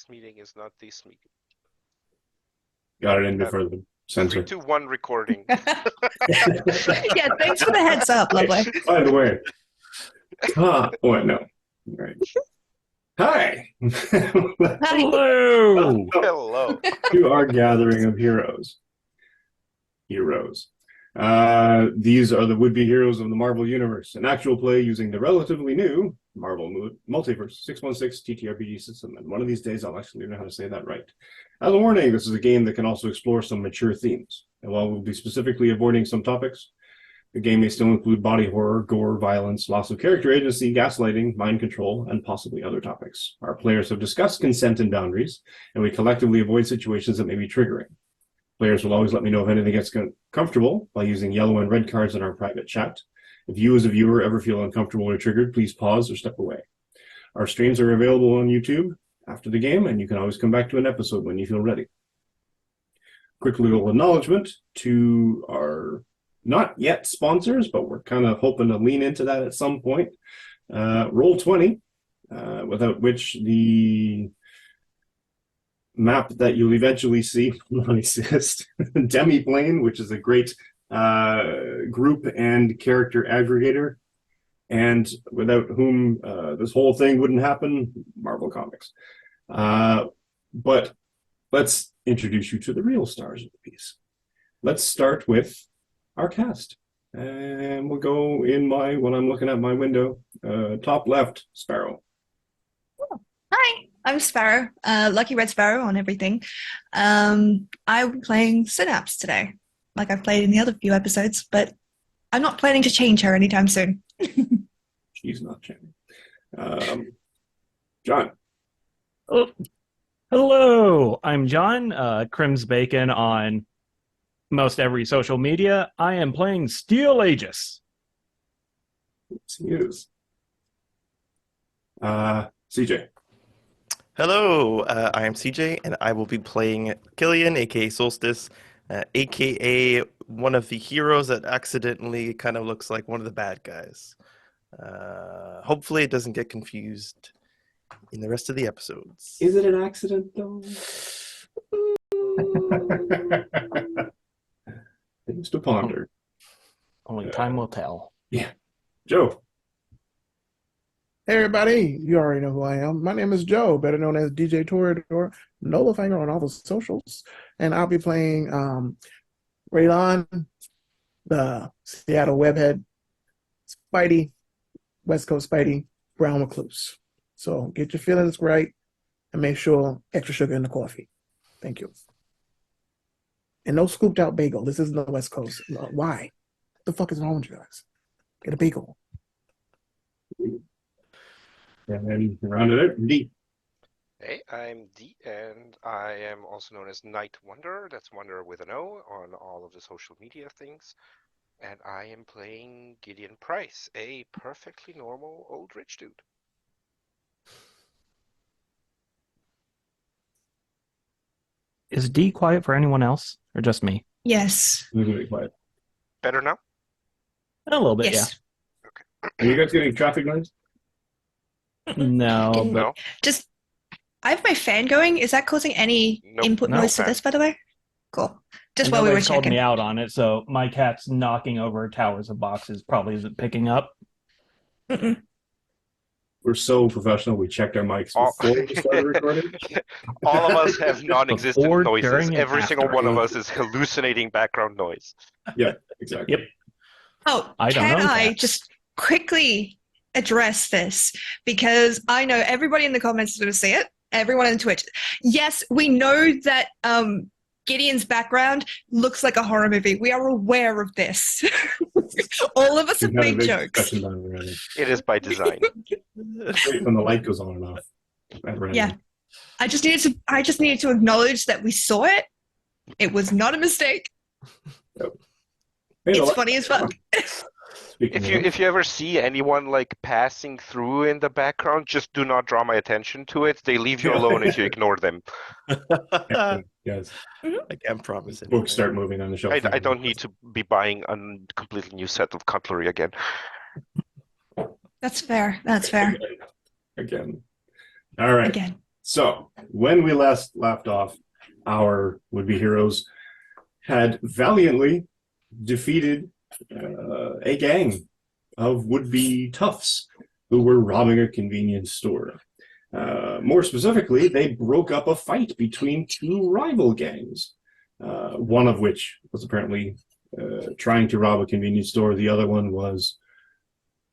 next meeting is not this meeting. Got it in before the censor. 3, 2, 1 recording. Yeah, thanks for the heads up, lovely. By the way. What? No. All right. Hi. Hello. Hello. To our gathering of heroes. These are the would-be heroes of the Marvel Universe, an actual play using the relatively new Marvel Multiverse 616 TTRPG system, and one of these days I'll actually learn how to say that right. As a warning, this is a game that can also explore some mature themes, and while we'll be specifically avoiding some topics, the game may still include body horror, gore, violence, loss of character agency, gaslighting, mind control, and possibly other topics. Our players have discussed consent and boundaries, and we collectively avoid situations that may be triggering. Players will always let me know if anything gets comfortable by using yellow and red cards in our private chat. If you as a viewer ever feel uncomfortable or triggered, please pause or step away. Our streams are available on YouTube after the game, and you can always come back to an episode when you feel ready. Quick little acknowledgement to our not yet sponsors, but we're kind of hoping to lean into that at some point. Roll20, without which the map that you'll eventually see will not exist. Demiplane, which is a great group and character aggregator, and without whom this whole thing wouldn't happen, Marvel Comics. But let's introduce you to the real stars of the piece. Let's start with our cast. And we'll go in when I'm looking at my window, top left, Sparrow. Hi, I'm Sparrow, Lucky Red Sparrow on everything. I'm playing Synapse today, like I've played in the other few episodes, but I'm not planning to change her anytime soon. She's not changing. John. Oh, hello, I'm John, Crims Bacon on most every social media. I am playing Steel Aegis. He is. CJ. Hello, I am CJ, and I will be playing Gideon, aka Solstice, aka one of the heroes that accidentally kind of looks like one of the bad guys. Hopefully it doesn't get confused in the rest of the episodes. Is it an accident, though? Things to ponder. Only time will tell. Yeah. Joe. Hey everybody, you already know who I am. My name is Joe, better known as DJ Torador, Nolafinger on all the socials, and I'll be playing Raylon, the Seattle Webhead, Spidey, West Coast Spidey, Brown Recluse. So get your feelings right and make sure extra sugar in the coffee. Thank you. And no scooped out bagel. This isn't the West Coast. No, why? What the fuck is wrong with you guys? Get a bagel. And then round it out, D. Hey, I'm D, and I am also known as Night Wanderer. That's Wanderer with an O on all of the social media things. And I am playing Gideon Price, a perfectly normal old rich dude. Is D quiet for anyone else, or just me? Yes. Really quiet. Better now? A little bit, Yes. Are you guys getting traffic noise? yeah. No, And- but No? Just, I have my fan going. Is that causing any Nope. input No noise to fan. this, by the way? Cool. Just and while we were nobody's called checking. me out on it, so my cat's knocking over towers of boxes probably isn't picking up. Mm-mm. We're so professional, we checked our mics All, before we started recording. all of us have non-existent Before, noises. during, and Every single after. one of us is hallucinating background noise. Yeah, exactly. Yep. Oh, I don't can know I cats. just quickly address this? Because I know everybody in the comments is going to see it. Everyone on Twitch. Yes, we know that Gideon's background looks like a horror movie. We are aware of this. All of us have We've had a made big jokes. discussion on it already. It is by design. Right when the light goes on and off. At random. Yeah. I just needed to acknowledge that we saw it. It was not a mistake. Hey, It's the funny as fuck. Speaking If you ever see anyone like passing through in the background, just do not draw my attention to it. They leave you alone if you ignore them. yes, I can't promise anything. books start moving on the shelf. I don't need to be buying a completely new set of cutlery again. That's fair. That's fair. Again. All right. Again. So, when we last left off, our would-be heroes had valiantly defeated a gang of would-be toughs who were robbing a convenience store. More specifically, they broke up a fight between two rival gangs, one of which was apparently trying to rob a convenience store. The other one was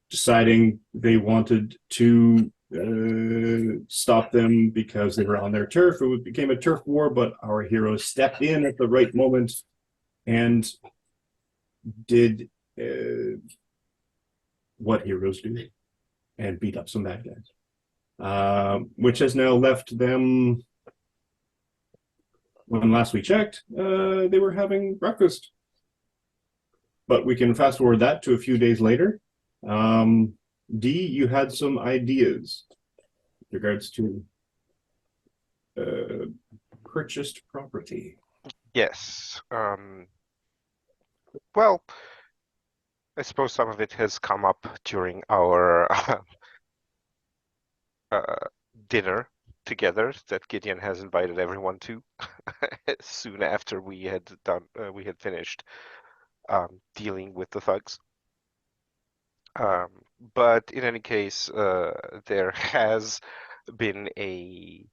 deciding they wanted to stop them because they were on their turf. It became a turf war, but our heroes stepped in at the right moment and did what heroes do and beat up some bad guys, which has now left them, when last we checked, they were having breakfast. But we can fast forward that to a few days later. D, you had some ideas with regards to purchased property. Yes. Well, I suppose some of it has come up during our dinner together that Gideon has invited everyone to soon after we had finished dealing with the thugs. But in any case, there has been a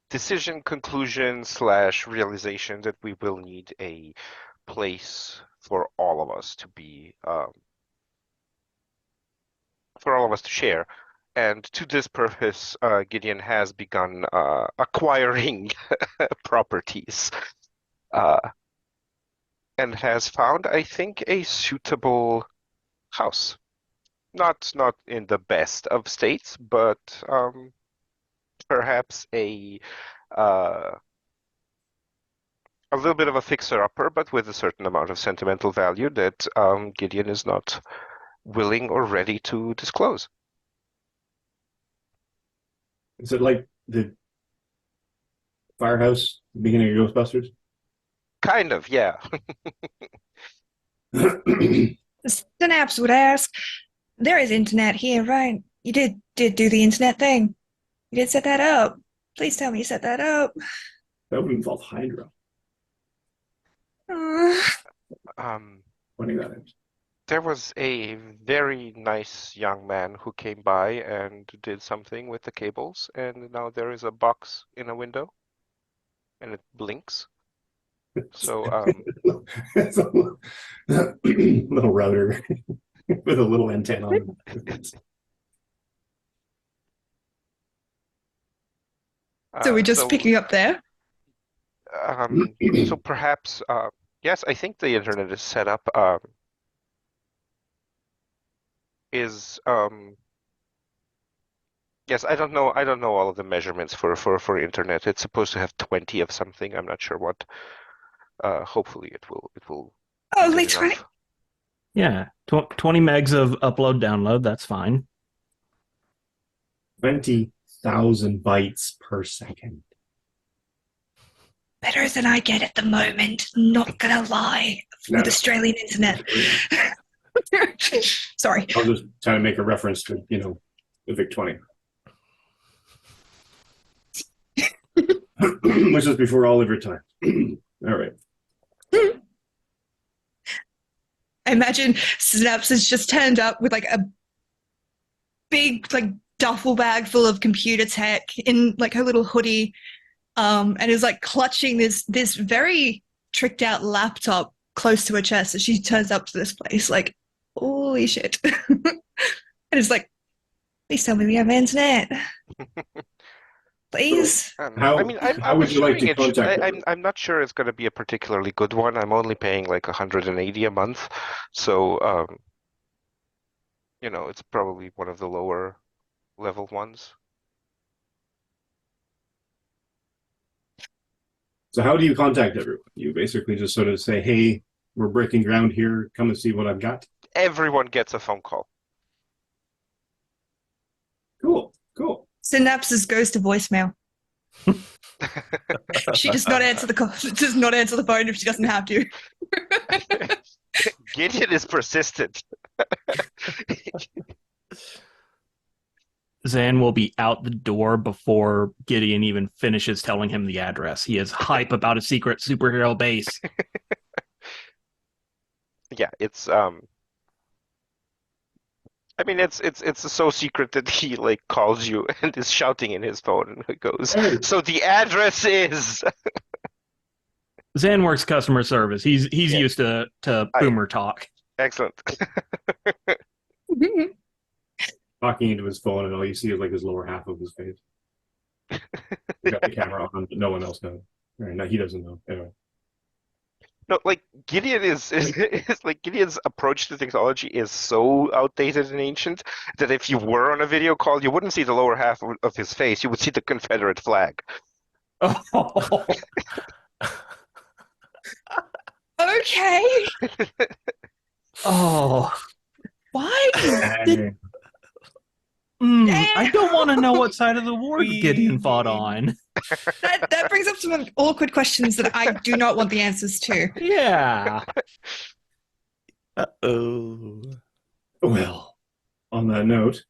decision, conclusion / realization that we will need a place for all of us to be, for all of us to share. And to this purpose, Gideon has begun acquiring properties and has found, I think, a suitable house. Not in the best of states, but perhaps a little bit of a fixer-upper, but with a certain amount of sentimental value that Gideon is not willing or ready to disclose. Is it like the firehouse at the beginning of Ghostbusters? Kind of, yeah. Synapse would ask, there is internet here, right? You did do the internet thing. You did set that up. Please tell me you set that up. That would involve Hydra. Pointing that out. There was a very nice young man who came by and did something with the cables, and now there is a box in a window, and it blinks. So, It's a little router with a little antenna on it. So we're just picking up there? So perhaps, yes, I think the internet is set up. Yes, I don't know all of the measurements for internet. It's supposed to have 20 of something. I'm not sure what. Hopefully it will be Only good 20? enough. Yeah, 20 megs of upload download. That's fine. 20,000 bytes per second. Better than I get at the moment. Not gonna lie. No. With Australian internet. Sorry. I was just trying to make a reference to, the VIC-20. Which is before all of your time. All right. I imagine Synapse has just turned up with like a big duffel bag full of computer tech in like her little hoodie, and is like clutching this very tricked out laptop close to her chest as she turns up to this place like, holy shit. And it's like, please tell me we have internet. Please. How would you like to it. contact her? I'm not sure it's going to be a particularly good one. I'm only paying like 180 a month, so it's probably one of the lower level ones. So how do you contact everyone? You basically just sort of say, hey, we're breaking ground here. Come and see what I've got. Everyone gets a phone call. Cool. Synapses goes to voicemail. She does not answer the call. Does not answer the phone if she doesn't have to. Gideon is persistent. Zan will be out the door before Gideon even finishes telling him the address. He is hype about a secret superhero base. Yeah, it's I mean, it's so secret that he like calls you and is shouting in his phone and goes, Hey. "So the address is." Zan works customer service. He's Yeah. used to boomer talk. Excellent. Talking into his phone, and all you see is like his lower half of his face. We got the camera on, but no one else knows. Right, no, he doesn't know. Anyway. No, like Gideon is like Gideon's approach to technology is so outdated and ancient that if you were on a video call, you wouldn't see the lower half of his face. You would see the Confederate flag. Oh. Okay. Oh. Why? I don't want to know what side of the war Gideon fought on. That brings up some awkward questions that I do not want the answers to. Yeah. Uh-oh. Well, on that note,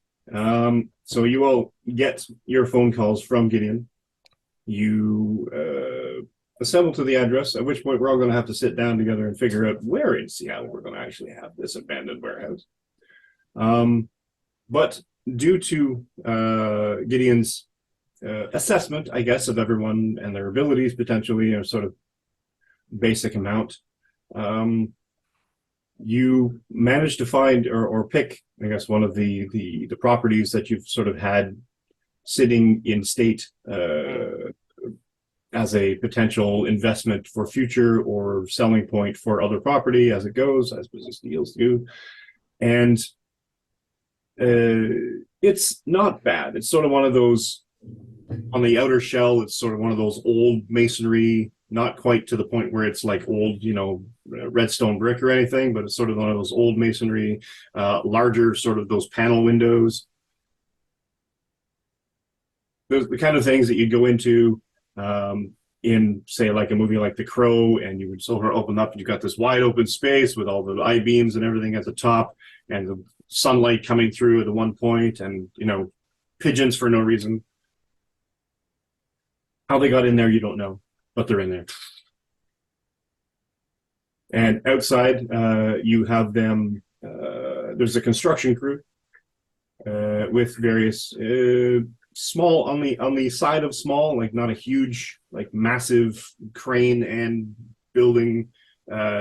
so you all get your phone calls from Gideon. You assemble to the address, at which point we're all going to have to sit down together and figure out where in Seattle we're going to actually have this abandoned warehouse. But due to Gideon's assessment, I guess, of everyone and their abilities, potentially, a sort of basic amount, you managed to find or pick, I guess, one of the properties that you've sort of had sitting in state as a potential investment for future or selling point for other property as it goes, as business deals do. And it's not bad. It's sort of one of those, on the outer shell, it's sort of one of those old masonry, not quite to the point where it's like old, redstone brick or anything, but it's sort of one of those old masonry, larger sort of those panel windows. Those the kind of things that you'd go into in, say, like a movie like The Crow, and you would sort of open up and you've got this wide open space with all the I-beams and everything at the top, and the sunlight coming through at the one point, and, pigeons for no reason. How they got in there, you don't know, but they're in there. And outside, you have them, there's a construction crew with various small, on the side of small, like not a huge, like massive crane and building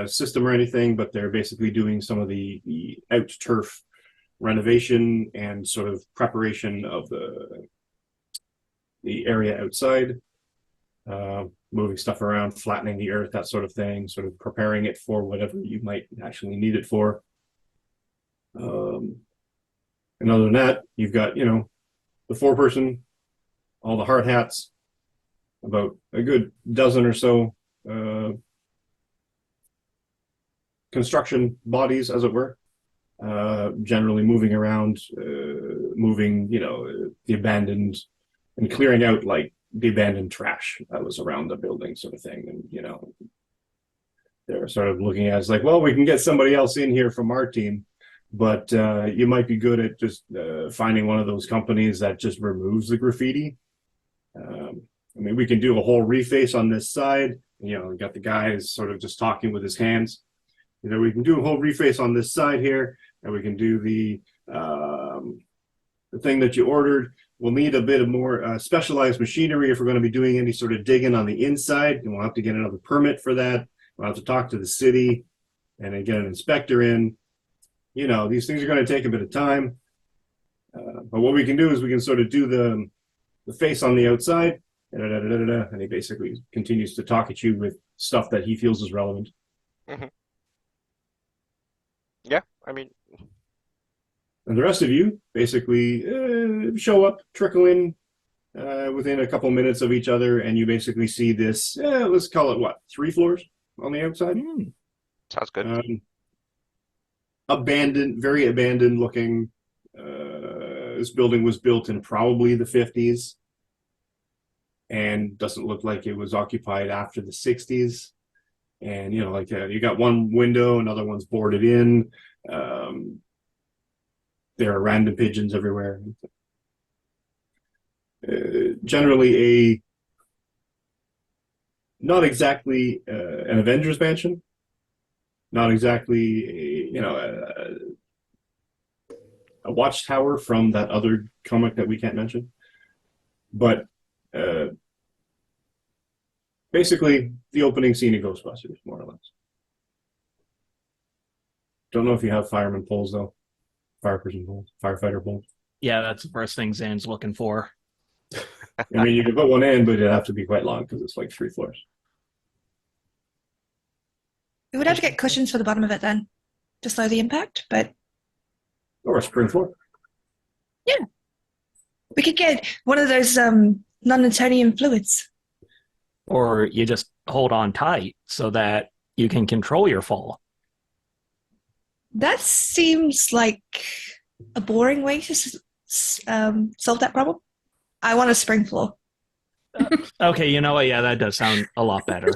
system or anything, but they're basically doing some of the out turf renovation and sort of preparation of the area outside, moving stuff around, flattening the earth, that sort of thing, sort of preparing it for whatever you might actually need it for. And other than that, you've got, the four-person, all the hard hats, about a good dozen or so construction bodies, as it were, generally moving around, moving, the abandoned, and clearing out, like, the abandoned trash that was around the building, sort of thing. And, they're sort of looking at it as like, well, we can get somebody else in here from our team, but you might be good at just finding one of those companies that just removes the graffiti. We can do a whole reface on this side. We got the guy who's sort of just talking with his hands. We can do a whole reface on this side here, and we can do the thing that you ordered. We'll need a bit of more specialized machinery if we're going to be doing any sort of digging on the inside, and we'll have to get another permit for that. We'll have to talk to the city and then get an inspector in. These things are going to take a bit of time. But what we can do is we can sort of do the face on the outside, and he basically continues to talk at you with stuff that he feels is relevant. Mm-hmm. Yeah, I mean, and the rest of you basically show up, trickle in within a couple minutes of each other, and you basically see this, let's call it 3 floors on the outside? Sounds good. Abandoned, very abandoned looking. This building was built in probably the 50s and doesn't look like it was occupied after the 60s. And, you got one window, another one's boarded in. There are random pigeons everywhere. generally a not exactly an Avengers mansion, not exactly a watchtower from that other comic that we can't mention, but basically the opening scene of Ghostbusters, more or less. Don't know if you have fireman poles though, fireperson poles, firefighter poles. Yeah, that's the first thing Zan's looking for. I mean, you can put one in, but it'd have to be quite long because it's like 3 floors. We would have to get cushions for the bottom of it then to slow the impact, but Or a spring floor. yeah. We could get one of those non-Newtonian fluids. Or you just hold on tight so that you can control your fall. That seems like a boring way to solve that problem. I want a spring floor. Okay, you know what? Yeah, that does sound a lot better.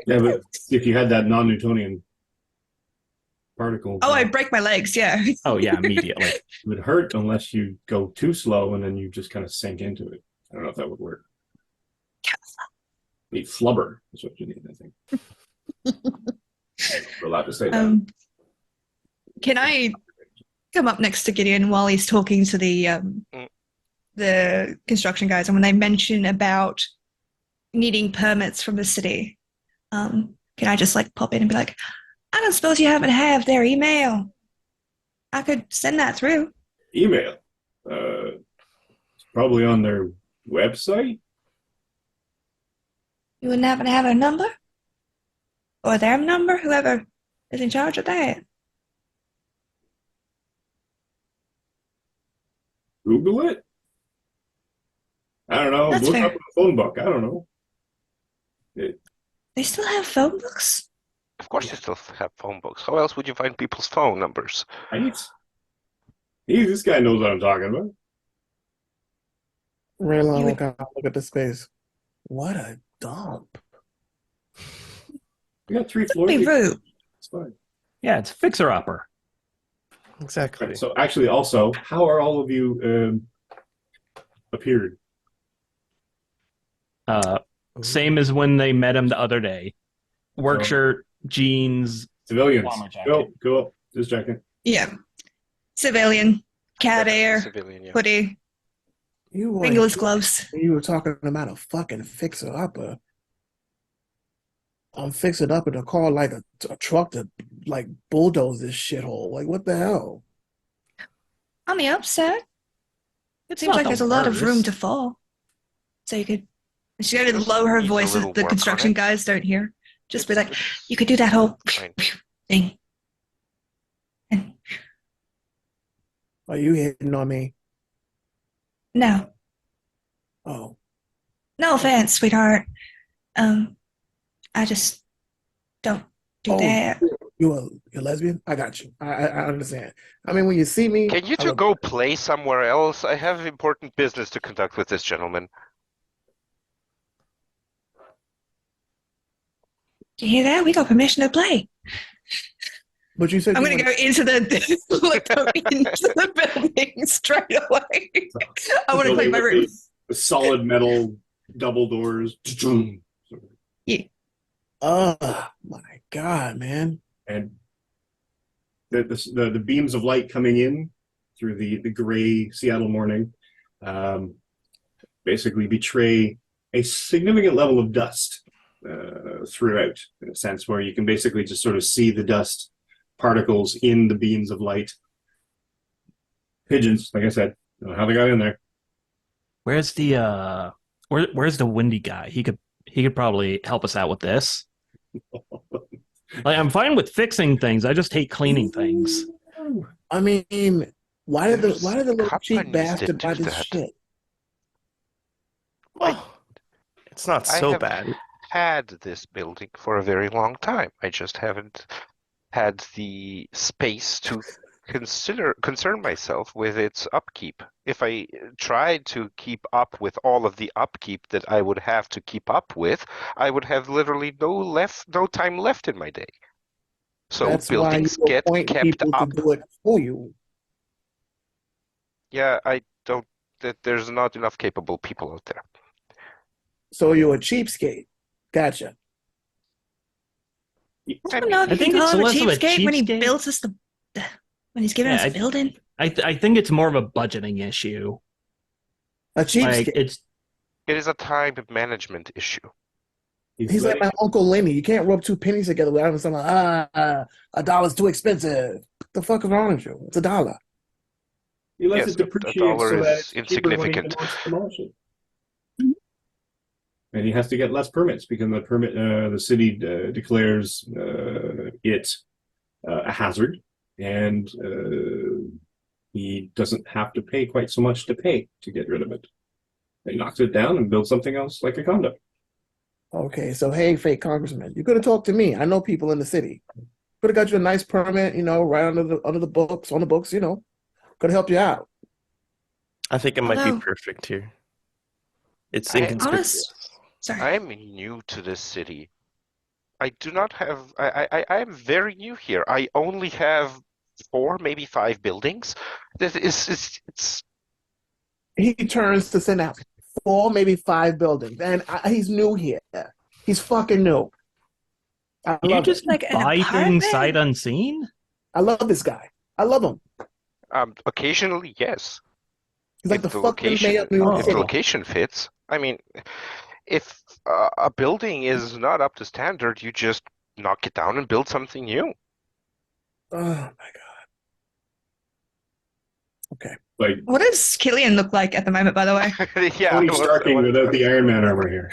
Yeah, but if you had that non-Newtonian particle, Oh, I'd break my legs, yeah. Oh, yeah, immediately. it would hurt unless you go too slow and then you just kind of sink into it. I don't know if that would work. Need flubber is what you need, I think. We're allowed to say that. Can I come up next to Gideon while he's talking to the construction guys, and when they mention about needing permits from the city, can I just like pop in and be like, I don't suppose you happen to have their email? I could send that through. Email. It's probably on their website. You wouldn't happen to have a number? Or their number? Whoever is in charge of that. Google it. I don't know. That's Look fair. up in the phone book. I don't know. They still have phone books? Of course, you still have phone books. How else would you find people's phone numbers? Right? This guy knows what I'm talking about. Raylan, You would- look at the space. What a dump. We got 3 Don't floors. be rude. It's fine. Yeah, it's fixer-upper. Exactly. Right, so actually, also, how are all of you appeared? Same as when they met him the other day. Work Oh. shirt, jeans. Civilians. Bomber jacket. Cool. Just checking. Yeah. Civilian, cat air, Civilian, yeah. hoodie, You were, fingerless gloves. you were talking about a fucking fixer-upper. I'm fixing up in a car like a truck to like bulldoze this shithole. Like, what the hell? On the upset, It's seems not like the there's a lot of room worst. to fall. So you could, she got to lower her Needs a voice so little the work on construction it. guys don't hear. Just be It's- like, you could do that whole fine. thing. And Are you hitting on me? no, Oh, no offense, sweetheart. I just don't do that. you're a lesbian? I got you. I understand. I mean, when you see me, Can you I two look- go play somewhere else? I have important business to conduct with this gentleman. Do you hear that? We got permission to play. But you said I'm you going to go into the building straight away. I want to clean my room. The solid metal double doors. Oh my God, man. And the beams of light coming in through the gray Seattle morning basically betray a significant level of dust throughout, in a sense where you can basically just sort of see the dust particles in the beams of light. Pigeons, like I said, don't know how they got in there. Where's the where's the windy guy? He could probably help us out with this. Like, I'm fine with fixing things. I just hate cleaning things. I mean, why did the There's little cheap companies bastard that buy do this that. shit? Well, it's not I so have bad. had this building for a very long time. I just haven't had the space to concern myself with its upkeep. If I tried to keep up with all of the upkeep that I would have to keep up with, I would have literally no time left in my day. So That's why you buildings get appoint kept people up. to do it for you. Yeah, I don't that there's not enough capable people out there. So you're a cheapskate. Gotcha. I don't know if I you think can it's call him a less of a cheapskate when he cheapskate. builds us when he's giving Yeah, us a building. I think it's more of a budgeting issue. A cheapskate. Like it's It is a time management issue. He's like my Uncle Lenny. You can't rub two pennies together without him saying, $1's too expensive. What the fuck is wrong with you? It's $1. He lets Yes, it the depreciate dollar so that is it's cheaper when he insignificant. wants to demolish it. And he has to get less permits because the city declares it a hazard, and he doesn't have to pay quite so much to pay to get rid of it. He knocks it down and builds something else like a condo. Okay, so hey, fake congressman, you could have talked to me. I know people in the city. Could have got you a nice permit, right under the books, on the books, Could have helped you out. I think it might Although- be perfect here. It's I- inconspicuous. Sorry. I'm new to this city. I do not have. I am very new here. I only have 4, maybe 5 buildings. It's He turns to Synapse 4, maybe 5 buildings, and he's new here. He's fucking new. I you love just Like an buy apartment? things sight unseen. I love this guy. I love him. occasionally yes. He's like If the the fucking location, mayor of New York if the City. location fits. I mean, if a building is not up to standard, you just knock it down and build something new. Oh my god. Okay. Like What does Killian look like at the moment, by the way? Yeah, Tony I was- Starking without the Iron Man armor here.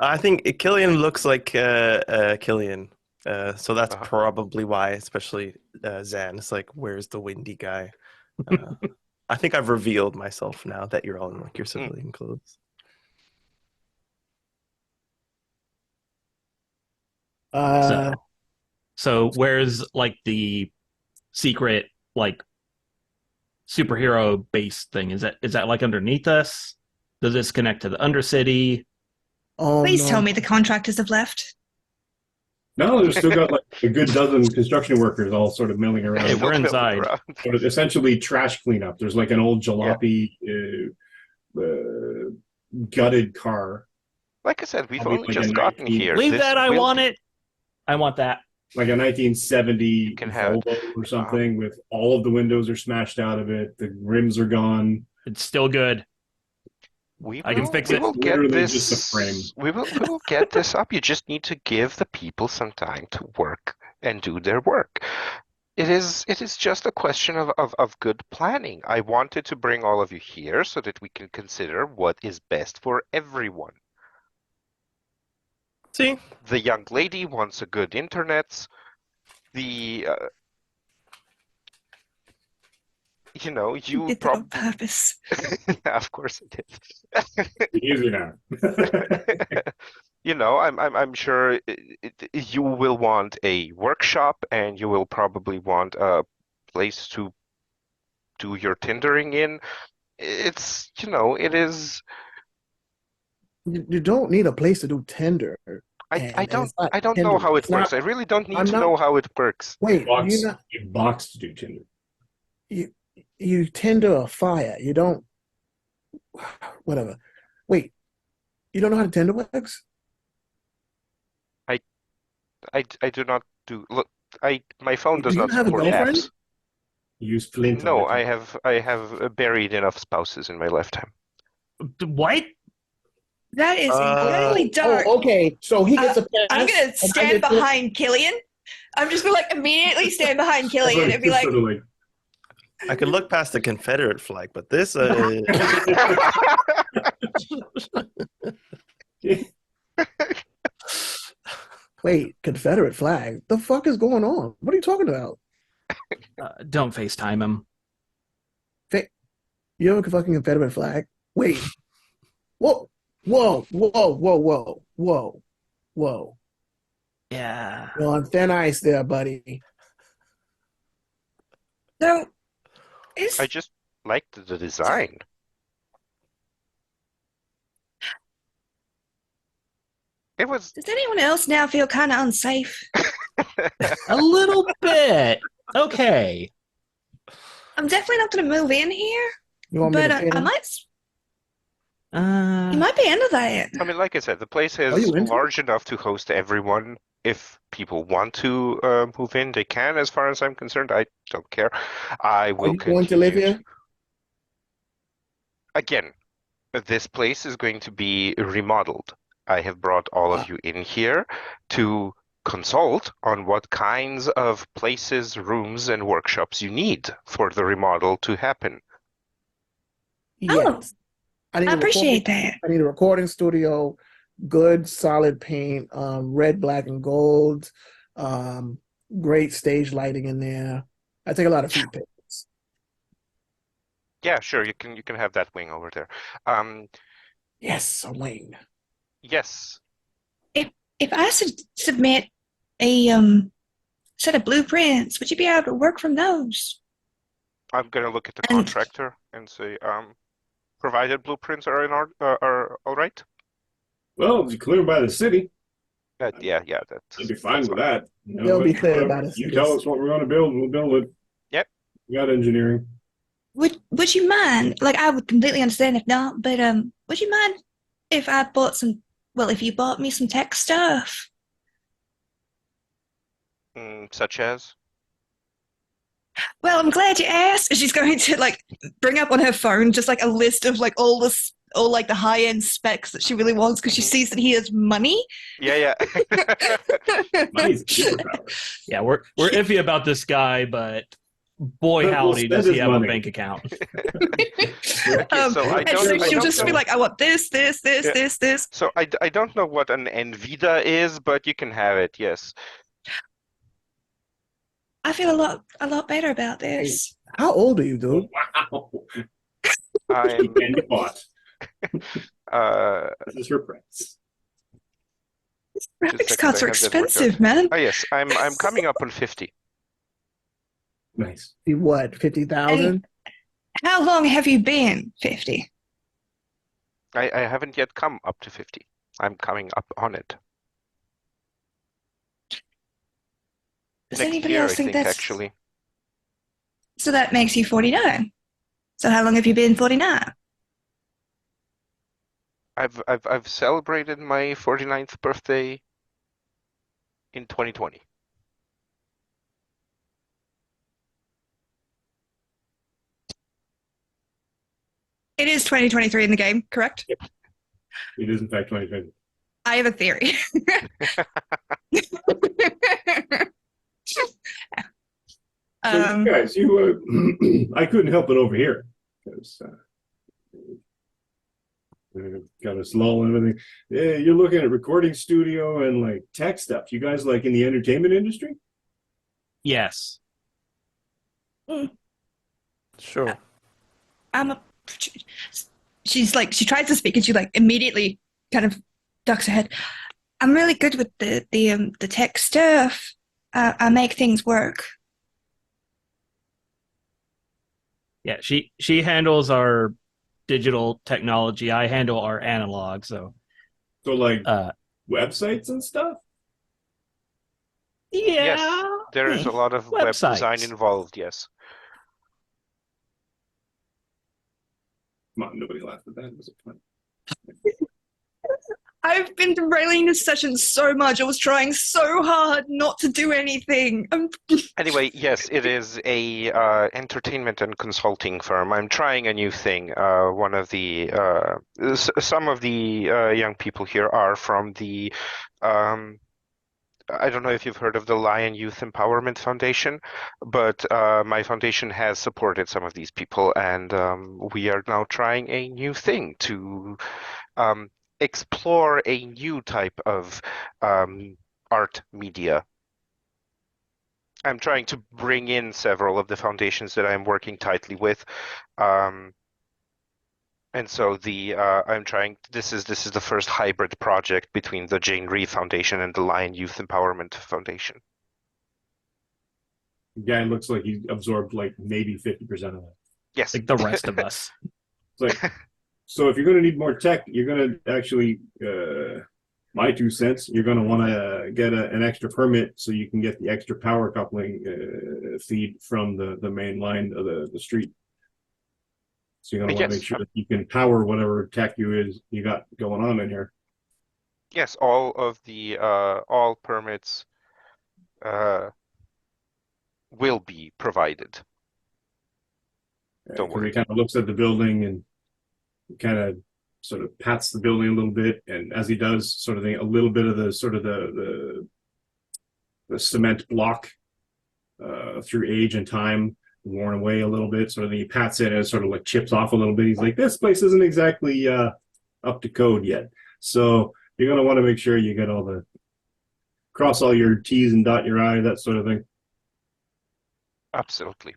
I think Killian looks like Killian. So that's Uh-huh. probably why, especially Zan. It's like, where's the windy guy? I think I've revealed myself now that you're all in like your civilian clothes. So where's like the secret like superhero base thing? Is that like underneath us? Does this connect to the Undercity? Oh, Please no. tell me the contractors have left. No, there's still got like a good dozen construction workers all sort of milling around. Hey, we're Milling inside. around. But it's essentially trash cleanup. There's like an old jalopy gutted car, Like I said, we've Probably only like a just gotten 19 here. Leave This that. I will want be- it. I want that. like a 1970 can have it. Volvo or something, with all of the windows are smashed out of it. The rims are gone. It's still good. I can fix we it. will get Literally this. just a frame. We will get this up. You just need to give the people some time to work and do their work. It is just a question of good planning. I wanted to bring all of you here so that we can consider what is best for everyone. See, The young lady wants a good internet. The you You did that on purpose. Yeah, of course it is. Easy now. I'm sure you will want a workshop, and you will probably want a place to do your tendering in. It's, it is. You don't need a place to do tender. I And don't it's not I don't know tender. how it It's works. not- I really don't need I'm to not- know how it works. Wait, box, you not a box to do Tinder. you tender a fire. You don't whatever. Wait, you don't know how to tender wax? I do not do. Look, my phone Do does you not have a support girlfriend? apps. Use flint. No, on it. I have buried enough spouses in my lifetime. What? That is Uh, incredibly dark. Oh, okay. So he gets a pass. I'm gonna and I stand get to- behind Killian. I'm just gonna immediately stand behind Killian and be Just like, sort of like I could look past the Confederate flag, but this Wait, Confederate flag. The fuck is going on? What are you talking about? Don't FaceTime him. You have a fucking Confederate flag? Wait. Whoa. Whoa. Whoa. Whoa. Whoa. Whoa. Whoa. Yeah. You're on thin ice there, buddy. so is I just liked the design. It was does anyone else now feel kind of unsafe? A little bit. Okay. I'm definitely not going to move in here, You want me but to pin I him? might. You might be into that. I mean, like I said, the place Are is you into large enough to host everyone. If people want to move in, they can. As far as I'm concerned, I don't care. I Are will you going to live continue here? Again, this place is going to be remodeled. I have brought all of you in here to consult on what kinds of places, rooms, and workshops you need for the remodel to happen. Oh, Yes. I need I a recording. appreciate that. I need a recording studio, good solid paint, red, black, and gold, great stage lighting in there. I take a lot of feet pics. Yeah, sure, you can have that wing over there. Yes, a wing. Yes, If I submit a set of blueprints, would you be able to work from those? I'm gonna look at the And contractor and say, provided blueprints are are all right. Well, it's clear by the city. Yeah, I'd be fine that's with fine. that. You know, They'll be but clear whatever. about it. You tell us what we're going to build, we'll build it. Yep. We got engineering. would you mind? Like, I would completely understand if not, but would you mind if I bought some? Well, if you bought me some tech stuff. Such as? Well, I'm glad you asked. She's going to like bring up on her phone just like a list of like all like the high end specs that she really wants because she sees that he has money. Yeah. Money's a superpower. Yeah, we're iffy about this guy, but boy But we'll howdy does spend he his have money. a bank account. Okay, so I and don't, so I she'll don't just be know. like, I want this. Yeah. So I don't know what an Nvidia is, but you can have it. Yes. I feel a lot better about this. How old are you, dude? Wow. He I'm can be bought. uh This is her price. just a Graphics second, cards I are have that worked out. expensive, man. Oh yes, I'm coming up on 50. Nice. Be what, 50,000? How long have you been 50? I haven't yet come up to 50. I'm coming up on it. Does Next anybody year, else I think think, that's actually. so? That makes you 49. So how long have you been 49? I've celebrated my 49th birthday in 2020. It is 2023 in the game, correct? It is, in fact, 2020. I have a theory. So, you guys, I couldn't help it over here because got us lull and everything. Yeah, you're looking at recording studio and like tech stuff. You guys like in the entertainment industry? Yes. Sure. She's like, she tries to speak and she like immediately kind of ducks her head. I'm really good with the tech stuff. I make things work. Yeah, she handles our digital technology. I handle our analog. So like websites and stuff? Yeah. Yes, there is a lot of web design Websites. involved, yes. Come on, nobody laughed at that. It was a fun. I've been derailing this session so much. I was trying so hard not to do anything. Anyway, yes, it is a entertainment and consulting firm. I'm trying a new thing. One of the some of the young people here are from the I don't know if you've heard of the Lion Youth Empowerment Foundation, but my foundation has supported some of these people, and we are now trying a new thing to explore a new type of art media. I'm trying to bring in several of the foundations that I'm working tightly with. And so I'm trying. This is the first hybrid project between the Jane Reeve Foundation and the Lion Youth Empowerment Foundation. The guy looks like he absorbed like maybe 50% of that. Yes, Like the rest of us. It's like, so if you're going to need more tech, you're going to actually my 2 cents, you're going to want to get an extra permit so you can get the extra power coupling feed from the main line of the street. So you're going to want to make Yes, sure that you can power whatever tech you got going on in here. yes, all of the all permits will be provided. Don't Because worry. he kind of looks at the building and kind of sort of pats the building a little bit, and as he does, sort of a little bit of the sort of the cement block through age and time worn away a little bit. Sort of he pats it and it sort of like chips off a little bit. He's like, this place isn't exactly up to code yet, so you're going to want to make sure you get all the cross all your T's and dot your I, that sort of thing. Absolutely.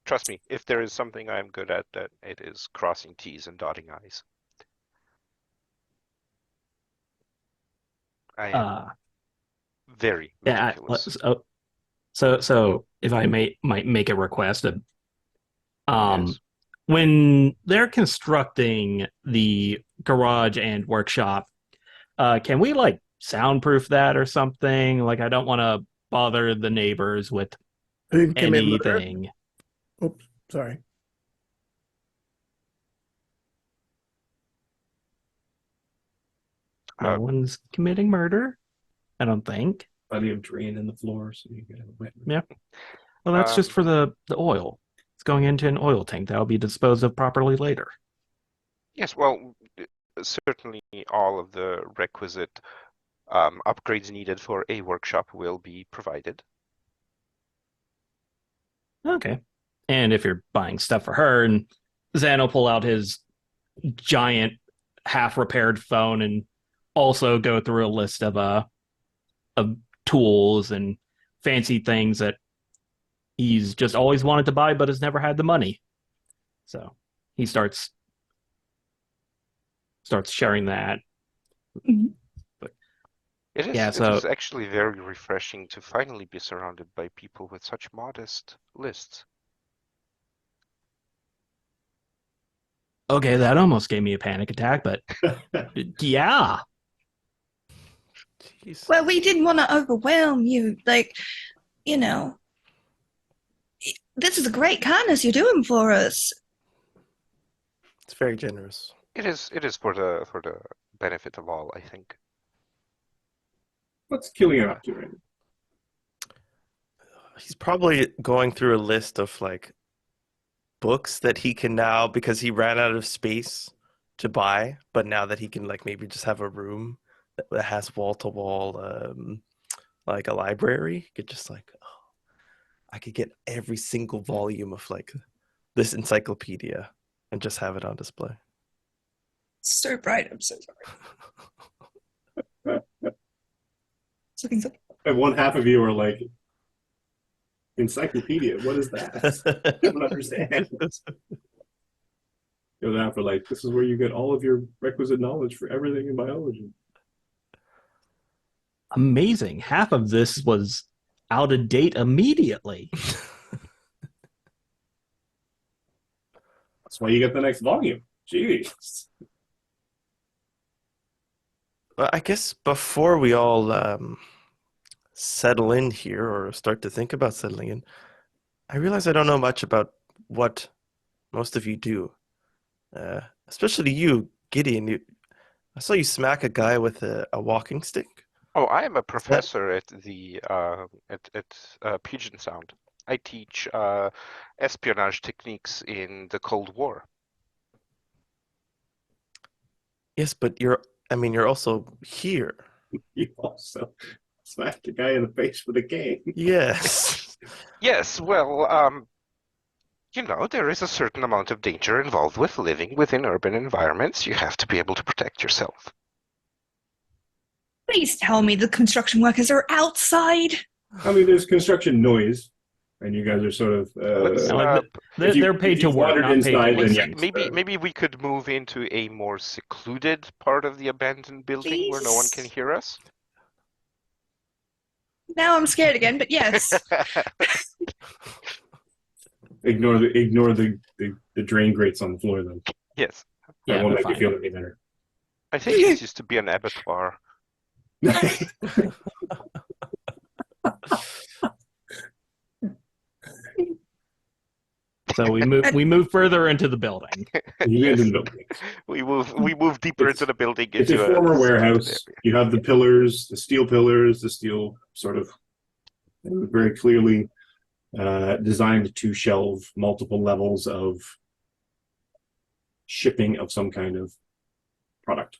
Trust me, if there is something I'm good at, that it is crossing T's and dotting I's. I am very Yeah. meticulous. So if I might make a request, Yes. when they're constructing the garage and workshop, can we like soundproof that or something? Like, I don't want to bother the neighbors with You can commit murder. anything. Oops, sorry. No one's committing murder, I don't think. Plenty of drain in the floor, so you get a wet. Yeah. Well, that's just for the oil. It's going into an oil tank that'll be disposed of properly later. Yes, well, certainly all of the requisite upgrades needed for a workshop will be provided. Okay. And if you're buying stuff for her, and Zan will pull out his giant half-repaired phone and also go through a list of tools and fancy things that he's just always wanted to buy but has never had the money. So he starts sharing that. But It is, yeah, it so is actually very refreshing to finally be surrounded by people with such modest lists. okay, that almost gave me a panic attack, but yeah. Jeez. Well, we didn't want to overwhelm you. Like, you know, this is a great kindness you're doing for us. It's very generous. It is for the benefit of all, I think. What's Killian up to right now? He's probably going through a list of like books that he can now, because he ran out of space to buy, but now that he can like maybe just have a room that has wall to wall like a library, he could just like, oh, I could get every single volume of like this encyclopedia and just have it on display. So bright. I'm so sorry. It's looking so. And one half of you are like, encyclopedia, what is that? I don't understand. The other half are like, this is where you get all of your requisite knowledge for everything in biology. Amazing. Half of this was out of date immediately. That's why you get the next volume. Jeez. Well, I guess before we all settle in here or start to think about settling in, I realize I don't know much about what most of you do. Especially you, Gideon. I saw you smack a guy with a walking stick. Oh, I am a professor at the Puget Sound. I teach espionage techniques in the Cold War. Yes, but you're also here. You also smacked a guy in the face with a cane. Yes. Yes, well, there is a certain amount of danger involved with living within urban environments. You have to be able to protect yourself. Please tell me the construction workers are outside. I mean, there's construction noise, and you guys are sort of. They're paid to work, not paid to inside, then listen. yes. Maybe we could move into a more secluded part of the abandoned building where no one can Please. hear us. Now I'm scared again, but yes. Ignore the drain grates on the floor, then. Yes. That Yeah, won't we're make you fine. feel any better. I think this used to be an abattoir. So we move further into the building. You Yes. into the building. We move deeper It's- into the building It's a into former secluded warehouse. area. You have the pillars, the steel sort of very clearly designed to shelve multiple levels of shipping of some kind of product.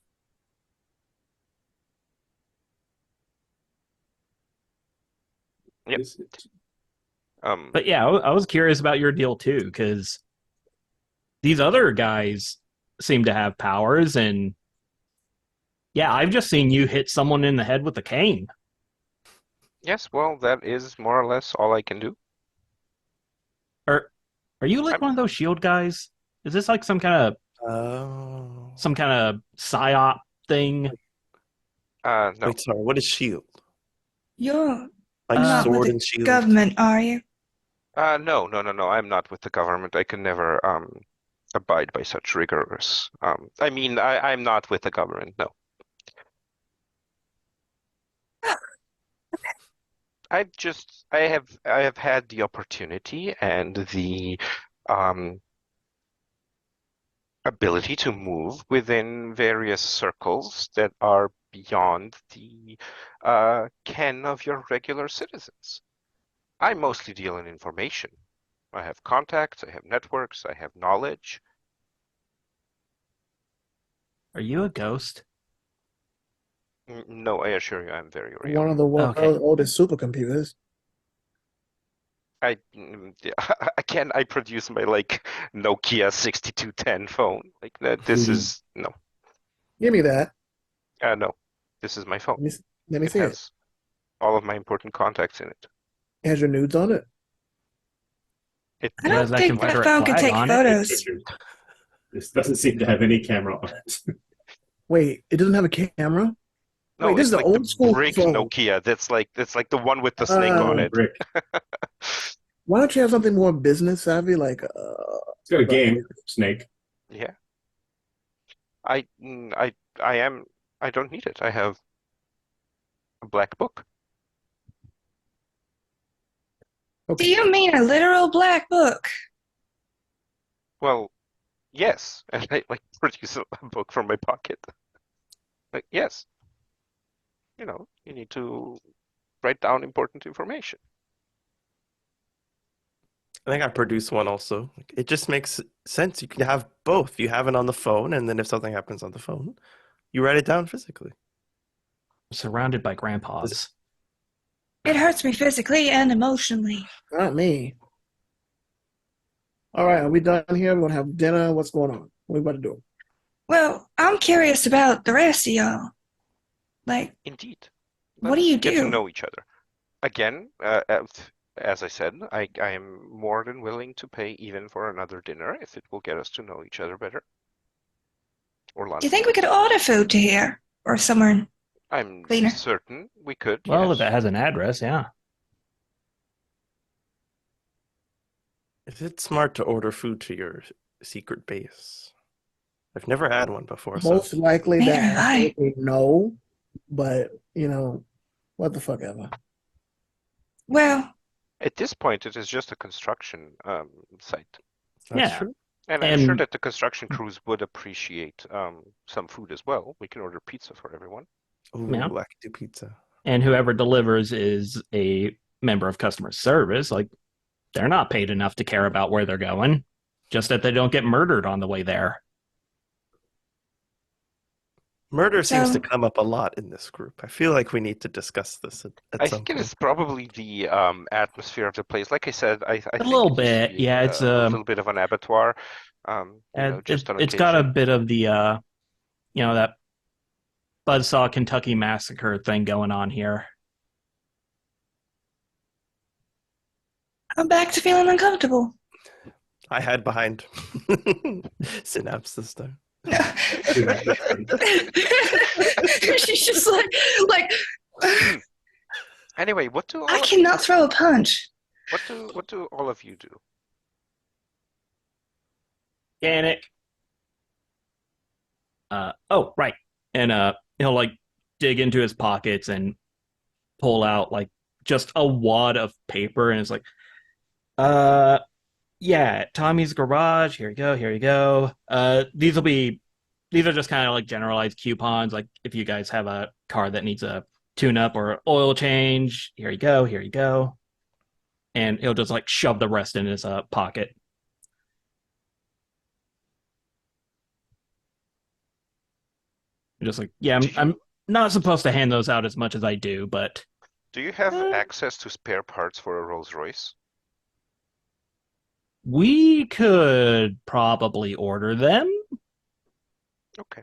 Yep. But yeah, I was curious about your deal too, because these other guys seem to have powers, and yeah, I've just seen you hit someone in the head with a cane. Yes, well, that is more or less all I can do. Are you like one of those shield guys? Is this like some kind Oh. of psyop thing? No. Wait, sorry. What is shield? You're Like not with sword the and shield? government, are you? No. I'm not with the government. I can never abide by such rigorous. I'm not with the government. No. I have had the opportunity and the ability to move within various circles that are beyond the ken of your regular citizens. I mostly deal in information. I have contacts, I have networks, I have knowledge. Are you a ghost? No, I assure you, I'm very real. One of the world's Okay. oldest supercomputers. Again, I produce my like Nokia 6210 phone. Like that. This is no, Give me that. no. This is my phone. Let me It see it. has all of my important contacts in it. It has your nudes on it. It I It has don't that think that Confederate phone can flag take on it. photos. This doesn't seem to have any camera on it. Wait, it doesn't have a camera? No, Wait, this it's is the like old the school brick phone. Nokia. That's like the one with the snake on it. Brick. Why don't you have something more business savvy, like It's got a game, Snake. Yeah. I don't need it. I have a black book. Do you mean a literal black book? Well, yes, and I like produce a book from my pocket. Like, yes. You need to write down important information. I think I produced one also. It just makes sense. You can have both. You have it on the phone, and then if something happens on the phone, you write it down physically. Surrounded by grandpas. It hurts me physically and emotionally. not me. All right, are we done here? We're gonna have dinner. What's going on? What are we about to do? Well, I'm curious about the rest of y'all. Like, Indeed. what do you Get to do? know each other. Again, as I said, I am more than willing to pay even for another dinner if it will get us to know each other better. Or lunch. Do you think we could order food to here or somewhere? I'm Cleaner. certain we could. Well, yes. if it has an address, yeah. Is it smart to order food to your secret base? I've never had one before, so Most likely Neither the have I. answer would be no, but what the fuck ever. Well, At this point, it is just a construction site. that's Yeah. true. And I'm sure And- that the construction crews would appreciate some food as well. We can order pizza for everyone. Ooh, Yeah. I could do pizza. And whoever delivers is a member of customer service. Like, they're not paid enough to care about where they're going, just that they don't get murdered on the way there. Murder seems to So- come up a lot in this group. I feel like we need to discuss this at I some think it point. is probably the atmosphere of the place. Like I said, I think little it used to bit, be yeah, it's, a little bit of an abattoir. Just on It's got a occasion. bit of the, that Buzzsaw Kentucky Massacre thing going on here. I'm back to feeling uncomfortable. I hide behind Synapse this time. She's just like Anyway, what do all I of cannot throw a punch. what do all of you do? Can it? Oh, right. And he'll like dig into his pockets and pull out like just a wad of paper, and it's like, yeah, Tommy's garage. Here you go. Here you go. These are just kind of like generalized coupons. Like if you guys have a car that needs a tune-up or oil change, here you go. Here you go. And he'll just like shove the rest in his pocket. Just like, yeah, I'm not supposed to hand those out as much as I do, but Do you have access to spare parts for a Rolls Royce? we could probably order them. Okay.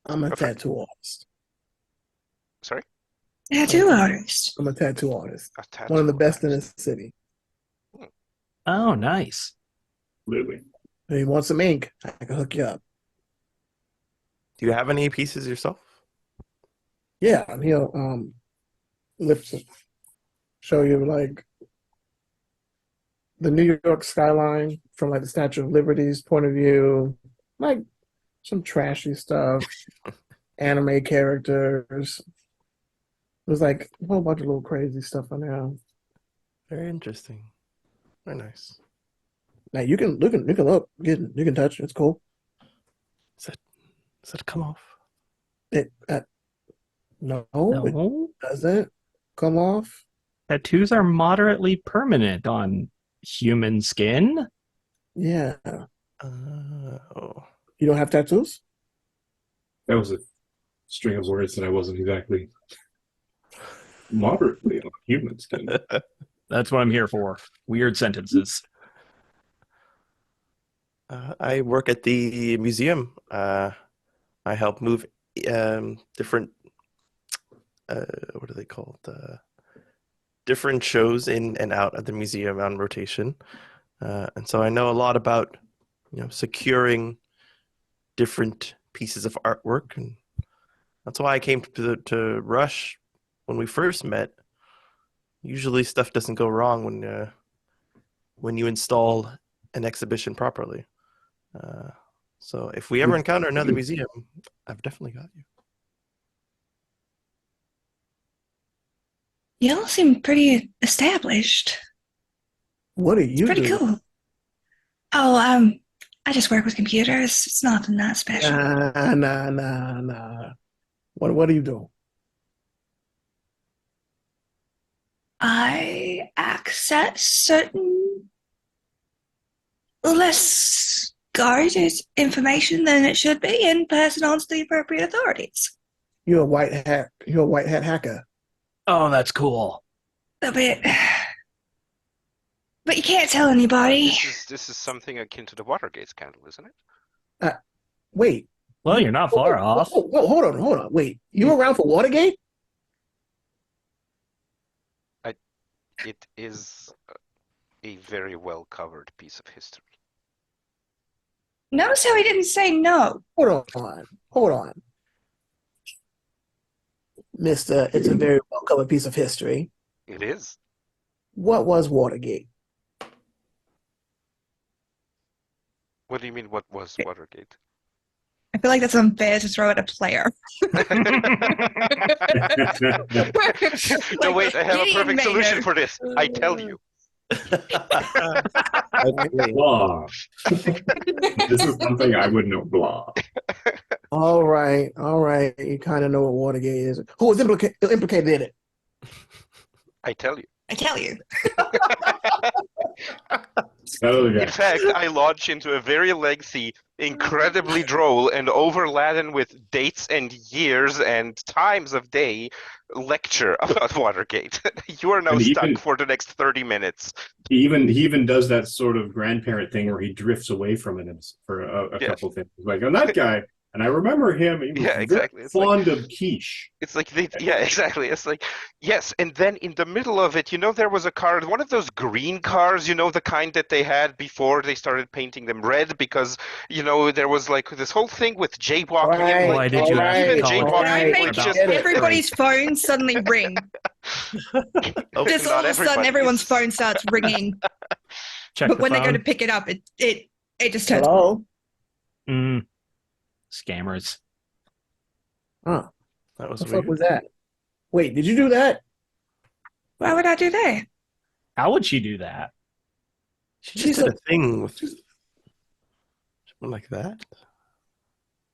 I'm a Perfect. tattoo artist. Sorry? Tattoo artist. I'm a tattoo artist. A tattoo One of the best in artist. the city. Oh, nice. Absolutely. If you want some ink, I can hook you up. Do you have any pieces yourself? Yeah, and he'll lift, show you like the New York skyline from like the Statue of Liberty's point of view, like some trashy stuff, anime characters. There's like a whole bunch of little crazy stuff on there. Very interesting. Very nice. Now you can look, you can touch. It's cool. Does that come off? It no, it No, doesn't come off. tattoos are moderately permanent on human skin. Yeah, Oh. you don't have tattoos. That was a string of words that I wasn't exactly moderately on human skin. That's what I'm here for. Weird sentences. I work at the museum. I help move different, what are they called? Different shows in and out of the museum on rotation. And so I know a lot about, securing different pieces of artwork. And that's why I came to Rush when we first met. Usually stuff doesn't go wrong when you install an exhibition properly. So if we ever encounter another museum, I've definitely got you. You all seem pretty established. What do It's you pretty do? cool. Oh, I just work with computers. It's nothing that special. Nah. What do you do? I access certain less guarded information than it should be and pass it on to the appropriate authorities. You're a white hat hacker. Oh, that's cool. But you can't tell anybody. This is something akin to the Watergate scandal, isn't it? Wait. Well, you're not far off. Hold on. Wait, you were around for Watergate? It is a very well covered piece of history. Notice how he didn't say no. Hold on. Mister, it's a very well covered piece of history. It is. What was Watergate? What do you mean, what was Watergate? I feel like that's unfair to throw at a player. No, wait, I have a Gideon perfect made solution it. for this. I tell you. Blah. This is something I would know. Blah. All right. You kind of know what Watergate is. Who was implicated in it? I tell you. I tell you. That other guy. In fact, I launch into a very lengthy, incredibly droll, and overladen with dates and years and times of day lecture about Watergate. You are now And stuck even- for the next 30 minutes. He even does that sort of grandparent thing where he drifts away from it for a Yeah. couple things. Like, on that guy, and I remember him. He was Yeah, exactly. very It's like- fond of quiche. It's like yeah, exactly. It's like, yes, and then in the middle of it, there was a car, one of those green cars, the kind that they had before they started painting them red, because there was like this whole thing with jaywalking. Right, and, Why like, did you have to even call it jaywalking right, was Make just get it. everybody's phone suddenly ring. Oh, Just all not of a sudden, everybody. everyone's phone starts ringing. Check But the when they go phone. to pick it up, it just turns. Hello? Mm, scammers. Huh. That was What the fuck weird. was that? Wait, did you do that? Why would I do that? How would she do that? She She's just did a- a thing with something like that.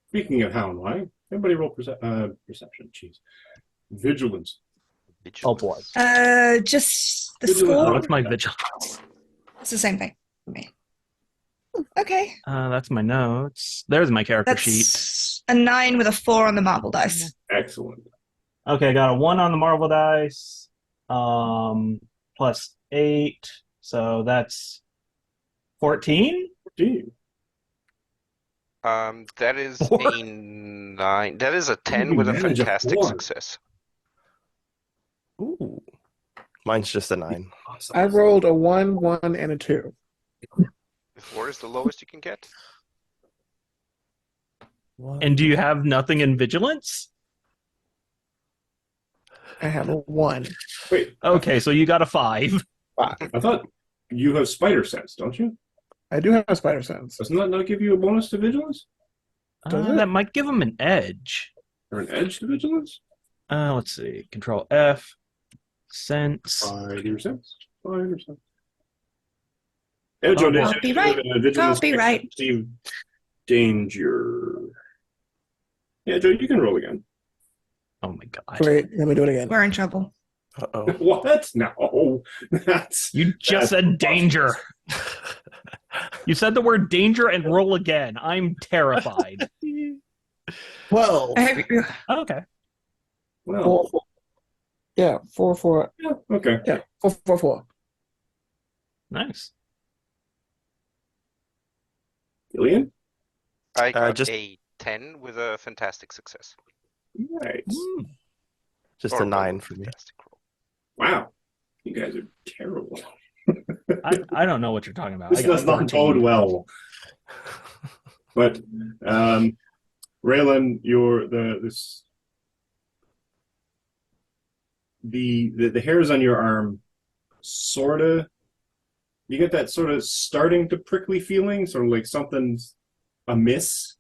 Speaking of how and why, everybody roll perception. Jeez. Vigilance. Oh boy. Just the Vigilance. Oh, score. what's my vigilance? It's the same thing for me. Okay. That's my notes. There's my character sheet. That's a 9 with a 4 on the marble dice. Excellent. Okay, I got a 1 on the marble dice. Plus 8. So that's 14? 14. That is Four. a 9. That is a 10 You with a manage a fantastic 4. success. Ooh. Mine's just a 9. Awesome. I rolled a 1, 1, and a 2. 4 is the lowest you can get. And do you have nothing in vigilance? I have a 1. Wait, Okay, so you got a 5. I thought you have spider sense, don't you? I do have a spider sense. Doesn't that not give you a bonus to vigilance? Does it? That might give him an edge. Or an edge to vigilance? Let's see. Control F. Sense. Spider sense. Spider sense. Edge Oh, on edge. Copyright. Vigilance. Copyright. Perceive danger. Yeah, Joe, you can roll again. Oh my god. Wait, let me do it again. We're in trouble. Uh-oh. What? No. That's You just said danger. You said the word danger and roll again. I'm terrified. 12. I hope you- Okay. well. 4, 4. Yeah, 4, 4. Yeah, okay. Yeah, 4, 4, 4. Nice. Gideon? I got just- a 10 with a fantastic success. Nice. Just Or a 9 roll, for me. fantastic roll. Wow. You guys are terrible. I don't know what you're talking about. This I got does not 14. bode well. But Raylan, the hairs on your arm sorta, you get that sort of starting to prickly feeling, sort of like something's amiss.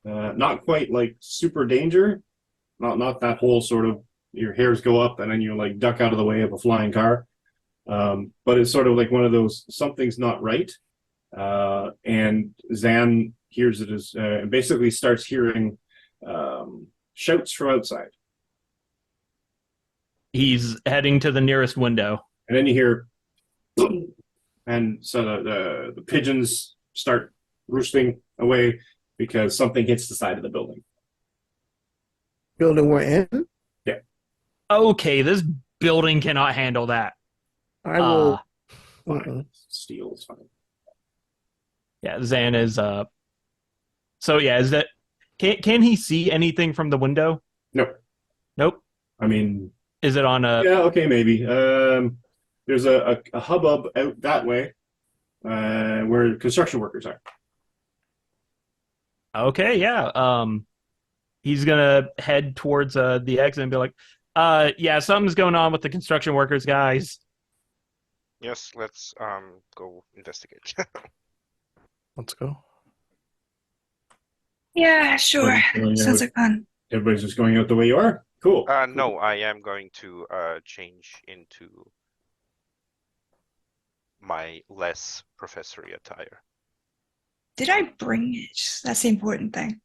Not quite like super danger. Not that whole sort of your hairs go up and then you like duck out of the way of a flying car. But it's sort of like one of those something's not right. And Zan hears it as basically starts hearing shouts from outside. He's heading to the nearest window. And then you hear, and so the pigeons start roosting away because something hits the side of the building. Building we're in. Okay, this building cannot handle that. I will. Fine. Steel is fine. Yeah, Zan is so yeah, is that can he see anything from the window? Nope. Nope. I mean, Is it on a yeah, okay, maybe. There's a hubbub out that way where construction workers are. Okay, yeah. He's gonna head towards the exit and be like, yeah, something's going on with the construction workers, guys. Yes, let's go investigate. Let's go. Yeah, sure. Going Sounds out. like fun. Everybody's just going out the way you are? Cool. No, I am going to change into my less professory attire. Did I bring it? That's the important thing.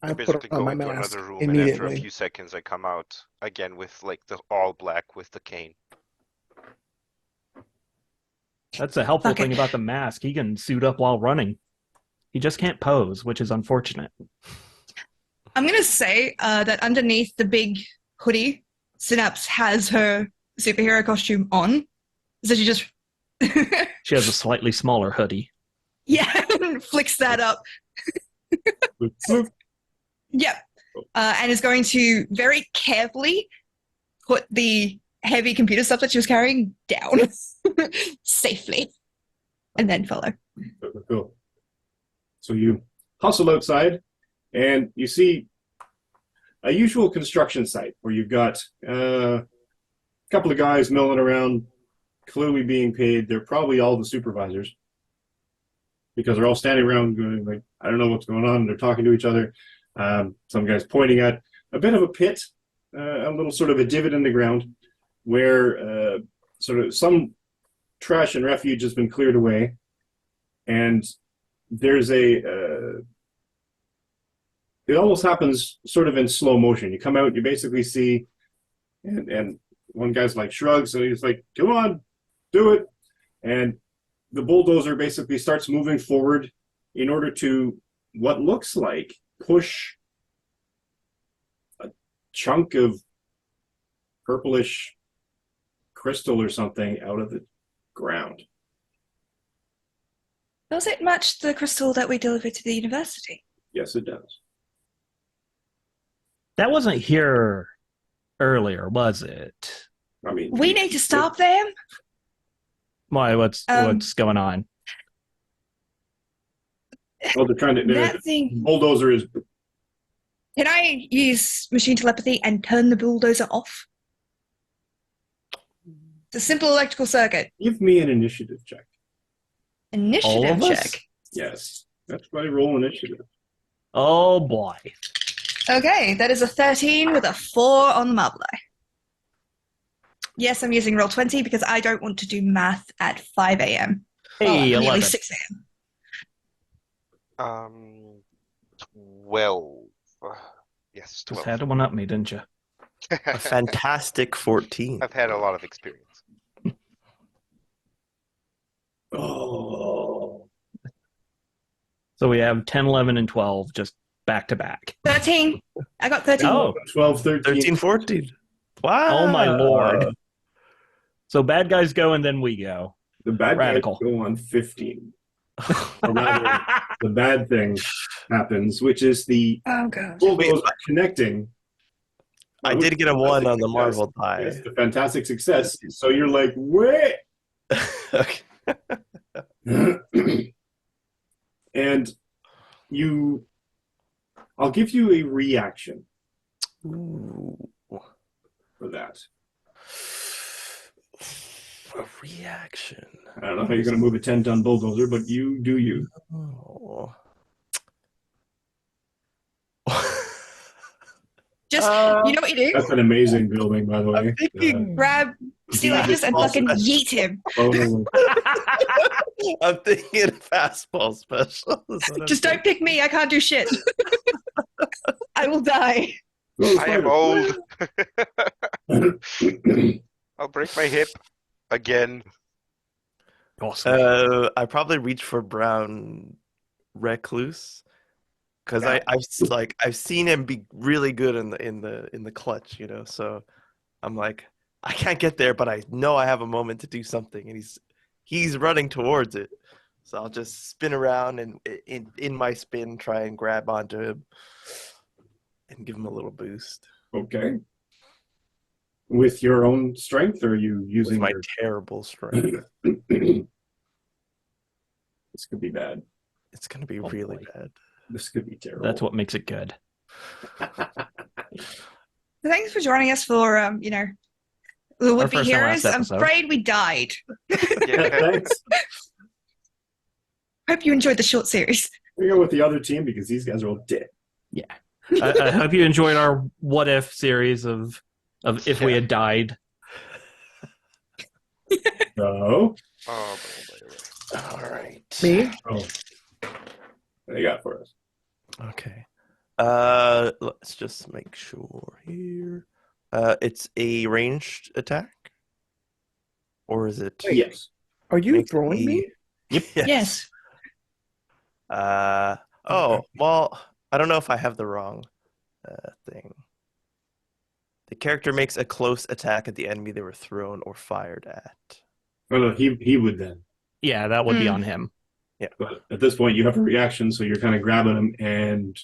I I basically put on go my into mask another room, and after a immediately. few seconds, I come out again with like the all black with the cane. That's a helpful Okay. thing about the mask. He can suit up while running. He just can't pose, which is unfortunate. I'm going to say that underneath the big hoodie, Synapse has her superhero costume on. So she just, She has a slightly smaller hoodie. yeah, flicks that up. Yep. And is going to very carefully put the heavy computer stuff that she was carrying down safely and then follow. Cool. So you hustle outside, and you see a usual construction site where you've got a couple of guys milling around, clearly being paid. They're probably all the supervisors. because they're all standing around going like, I don't know what's going on. They're talking to each other. Some guy's pointing at a bit of a pit, a little sort of a divot in the ground where sort of some trash and refuge has been cleared away. And there's it almost happens sort of in slow motion. You come out, you basically see, and one guy's like shrugs, and he's like, come on, do it. And the bulldozer basically starts moving forward in order to what looks like push a chunk of purplish crystal or something out of the ground. Does it match the crystal that we delivered to the university? Yes, it does. That wasn't here earlier, was it? I mean, We need to stop them. Why? What's going on? Well, they're trying to. That thing. Bulldozer is. Can I use machine telepathy and turn the bulldozer off? It's a simple electrical circuit. Give me an initiative check. All Initiative of us? check. Yes, that's why roll initiative. Oh boy. Okay, that is a 13 with a 4 on the marble die. Yes, I'm using Roll20 because I don't want to do math at 5 a.m. Hey, Nearly 11. 6 a.m. 12. Yes, Just 12. had one up me, didn't you? A fantastic 14. I've had a lot of experience. Oh. So we have 10, 11, and 12 just back to back. 13. I got 13. Oh. 12, 13. 13, 14. Wow. Oh my lord. So bad guys go and then we go. The bad Radical. guys go on 15. Or rather, the bad thing happens, which is the Oh, God. bulldozer connecting. I did get a 1 on the Success. Marvel die. Yes, the fantastic success. So you're like, wait. Okay. And I'll give you a reaction Ooh. for that. A reaction. I don't know how you're going to move a 10-ton bulldozer, but you do you. Oh. Just, you know what you do? That's an amazing building, by the way. I'm thinking, Grab Steelers and fucking yeet him. Oh, I'm thinking fastball special. is what I'm Just don't pick me. I can't do shit. I will die. I am old. I'll break my hip again. Awesome. I probably reach for Brown Recluse because Yeah. I've seen him be really good in the clutch, you know. So I'm like, I can't get there, but I know I have a moment to do something, and he's running towards it. So I'll just spin around and in my spin try and grab onto him and give him a little boost okay. With your own strength, or are you with using my your... terrible strength. This could be bad. It's gonna be Oh, really boy. bad. This could be terrible. That's what makes it good. Thanks for joining us for, the Would Be first and Heroes. last I'm episode. afraid we died. Yeah. Thanks. Hope you enjoyed the short series. We go with the other team because these guys are all dead. I hope you enjoyed our what if series of if we had died. So, Oh, boy. All right. Me? what do you got for us? Okay. Let's just make sure here. It's a ranged attack, or is it? Yes. Are you Makes throwing me? Yep. Yes. Oh, well, I don't know if I have the wrong thing. The character makes a close attack at the enemy they were thrown or fired at. Oh, no, he would then. Yeah, that would be on him. But at this point, you have a reaction, so you're kind of grabbing him, and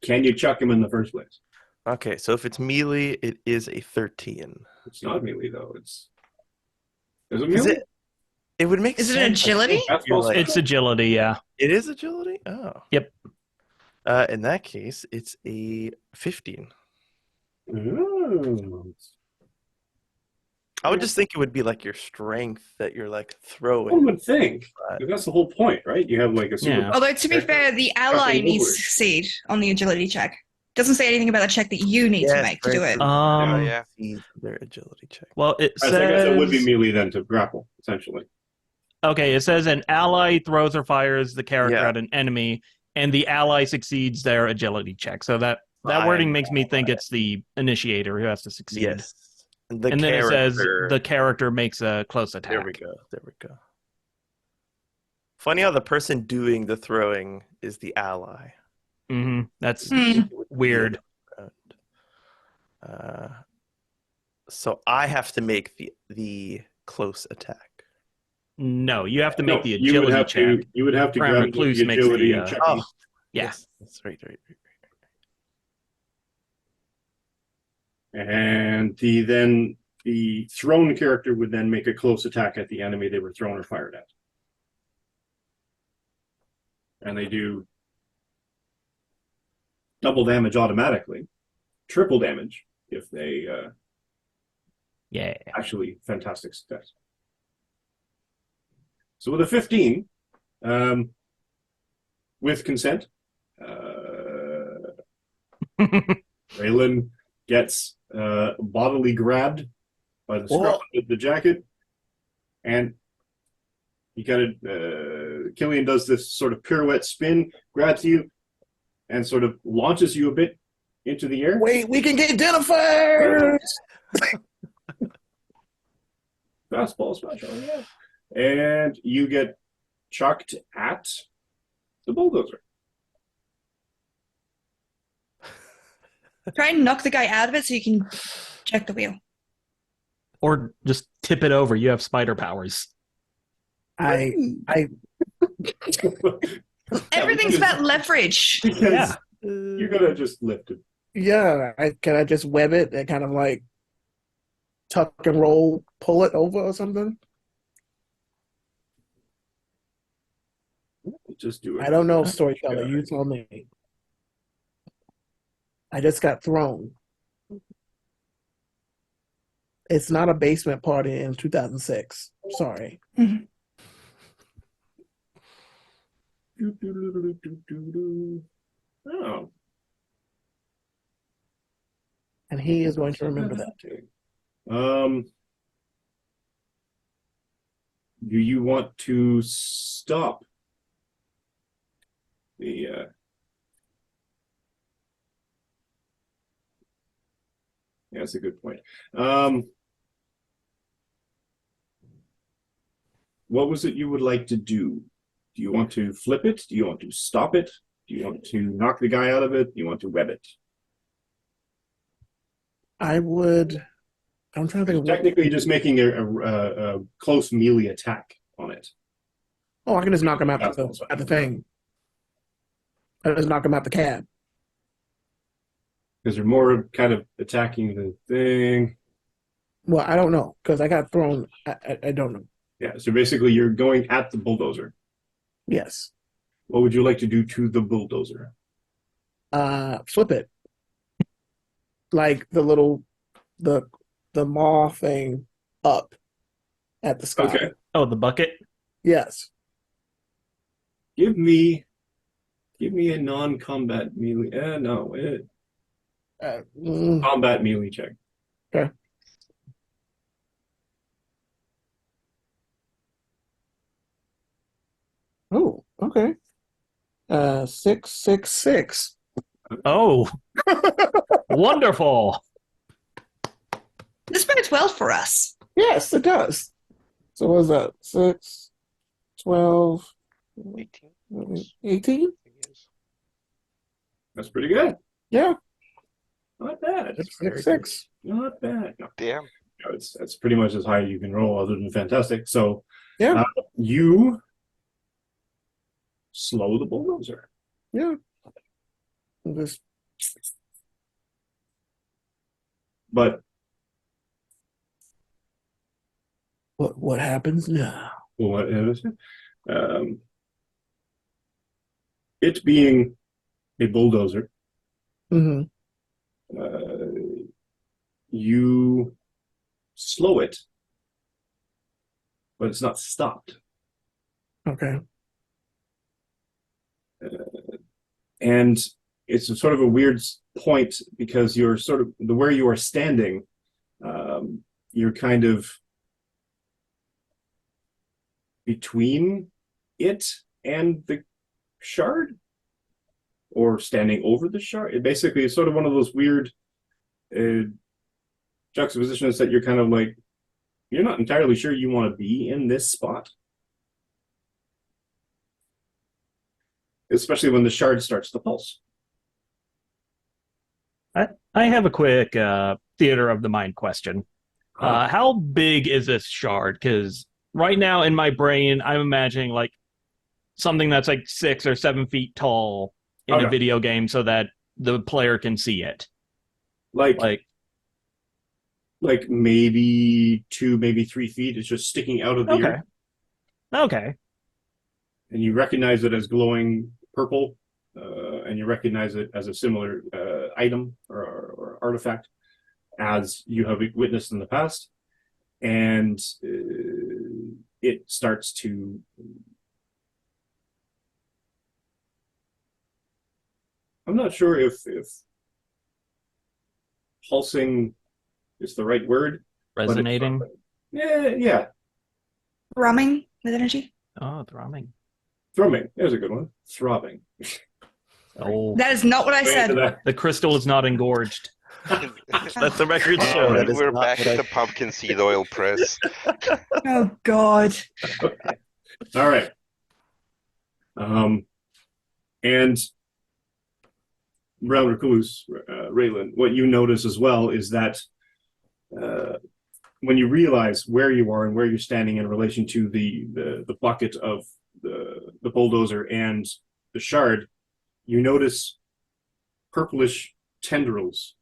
can you chuck him in the first place? Okay, so if it's melee, it is a 13. It's not melee, though. Is it Is melee? it would make Is it sense. agility? That's You're false. like- It's agility, yeah. It is agility? Oh. Yep. In that case, it's a 15. Oh. I would just think it would be like your strength that you're like throwing. One would think. But- That's the whole point, right? You have like a super. Yeah. Although, to be fair, the ally Jumping needs over to it. succeed on the agility check. Doesn't say anything about the check that you need to Yes, make to very do it. true. Yeah. See their agility check. Well, it I guess it would be says melee then to grapple, essentially. okay. It says an ally throws or fires the character Yeah. at an enemy, and the ally succeeds their agility check. So that wording makes me think it's the initiator who has to succeed. Yes. The And then it says character- the character makes a close attack. There we go. There we go. Funny how the person doing the throwing is the ally. That's Hmm. weird. So I have to make the close attack. No, you have to make No, the you would agility have check. to. You would have to Prime grab Recluse the makes agility the, and check. Oh, these. Yeah. yes, that's right. And the thrown character would then make a close attack at the enemy they were thrown or fired at. And they do double damage automatically, triple damage if they Yeah. actually fantastic success. So with a 15, with consent, Raylan gets bodily grabbed by the scruff of the jacket, and he kind of Killian does this sort of pirouette spin, grabs you, and sort of launches you a bit into the air. Wait, we can get Jennifer. Fastball smash, oh yeah. And you get chucked at the bulldozer. Try and knock the guy out of it so you can check the wheel. Or just tip it over. You have spider powers. I Everything's about leverage. Because Yeah. you're gonna just lift it. can I just web it and kind of like tuck and roll, pull it over or something? Just do it. I don't know, storyteller. You tell me. I just got thrown. It's not a basement party in 2006. Sorry. Oh. And he is going to remember that too. Do you want to stop the yeah, that's a good point. What was it you would like to do? Do you want to flip it? Do you want to stop it? Do you want to knock the guy out of it? Do you want to web it? I'm trying to think of Technically, just making a close melee attack on it. Oh, I can just knock him out the thing. I just knock him out the cab. Because they're more kind of attacking the thing. Well, I don't know because I got thrown. I don't know. Yeah, so basically you're going at the bulldozer. Yes. What would you like to do to the bulldozer? Flip it. Like the maw thing up at the sky. Okay. Oh, the bucket? Yes. Give me a non-combat melee. Combat melee check. Okay. Oh, okay. 666. Oh, wonderful. This bodes well for us. Yes, it does. So what was that? 6, 12, 18. 18? That's pretty good. Yeah, Not bad. 666. Not bad. No, Damn. that's pretty much as high as you can roll, other than fantastic. So, Yeah. You slow the bulldozer. Yeah. Just But what happens now? what is it? It being a bulldozer, Mm-hmm. you slow it but it's not stopped. Okay. And it's a sort of a weird point because you're sort of where you are standing, you're kind of between it and the shard, or standing over the shard. It basically is sort of one of those weird juxtapositions that you're kind of like, you're not entirely sure you want to be in this spot. Especially when the shard starts to pulse. I have a quick theater of the mind question. How big is this shard? Because right now in my brain, I'm imagining like something that's like 6 or 7 feet tall in a video game so that the player can see it. Like maybe 2, maybe 3 feet. It's just sticking out of the earth. Okay. And you recognize it as glowing purple, and you recognize it as a similar item or artifact as you have witnessed in the past. And it starts to I'm not sure if pulsing is the right word. Resonating? Yeah. Thrumming with energy? Oh, thrumming. Thrumming. There's a good one. Throbbing. Oh, That is not what I said. the crystal is not engorged. Let the record show. That is We're not back what at I- the pumpkin seed oil press. Oh, God. Okay. All right. And Brown Recluse, Raylan, what you notice as well is that when you realize where you are and where you're standing in relation to the bucket of the bulldozer and the shard, you notice purplish tendrils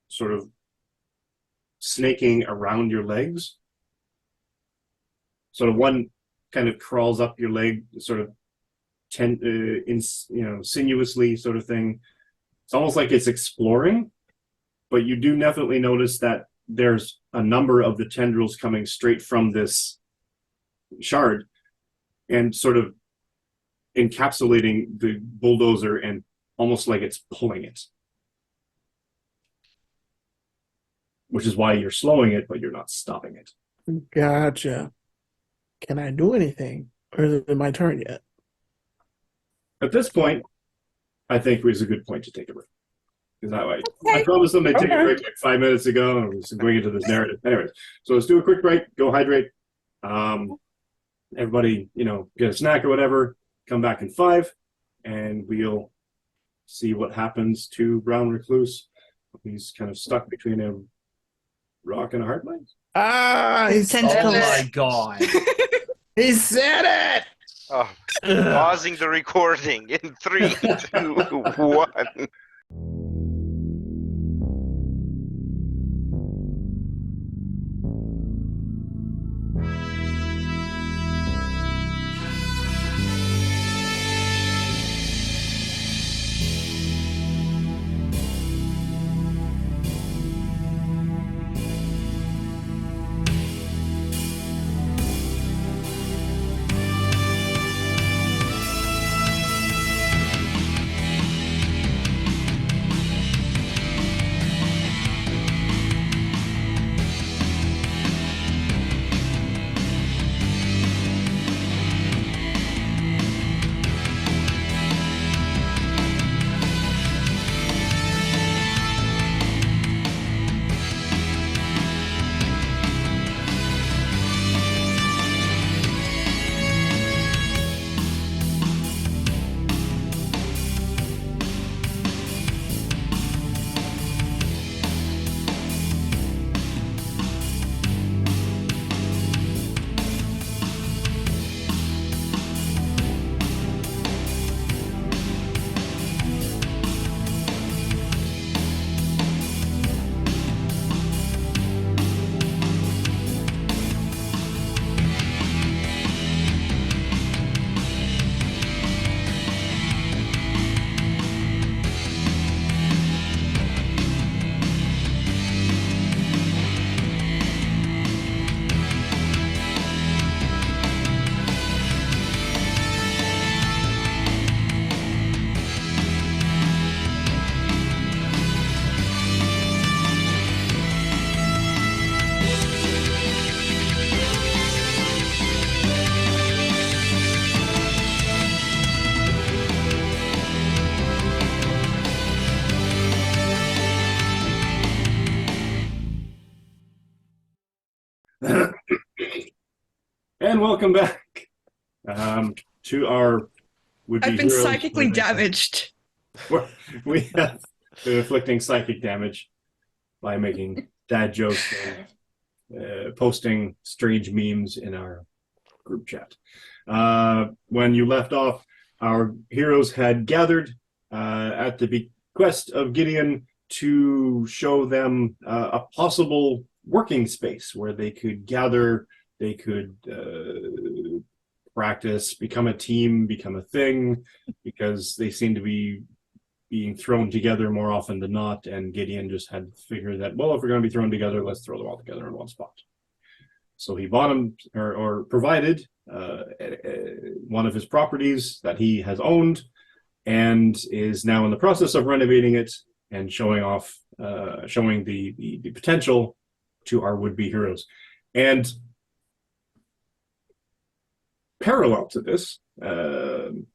sort of snaking around your legs. Sort of one kind of crawls up your leg, sort of sinuously sort of thing. It's almost like it's exploring, but you do definitely notice that there's a number of the tendrils coming straight from this shard and sort of encapsulating the bulldozer and almost like it's pulling it. Which is why you're slowing it, but you're not stopping it. Gotcha. Can I do anything? Or is it my turn yet? At this point, I think it was a good point to take a break. Because that way, I promised them they'd take a break like 5 minutes ago, and I was going into this narrative. Anyways, so let's do a quick break, go hydrate. Everybody, get a snack or whatever, come back in 5, and we'll see what happens to Brown Recluse. He's kind of stuck between a rock and a hard place. He Tentacles. Oh said my god. it! He said it! Oh, pausing the recording in 3, 2, 1. And welcome back to our would-be I've been heroes. psychically damaged. We have been inflicting psychic damage by making dad jokes and posting strange memes in our group chat. When you left off, our heroes had gathered at the bequest of Gideon to show them a possible working space where they could gather, they could practice, become a team, become a thing, because they seem to be being thrown together more often than not, and Gideon just had to figure that, well, if we're going to be thrown together, let's throw them all together in one spot. So he bought him, or provided one of his properties that he has owned, and is now in the process of renovating it and showing off, showing the potential to our would-be heroes. And parallel to this, the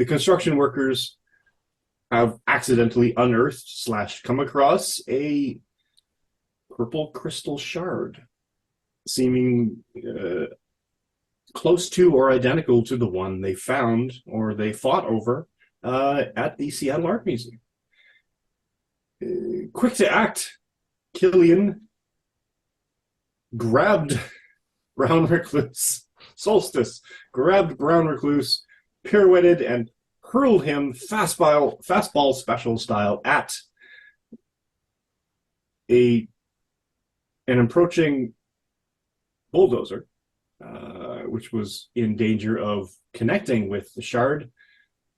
construction workers have accidentally unearthed / come across a purple crystal shard, seeming close to or identical to the one they found or they fought over at the Seattle Art Museum. Quick to act, Killian grabbed Brown Recluse, Solstice, grabbed Brown Recluse, pirouetted, and hurled him fastball special style at an approaching Bulldozer, which was in danger of connecting with the shard.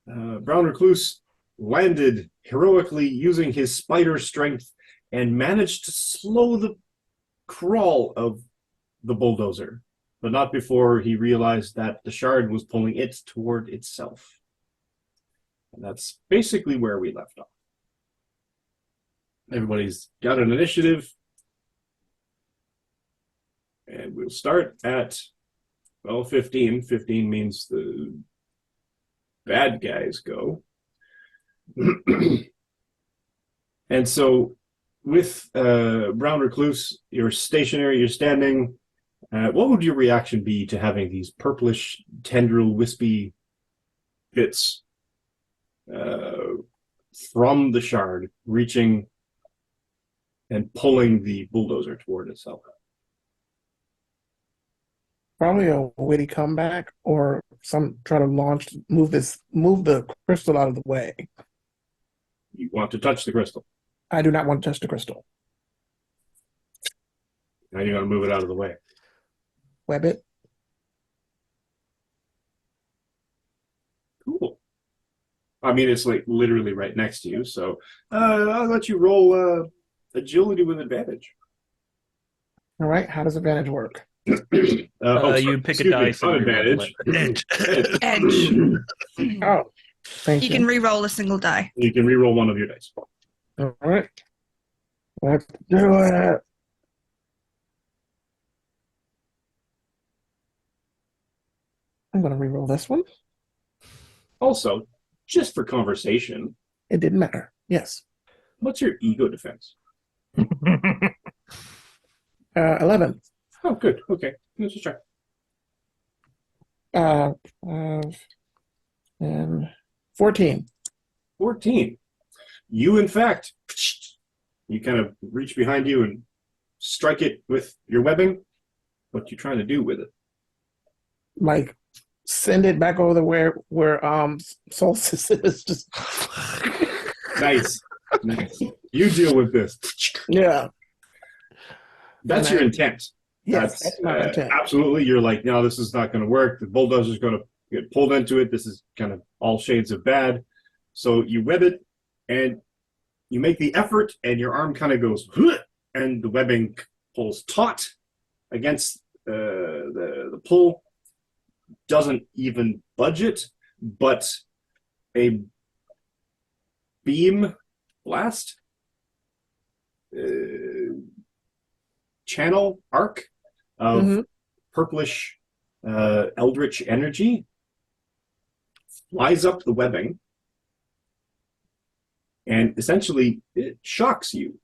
Brown Recluse landed heroically using his spider strength and managed to slow the crawl of the Bulldozer, but not before he realized that the shard was pulling it toward itself. And that's basically where we left off. Everybody's got an initiative. And we'll start at, well, 15. 15 means the bad guys go. And so with Brown Recluse, you're stationary, you're standing. What would your reaction be to having these purplish, tendril, wispy bits from the shard reaching and pulling the Bulldozer toward itself? Probably a witty comeback, or try to move the crystal out of the way. You want to touch the crystal. I do not want to touch the crystal. Now you're going to move it out of the way. Web it. Cool. I mean, it's like literally right next to you, so I'll let you roll agility with advantage. All right. How does advantage work? You pick a dice and re-roll advantage. Edge. Oh, thank You you. can re-roll a single die. You can re-roll one of your dice. All right. Let's do it. I'm going to re-roll this one. Also, just for conversation, It didn't matter. Yes. what's your ego defense? 11. Oh, good. Okay. Let's just try. and 14. 14. You, in fact, you kind of reach behind you and strike it with your webbing. What you trying to do with it? Like, send it back over where Solstice is. Just Nice. Nice. You deal with this. yeah. That's your intent. Yes, that's my intent. Absolutely. You're like, no, this is not going to work. The Bulldozer's going to get pulled into it. This is kind of all shades of bad. So you web it, and you make the effort, and your arm kind of goes, and the webbing pulls taut against the pull. Doesn't even budge it, but a beam blast channel arc of purplish eldritch energy flies up the webbing and essentially it shocks you.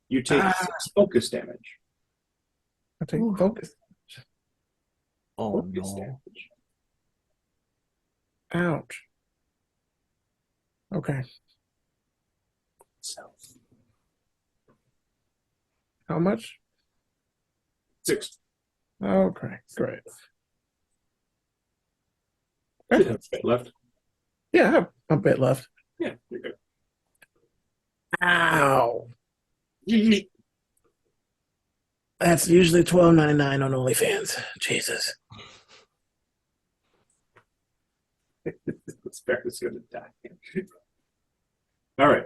You take 6 focus damage. I take focus. Oh Focus no. damage. Ouch. Okay. So How much? 6. Okay, great. You have a bit left. Yeah, I have a bit left. Yeah, you're good. Ow. That's usually $12.99 on OnlyFans. Jesus. This bear is going to die. All right.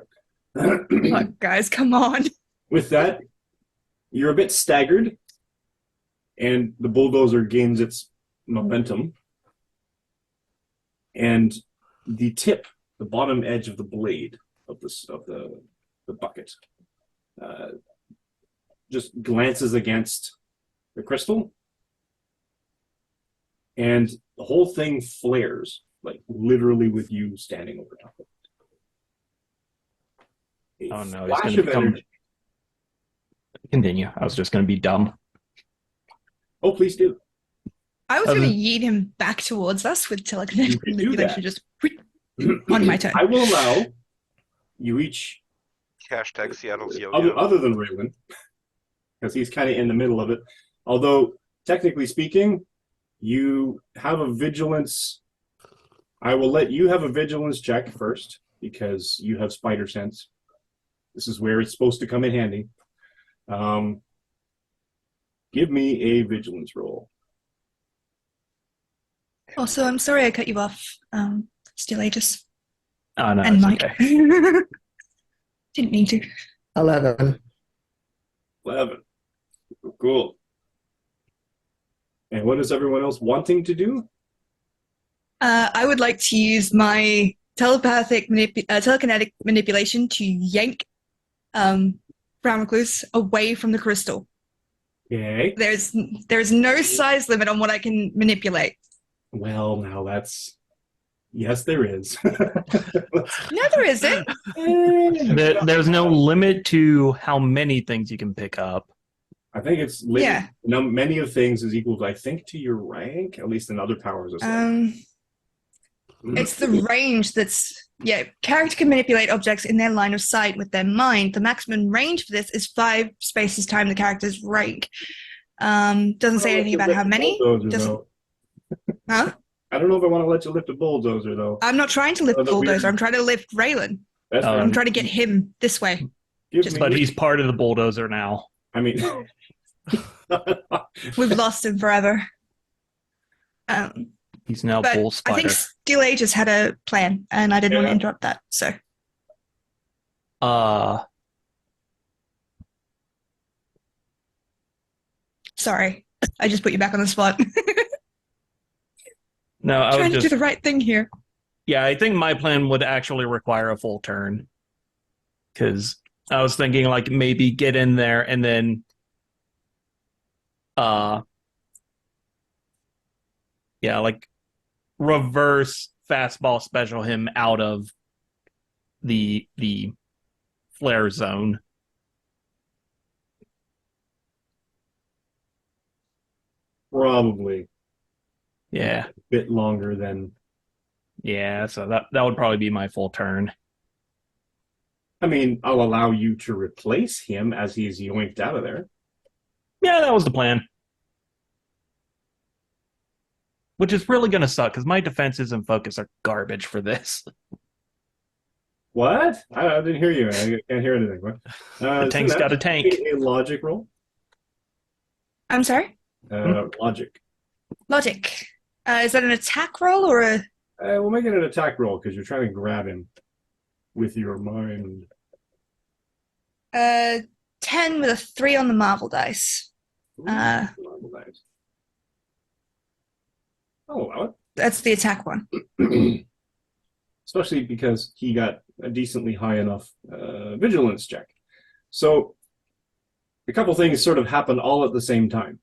Look, guys, come on. With that, you're a bit staggered, and the bulldozer gains its momentum. And the tip, the bottom edge of the blade of the bucket, just glances against the crystal, and the whole thing flares, like literally with you standing over top of it. Oh no, he's Flash going to of become... energy. Continue. I was just going to be dumb. Oh, please do. I was going to yeet him back towards us with telekinetic You can do manipulation, that. just on my turn. I will allow you each, Hashtag Seattle's yo-yo. other than Raylan, because he's kind of in the middle of it. Although, technically speaking, you have a vigilance. I will let you have a vigilance check first, because you have spider sense. This is where it's supposed to come in handy. Give me a vigilance roll. Also, I'm sorry I cut you off, Steel Aegis. Oh no, And it's Mike. okay. Didn't mean to. 11. 11. Cool. And what is everyone else wanting to do? I would like to use my telekinetic manipulation to yank Brown Recluse away from the crystal. Okay. There's no size limit on what I can manipulate. Well, now that's... Yes, there is. No, there isn't. There's no limit to how many things you can pick up. I think it's Yeah. many of things is equal to, I think, to your rank, at least in other powers. It's the range that's, character can manipulate objects in their line of sight with their mind. The maximum range for this is 5 spaces times the character's rank. Doesn't say anything about how many. Huh? I don't know if I want to let you lift a bulldozer, though. I'm not trying to lift Oh, the Bulldozer. weird- I'm trying to lift Raylan. That's Oh, fair. I'm trying to get him this way. But he's part of the bulldozer now. I mean... We've lost him forever. He's now But bull I think spider. Steel Aegis had a plan, and I didn't want to interrupt that. So sorry, I just put you back on the spot. No, I Trying was to do just... the right thing here. Yeah, I think my plan would actually require a full turn. Because I was thinking, like, maybe get in there and then... like, reverse fastball special him out of the flare zone. Probably Yeah. a bit longer than... Yeah, so that would probably be my full turn. I mean, I'll allow you to replace him as he's yoinked out of there. Yeah, that was the plan. Which is really going to suck, because my defenses and focus are garbage for this. What? I didn't hear you. I can't hear anything. What? The tank's got a tank. A logic roll. I'm sorry. Logic. Logic. Is that an attack roll or a? We'll make it an attack roll because you're trying to grab him with your mind. 10 with a 3 on the Marvel dice. Nice. Oh, well. That's the attack one. Especially because he got a decently high enough vigilance check. So a couple things sort of happen all at the same time.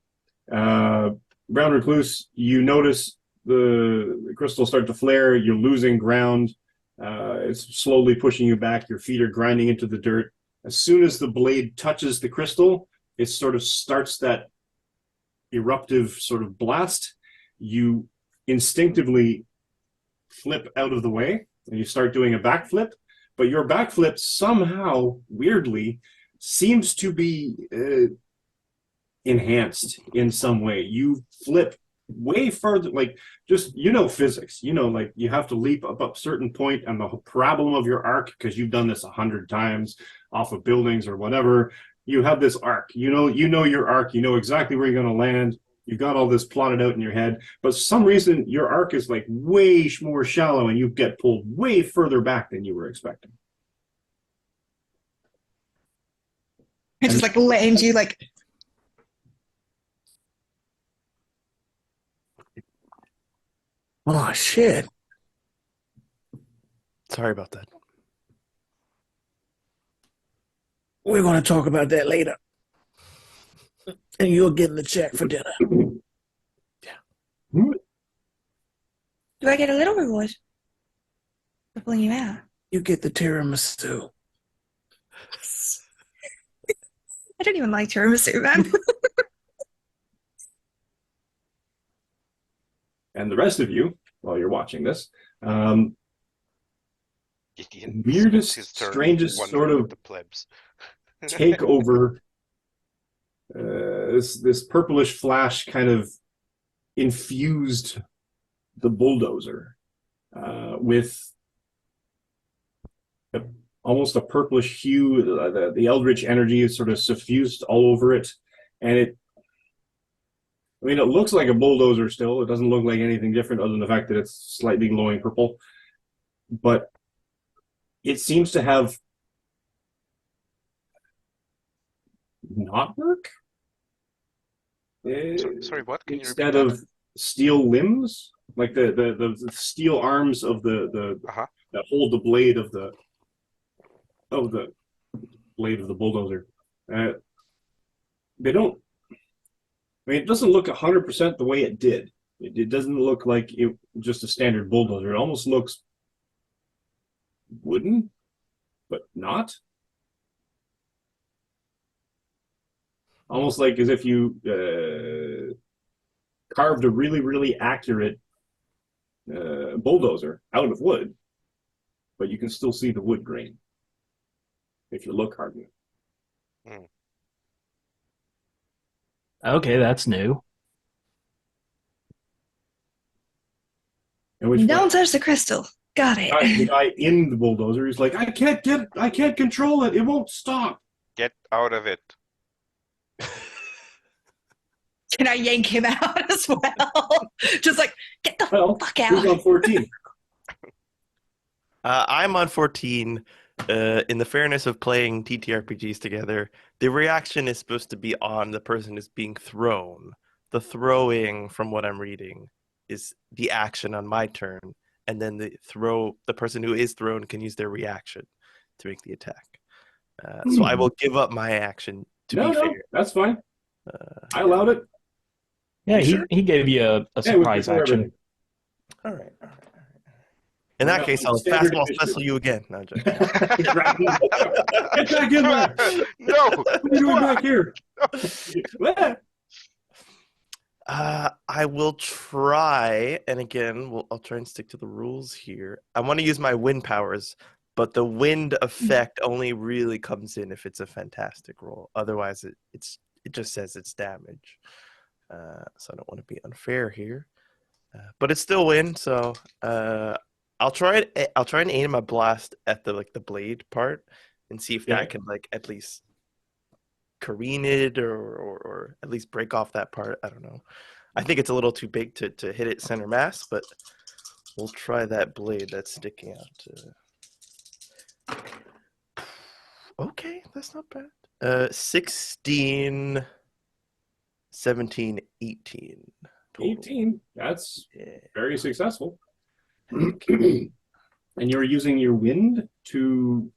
Brown Recluse, you notice the crystal start to flare. You're losing ground. It's slowly pushing you back. Your feet are grinding into the dirt. As soon as the blade touches the crystal, it sort of starts that eruptive sort of blast. You instinctively flip out of the way and you start doing a backflip, but your backflip somehow, weirdly, seems to be enhanced in some way. You flip way further, like just, physics, like you have to leap up a certain point on the parabola of your arc because you've done this 100 times off of buildings or whatever. You have this arc, you know your arc, you know exactly where you're going to land. You've got all this plotted out in your head, but for some reason your arc is like way more shallow and you get pulled way further back than you were expecting. It just like lands you like. Oh shit! Sorry about that. We're going to talk about that later. And you're getting the check for dinner. Do I get a little reward for pulling you out? You get the tiramisu. I don't even like tiramisu, man. And the rest of you, while you're watching this, Gideon weirdest, spends his turn strangest wondering sort of what the plebs. take over. This purplish flash kind of infused the bulldozer with almost a purplish hue. The eldritch energy is sort of suffused all over it, and it looks like a bulldozer still. It doesn't look like anything different other than the fact that it's slightly glowing purple, but it seems to have not work. Sorry, what? Can Instead you of steel limbs, like the steel arms of the that hold the blade of the blade of the bulldozer, they don't. It doesn't look 100% the way it did. It doesn't look like it just a standard bulldozer. It almost looks wooden, but not. Almost like as if you carved a really, really accurate bulldozer out of wood, but you can still see the wood grain if you look hard enough. Okay, that's new. Don't touch the crystal. Got it. The guy in the bulldozer is like, I can't control it. It won't stop. Get out of it. Can I yank him out as well? Just like, get the fuck out. Who's on 14? I'm on 14. In the fairness of playing TTRPGs together, the reaction is supposed to be on the person who's being thrown. The throwing, from what I'm reading, is the action on my turn, and then the person who is thrown can use their reaction to make the attack. So I will give up my action to be fair. That's fine. I allowed it. Yeah, Sure. he gave you a surprise action. All right. In that case, I'll fastball special you again. No, Get back in there. No. What are you doing back here? I will try, and again, I'll try and stick to the rules here. I want to use my wind powers, but the wind effect only really comes in if it's a fantastic roll. Otherwise, it just says it's damage. So I don't want to be unfair here, but it's still wind. So I'll try and aim a blast at the blade part and see if that can at least careen it or at least break off that part. I don't know. I think it's a little too big to hit it center mass, but we'll try that blade that's sticking out. Okay, that's not bad. 16, 17, 18. Total. 18. That's very successful. And you're using your wind to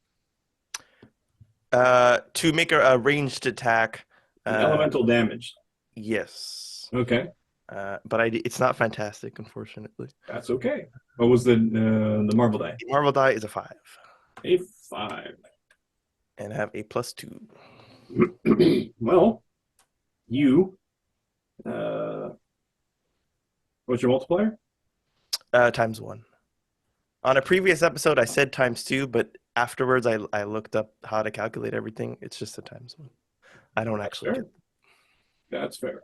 make a ranged attack. elemental damage. Yes. Okay. But it's not fantastic, unfortunately. That's okay. What was the marble die? The Marvel die is a 5, A 5. and I have a +2. Well, you. What's your multiplier? ×1. On a previous episode, I said ×2, but afterwards I looked up how to calculate everything. It's just a ×1. I don't actually fair. get. That's fair.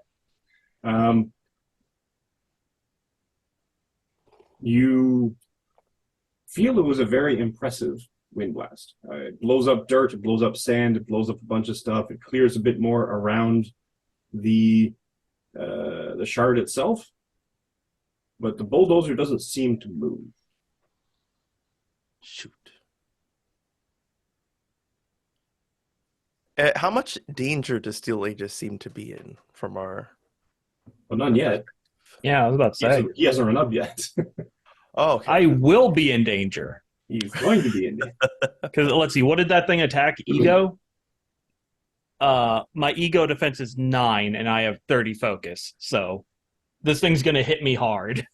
You feel it was a very impressive wind blast. It blows up dirt, it blows up sand, it blows up a bunch of stuff. It clears a bit more around the shard itself, but the bulldozer doesn't seem to move. Shoot. How much danger does Steel Aegis seem to be in from our... Well, none yet. Yeah, I was about to say. He hasn't run up yet. Oh, okay. I will be in danger. He's going to be in there. Because let's see, what did that thing attack? Ego? My ego defense is 9, and I have 30 focus. So this thing's going to hit me hard.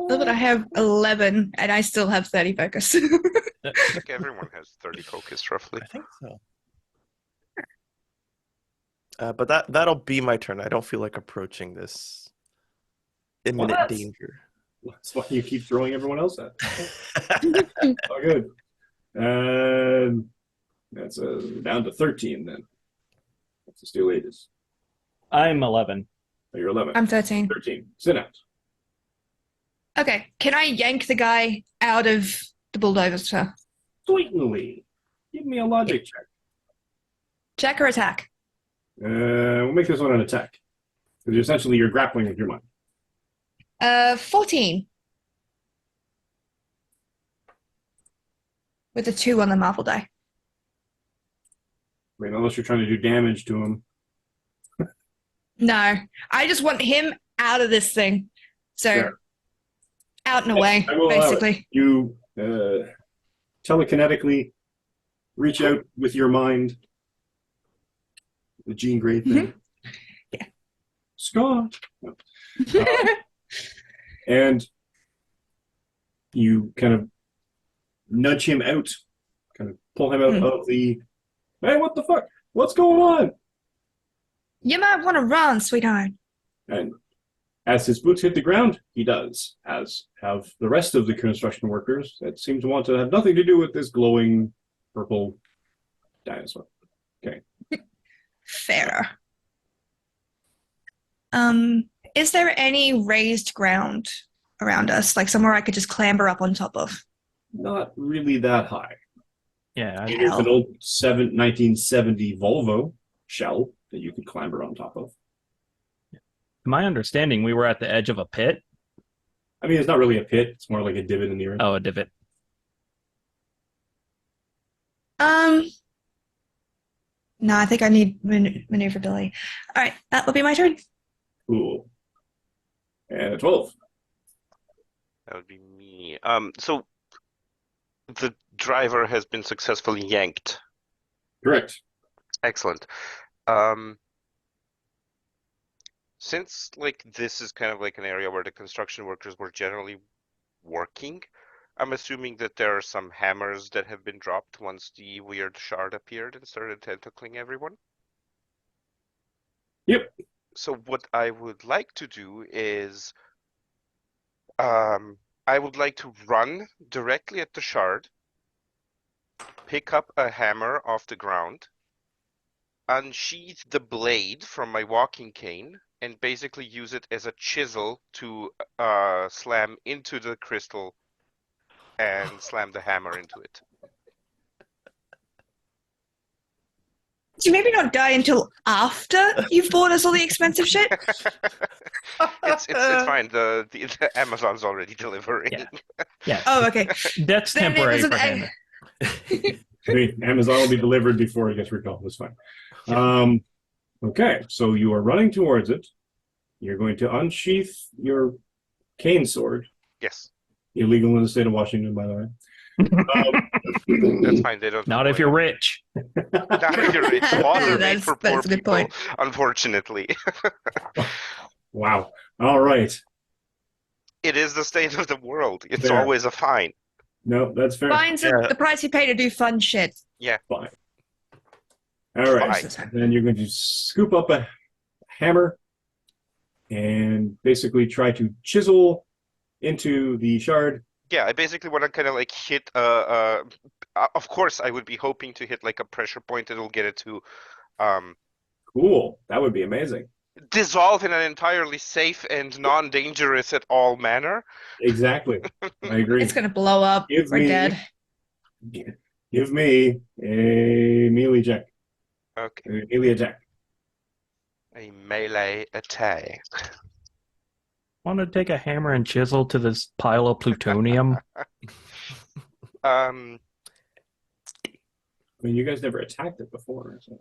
But I have 11, and I still have 30 focus. I think everyone has 30 focus, roughly. I think so. But that'll be my turn. I don't feel like approaching this imminent What? danger. That's why you keep throwing everyone else at. Oh, good. That's down to 13 then. That's the Steel Aegis. I'm 11. Oh, you're 11. I'm 13. 13. Synapse. Okay, can I yank the guy out of the bulldozer? Certainly. Give me a logic check. Check or attack? We'll make this one an attack. Because essentially you're grappling with your mind. 14. With a 2 on the marvel die. I mean, unless you're trying to do damage to him. No, I just want him out of this thing. So, Sure. out and away, I will allow it. basically. You telekinetically reach out with your mind. The Jean Grey thing. Yeah. Scott. No. And you kind of nudge him out, kind of pull him out of the, hey, what the fuck? What's going on? You might want to run, sweetheart. And as his boots hit the ground, he does, as have the rest of the construction workers that seem to want to have nothing to do with this glowing purple dinosaur. Okay. Fair. Is there any raised ground around us, like somewhere I could just clamber up on top of? Not really that high. Yeah. It is an old 1970 Volvo shell that you could clamber on top of. My understanding, we were at the edge of a pit. I mean, it's not really a pit. It's more like a divot in the earth. Oh, a divot. No, I think I need maneuverability. All right, that will be my turn. Cool. And a 12. That would be me. So the driver has been successfully yanked. Correct. Excellent. Since like this is kind of like an area where the construction workers were generally working, I'm assuming that there are some hammers that have been dropped once the weird shard appeared and started tentacling everyone. Yep. So what I would like to do is I would like to run directly at the shard, pick up a hammer off the ground, unsheath the blade from my walking cane, and basically use it as a chisel to slam into the crystal and slam the hammer into it. You maybe not die until after you've bought us all the expensive shit. It's fine. The Amazon's already delivering. Yeah. Yeah. Oh, okay. That's Then it temporary was for an him. Hey, Amazon will be delivered before it gets recalled. That's fine. Okay, so you are running towards it. You're going to unsheath your cane sword. Yes, Illegal in the state of Washington, by the way. that's fine. They don't. Not if you're rich. Not if you're rich. Laws are made That's- for poor that's a good people, point. unfortunately. Wow. All right. It is the state of the world. It's Fair. always a fine. No, that's fair. Fines Yeah. are the price you pay to do fun shit. Fine. All right. Fine. Then you're going to scoop up a hammer and basically try to chisel into the shard. Yeah, I basically want to kind of like hit. Of course, I would be hoping to hit like a pressure point that'll get it to Cool. That would be amazing. dissolve in an entirely safe and non-dangerous at all manner. Exactly. I agree. It's gonna blow up. Give We're me- dead. Give me a melee check. Okay, A melee attack. a melee attack. Want to take a hammer and chisel to this pile of plutonium? I mean, you guys never attacked it before. So.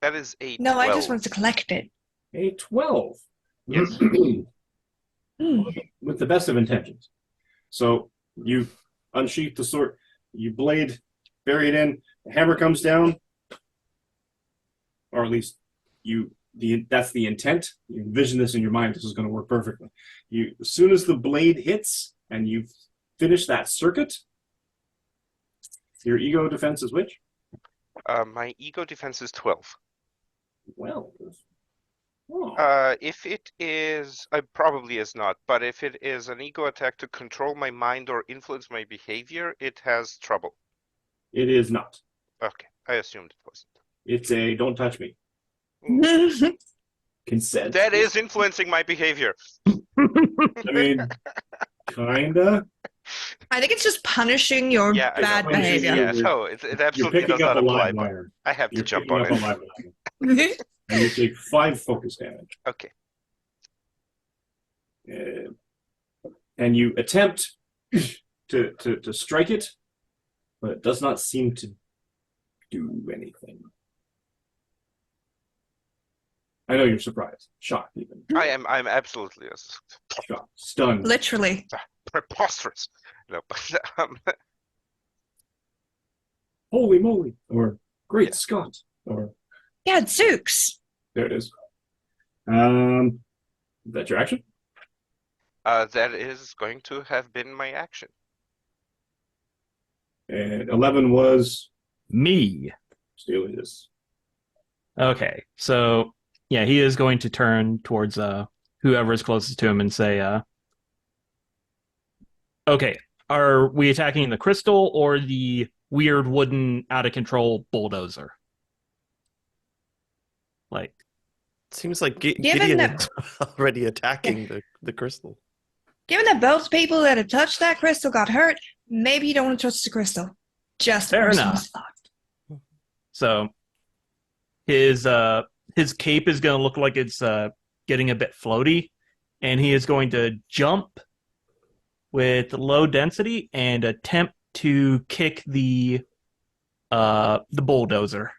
That is a No, 12. I just wanted to collect it. A 12. Yes. With the best of intentions. So you unsheath the sword, you blade, bury it in, the hammer comes down, or at least that's the intent. You envision this in your mind, this is going to work perfectly. As soon as the blade hits and you've finished that circuit, your ego defense is which? My ego defense is 12. Well, oh, If it is, probably is not, but if it is an ego attack to control my mind or influence my behavior, it has trouble. it is not. Okay, I assumed it wasn't. It's a don't touch me. Consent. That is influencing my behavior. I mean, kinda. I think it's just punishing your Yeah, I know. bad Punishing behavior. Yeah, You're- no, it You're absolutely does picking up not a apply, live but wire. I have to You're jump picking on up a it. live wire. And you take 5 focus damage. Okay. And you attempt to strike it, but it does not seem to do anything. I know you're surprised, shocked even, I'm absolutely shocked, stunned. Literally. preposterous. No, but Holy moly! Or great Scott! Or Yeah, Zooks. there it is. That's your action. that is going to have been my action. And 11 was Me. stealing this. Okay, so yeah, he is going to turn towards whoever is closest to him and say, okay, are we attacking the crystal or the weird wooden out of control bulldozer? Like, Seems like Given Gideon that- is already attacking the crystal. Given that both people that have touched that crystal got hurt, maybe you don't want to touch the crystal. Just Fair personal enough. thought. so his cape is going to look like it's getting a bit floaty, and he is going to jump with low density and attempt to kick the bulldozer.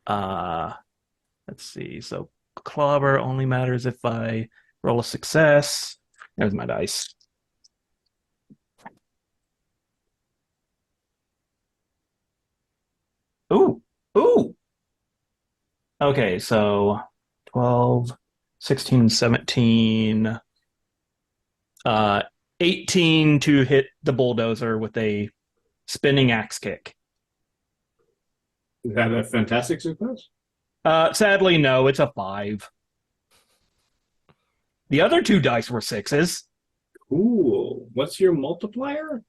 Let's see. So clobber only matters if I roll a success. There's my dice. Ooh. Okay, so 12, 16, 17, 18 to hit the bulldozer with a spinning axe kick. Is that a fantastic success? Sadly, no, it's a 5. The other 2 dice were 6s. Cool. What's your multiplier?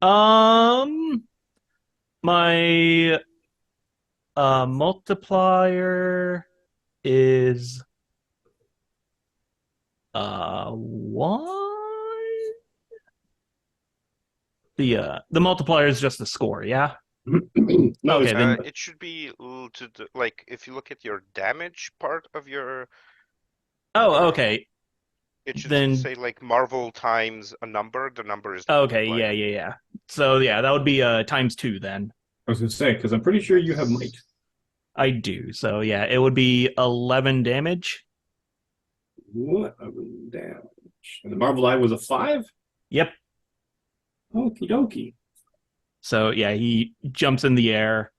My multiplier is 1. The multiplier is just the score, yeah? No, Okay, it's- then It should be like if you look at your damage part of your, Oh, okay. it should Then- say like Marvel times a number. The number is Okay, multiplied. yeah. So yeah, that would be times 2 then. I was going to say, because I'm pretty sure you have might. I do. So yeah, it would be 11 damage. What a damage. And the Marvel Eye was a 5? Yep. Okie dokie. So yeah, he jumps in the air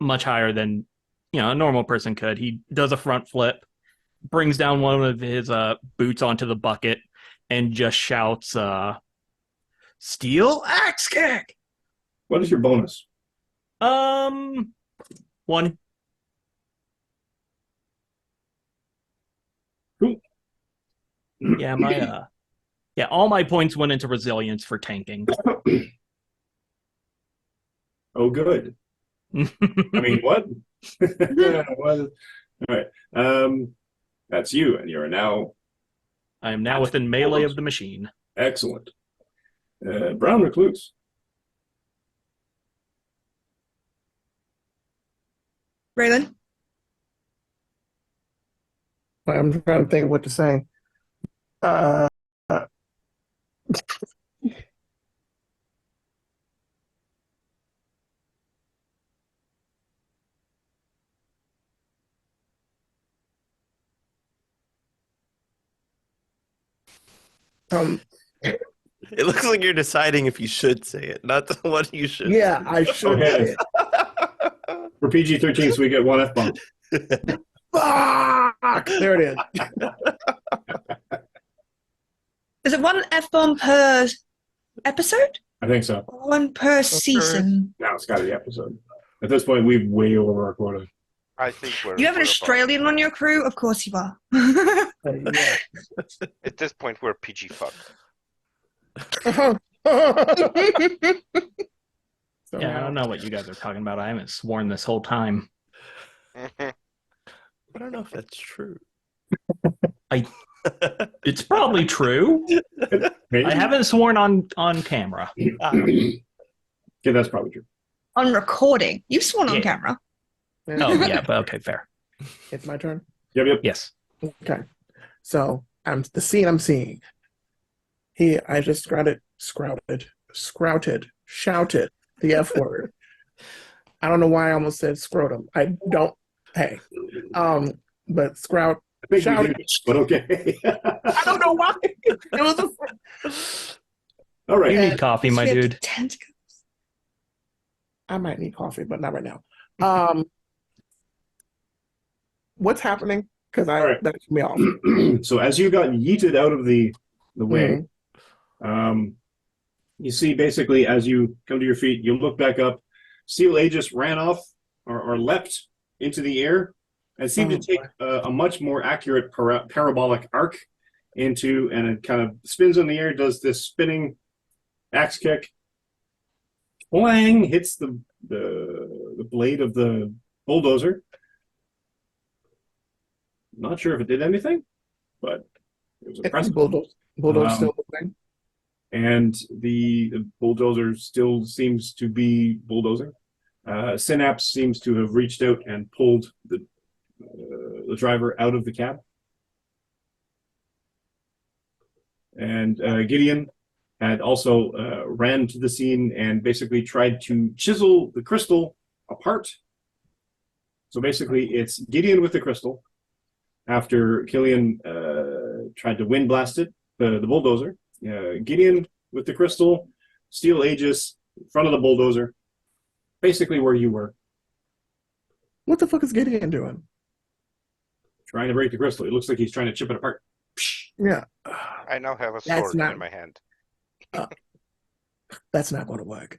much higher than a normal person could. He does a front flip, brings down one of his boots onto the bucket and just shouts, "Steel axe kick!" What is your bonus? 1. Cool. Yeah, all my points went into resilience for tanking. Oh, good. I mean, what? All right. That's you, and you're now I am now within melee of the machine. excellent. Brown Recluse. Raylan? I'm trying to think of what to say. Uh, um, It looks like you're deciding if you should say it, not what you should. yeah, I should Okay. say it. For PG-13, so we get one F-bomb. Fuck! There it is. Is it one F-bomb per episode? I think so. One per season? Now it's got to be episode. At this point, we've way over our quota. I think we're. You have an we're above. Australian on your crew? Of course you are. Yeah. At this point, we're PG fuck. So, Yeah, I don't know what you guys are talking about. I haven't sworn this whole time. I don't know if that's true. It's probably true. Maybe? I haven't sworn on camera. Okay, that's probably true. On recording. You've sworn on Yeah. camera. Oh, yeah, but okay, fair. It's my turn. Yep. Yes. Okay. So the scene I'm seeing. I just shouted the F word. I don't know why I almost said scrotum. I don't. Hey, but I think we shouted. do, but okay. I don't know why. It was All right. You need coffee, my dude. Tentacles. I might need coffee, but not right now. What's happening? Because right. that threw me off. So as you got yeeted out of the way, you see basically as you come to your feet, you look back up. Steel Aegis ran off or leapt into the air and seemed to take a much more accurate parabolic arc into, and it kind of spins in the air, does this spinning axe kick. Clang, hits the blade of the bulldozer. Not sure if it did anything, but it was impressive. Bulldozer still moving. And the bulldozer still seems to be bulldozing. Synapse seems to have reached out and pulled the driver out of the cab. And Gideon had also ran to the scene and basically tried to chisel the crystal apart. So basically, it's Gideon with the crystal after Killian tried to wind blast it, the bulldozer. Gideon with the crystal, Steel Aegis, in front of the bulldozer, basically where you were. What the fuck is Gideon doing? Trying to break the crystal. It looks like he's trying to chip it apart. Yeah. I now have a That's sword not- in my hand. That's not going to work.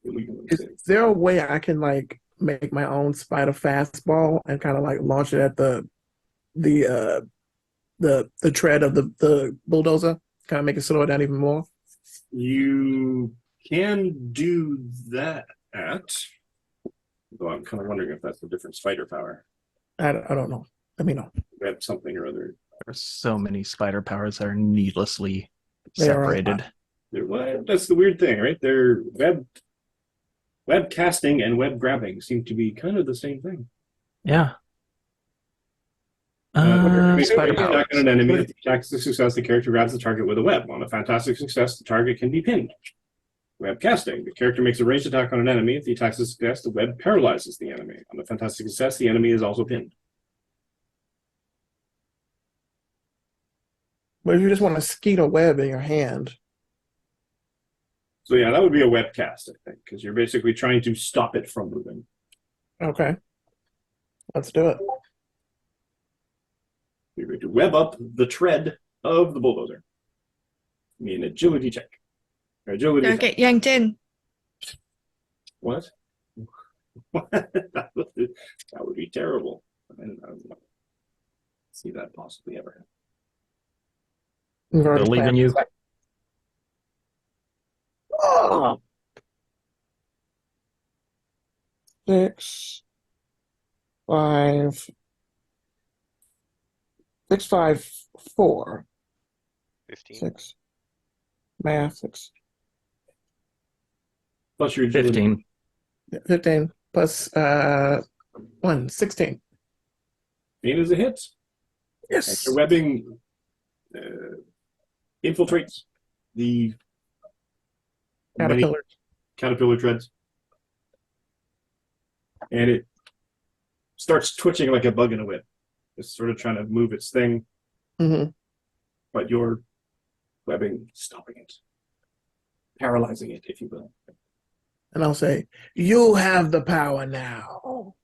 Illegal Is there a way I can like make my own spider fastball and kind of like launch it at the tread of the bulldozer? Kind of make it slow it down even more. You can do that. Though I'm kind of wondering if that's a different spider power. I don't know. Let me know. We have something or other. There's so many spider powers that are needlessly They are a separated. Well, that's the weird thing, right? They're web casting and web grabbing seem to be kind of the same thing. Yeah. Spider Spider powers. attack on an enemy. If the attack is a success, the character grabs the target with a web. On a fantastic success, the target can be pinned. Web casting. The character makes a ranged attack on an enemy. If the attack is a success, the web paralyzes the enemy. On a fantastic success, the enemy is also pinned. But if you just want to skeet a web in your hand, So yeah, that would be a web cast, I think, because you're basically trying to stop it from moving. okay, let's do it. You're going to web up the tread of the bulldozer. Give me an agility check. Or agility Don't effect. get yanked in. What? That would be terrible. I don't see that possibly ever happen. We've already Believe in planned you. this. Oh. 6, 5, 6, 5, 4, 15. 6. Math 6. Plus your agility. 15. 15 plus 1, 16. 15 is a hit. And Yes. your webbing infiltrates the many Caterpillar. caterpillar treads. And it starts twitching like a bug in a whip. It's sort of trying to move its thing, Mm-hmm. but you're webbing, stopping it, paralyzing it, if you will. And I'll say, you have the power now.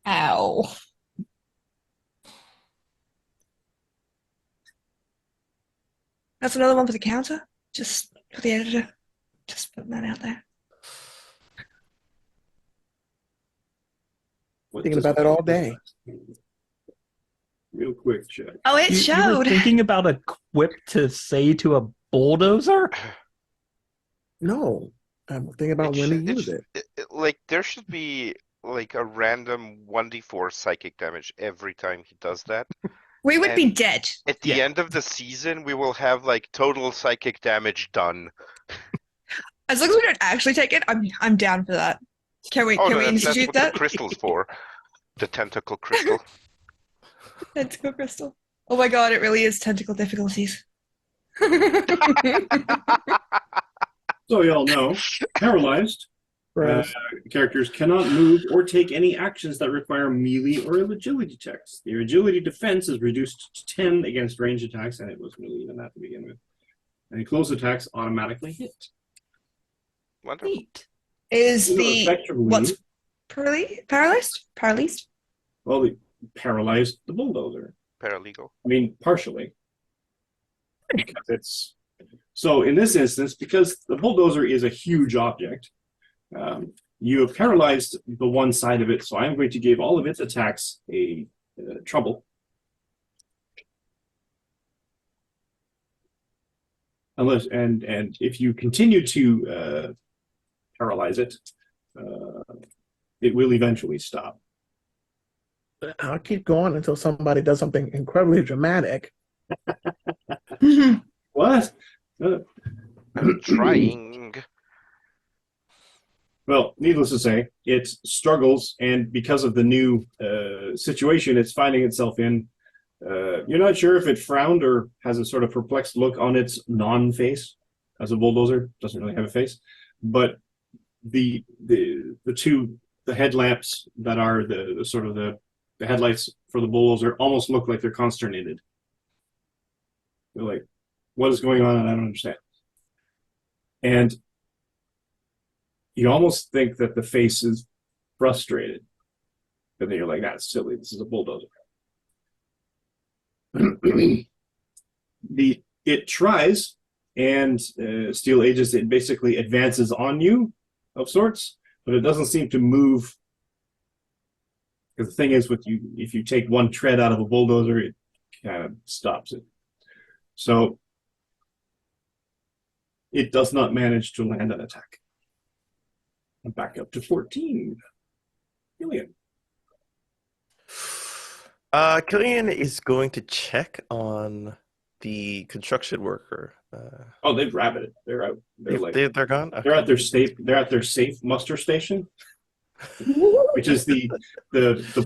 Ow. That's another one for the counter. Just for the editor. Just putting that out there. Thinking about that all day. Real quick check. Oh, it You were showed. thinking about a quip to say to a bulldozer? No, I'm thinking about when to use it. Like, there should be like a random 1d4 psychic damage every time he does that. We would be And dead. At the end of the season, we will have like total psychic damage done. As long as we don't actually take it, I'm down for that. Can we Oh, can no, we that's institute what that? the crystal's for. The tentacle crystal. Tentacle crystal. Oh my god, it really is tentacle difficulties. So you all know, paralyzed Whereas characters cannot move or take any actions that require melee or agility checks. Their agility defense is reduced to 10 against range attacks, and it wasn't really even that to begin with. And close attacks automatically hit. Wonderful. Neat. Is You know, the effectively, what's paralyzed? Paralyzed? well, they paralyzed the bulldozer. Paralegal. I mean, partially. Because it's so in this instance, because the bulldozer is a huge object, you have paralyzed the one side of it. So I'm going to give all of its attacks a trouble. Unless and if you continue to paralyze it, it will eventually stop. I'll keep going until somebody does something incredibly dramatic. What? I'm trying. Well, needless to say, it struggles, and because of the new situation it's finding itself in, you're not sure if it frowned or has a sort of perplexed look on its non-face, as a bulldozer doesn't really have a face. But the headlamps that are the sort of the headlights for the bulldozer almost look like they're consternated. They're like, what is going on? And I don't understand. And you almost think that the face is frustrated. But then you're like, that's silly. This is a bulldozer. It tries, and Steel Aegis, it basically advances on you of sorts, but it doesn't seem to move. Because the thing is, with you, if you take one tread out of a bulldozer, it kind of stops it. So it does not manage to land an attack. I'm back up to 14. Gideon. Killian is going to check on the construction worker. Oh, they've rabbited. They're out. They're gone. Okay. They're at their safe. They're at their safe muster station, which is the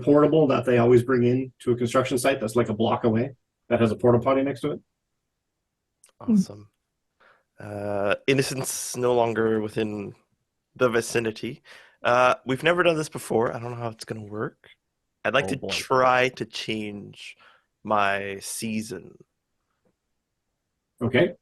portable that they always bring in to a construction site. That's like a block away. That has a porta potty next to it. Awesome. Innocence no longer within the vicinity. We've never done this before. I don't know how it's going to work. I'd like Oh, to boy. try to change my season. Okay.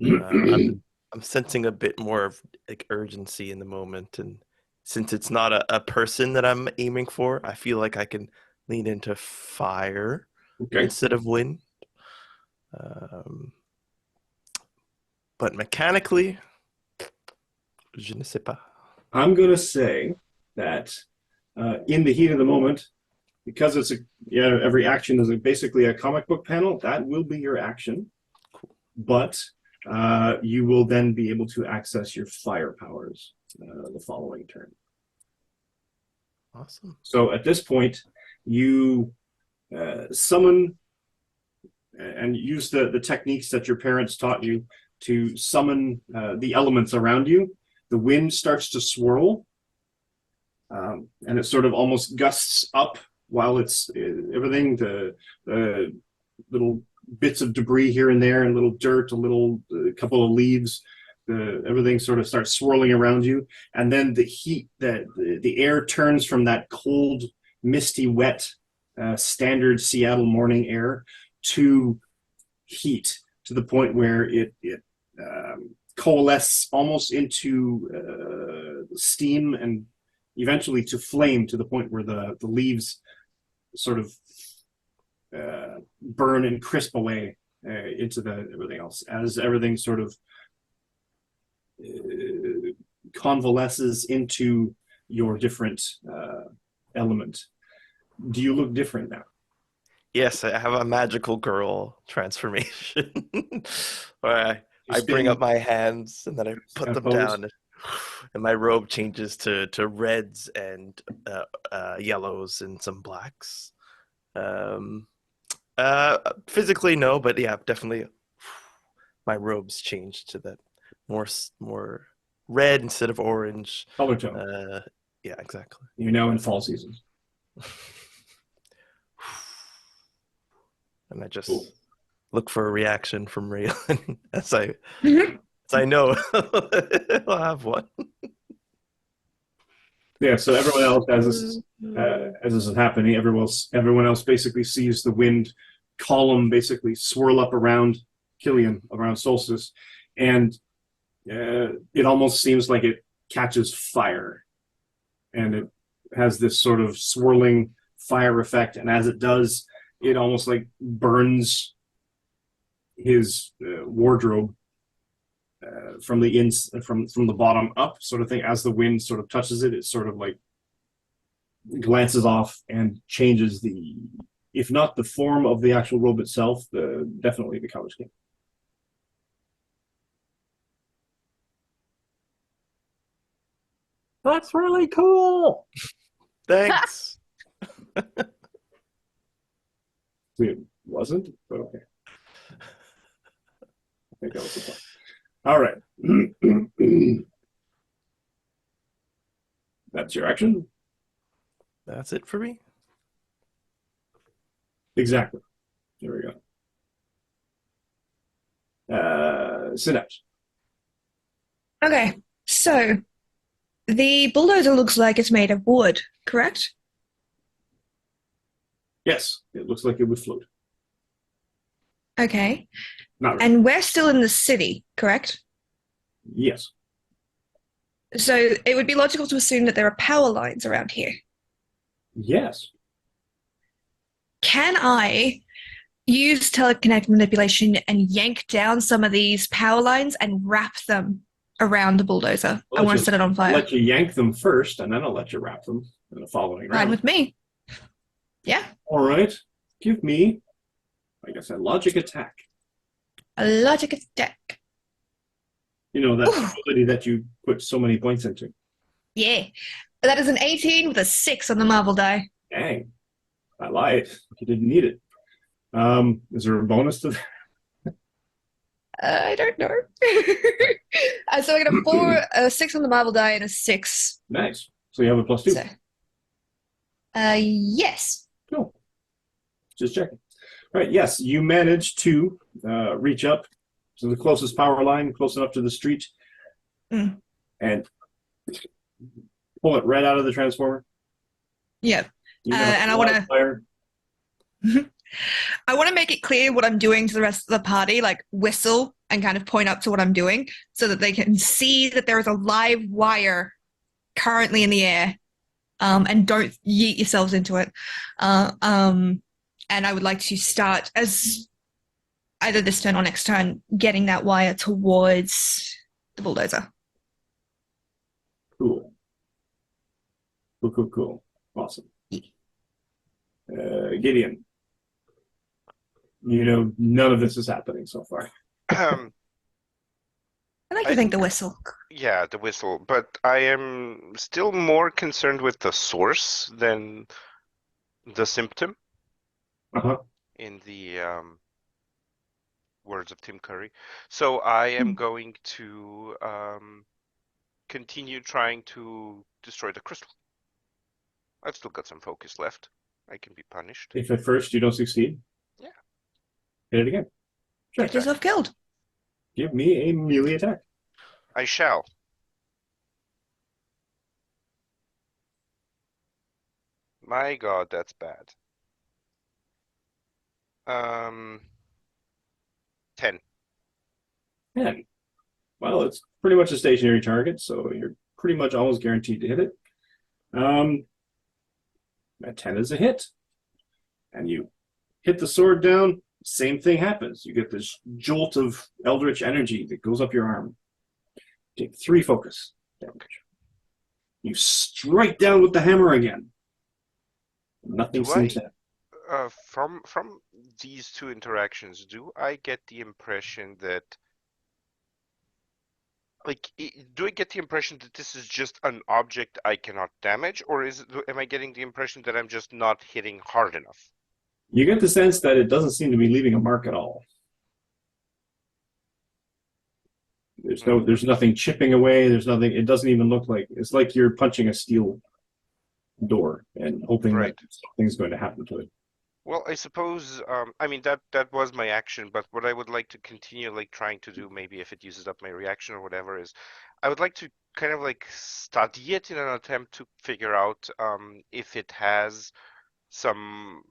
I'm sensing a bit more of like urgency in the moment, and since it's not a person that I'm aiming for, I feel like I can lean into fire Okay. instead of wind. But mechanically, je ne sais pas. I'm going to say that in the heat of the moment, because every action is basically a comic book panel, that will be your action. Cool. But you will then be able to access your fire powers the following turn. Awesome. So at this point, you summon and use the techniques that your parents taught you to summon the elements around you. The wind starts to swirl, and it sort of almost gusts up while it's everything, the little bits of debris here and there, and little dirt, a couple of leaves, everything sort of starts swirling around you. And then the heat, the air turns from that cold, misty, wet, standard Seattle morning air to heat, to the point where it coalesces almost into steam and eventually to flame, to the point where the leaves sort of burn and crisp away into everything else, as everything sort of convalesces into your different element. Do you look different now? Yes, I have a magical girl transformation where I bring up my hands and then I put them down, and my robe changes to reds and yellows and some blacks. Physically, no, but yeah, definitely my robes changed to that more red instead of orange. Color tone. Yeah, exactly. You're now in fall season. And I just Cool. look for a reaction from Raylan as I know I'll have one. Yeah, so everyone else, as this is happening, everyone else basically sees the wind column basically swirl up around Killian, around Solstice, and it almost seems like it catches fire, and it has this sort of swirling fire effect, and as it does, it almost like burns his wardrobe from the bottom up, sort of thing. As the wind sort of touches it, it sort of like glances off and changes if not the form of the actual robe itself, definitely the color scheme. That's really cool. Thanks. It wasn't, but okay. I think that was the point. All right. That's your action? That's it for me. Exactly. There we go. Synapse. Okay, so the bulldozer looks like it's made of wood, correct? Yes, it looks like it would float. Okay, Not really. and we're still in the city, correct? Yes. So it would be logical to assume that there are power lines around here. Yes. Can I use telekinetic manipulation and yank down some of these power lines and wrap them around the bulldozer? I want to set it on I'll fire. let you yank them first, and then I'll let you wrap them in the following Fine round. with me. Yeah, All right. Give me, like I said, logic attack. a logic attack. You know, that Ooh. ability that you put so many points into. Yeah, that is an 18 with a 6 on the marble die. Dang. I lied. You didn't need it. Is there a bonus to that? I don't know. So I got a 6 on the marble die and a 6. Nice. So you have a +2. So, yes. Cool. Just checking. All right. Yes, you managed to reach up to the closest power line, close enough to the street, Mm. and pull it right out of the transformer. Yeah. You know, And I want to fire. make it clear what I'm doing to the rest of the party, like whistle and kind of point up to what I'm doing so that they can see that there is a live wire currently in the air and don't yeet yourselves into it. And I would like to start as either this turn or next turn, getting that wire towards the bulldozer. Cool. Cool. Awesome. Gideon, none of this is happening so far. I like to think the whistle. Yeah, the whistle, but I am still more concerned with the source than the symptom Uh-huh. in the words of Tim Curry. So I am going to continue trying to destroy the crystal. I've still got some focus left. I can be punished. If at first you don't succeed, yeah, hit it again. Get yourself killed. Give me a melee attack. I shall. My God, that's bad. 10. 10. Well, it's pretty much a stationary target, so you're pretty much almost guaranteed to hit it. That 10 is a hit. And you hit the sword down, same thing happens. You get this jolt of eldritch energy that goes up your arm. Take 3 focus damage. You strike down with the hammer again. Nothing seems to happen. From these 2 interactions, do I get the impression that do I get the impression that this is just an object I cannot damage, or am I getting the impression that I'm just not hitting hard enough? You get the sense that it doesn't seem to be leaving a mark at all. There's nothing chipping away. There's nothing. It doesn't even look like it's like you're punching a steel door and hoping that something's going to happen to it. Well, I suppose, I mean, that was my action, but what I would like to continue, trying to do, maybe if it uses up my reaction or whatever, is I would like to kind of, study it in an attempt to figure out if it has some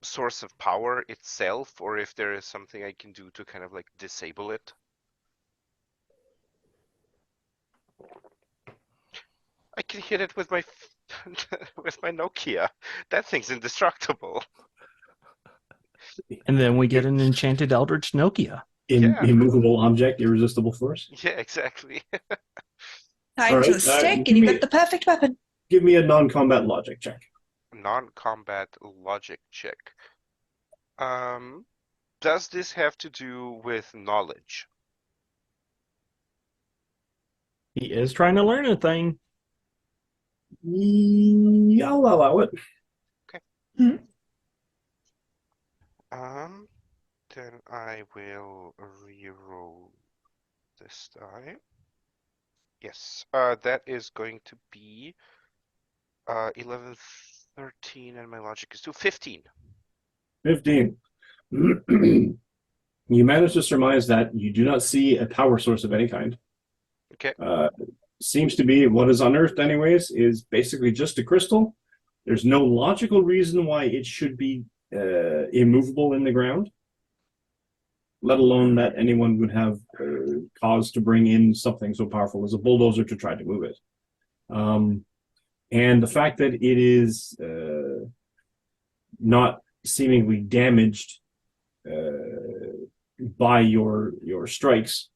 source of power itself, or if there is something I can do to kind of, disable it. I can hit it with my with my Nokia. That thing's indestructible. And then we get an enchanted eldritch Nokia. Immovable object, irresistible force. Yeah, exactly. Tied to a stick, and you've got the perfect weapon. Give me a non-combat logic check. Non-combat logic check. Does this have to do with knowledge? He is trying to learn a thing. I'll allow it. Okay. Mm-hmm. Then I will reroll this die. Yes, that is going to be 11, 13, and my logic is 2, 15. 15. You manage to surmise that you do not see a power source of any kind. Okay. Seems to be what is unearthed anyways is basically just a crystal. There's no logical reason why it should be immovable in the ground, let alone that anyone would have cause to bring in something so powerful as a bulldozer to try to move it. And the fact that it is not seemingly damaged by your strikes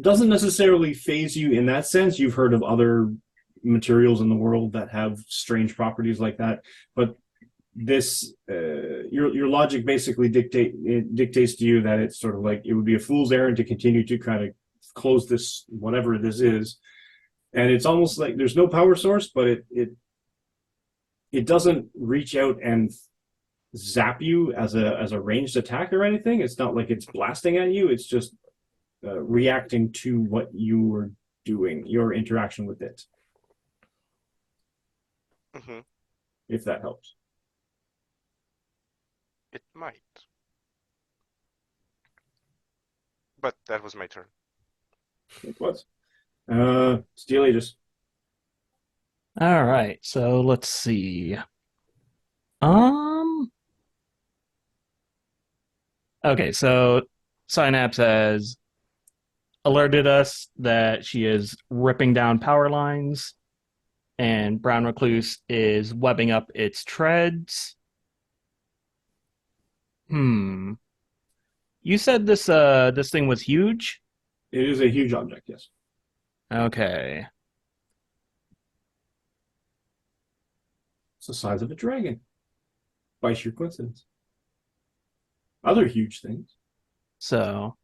doesn't necessarily phase you in that sense. You've heard of other materials in the world that have strange properties like that, but this your logic basically dictates to you that it's sort of like it would be a fool's errand to continue to kind of close this whatever this is, and it's almost like there's no power source, but it doesn't reach out and zap you as a ranged attack or anything. It's not like it's blasting at you. It's just reacting to what you were doing, your interaction with it. Mm-hmm. If that helps. It might. But that was my turn. It was. Steel Aegis. All right, so let's see. Okay, so Synapse has alerted us that she is ripping down power lines. and Brown Recluse is webbing up its treads. You said this thing was huge? It is a huge object, yes. Okay. It's the size of a dragon. By sheer coincidence. Other huge things. So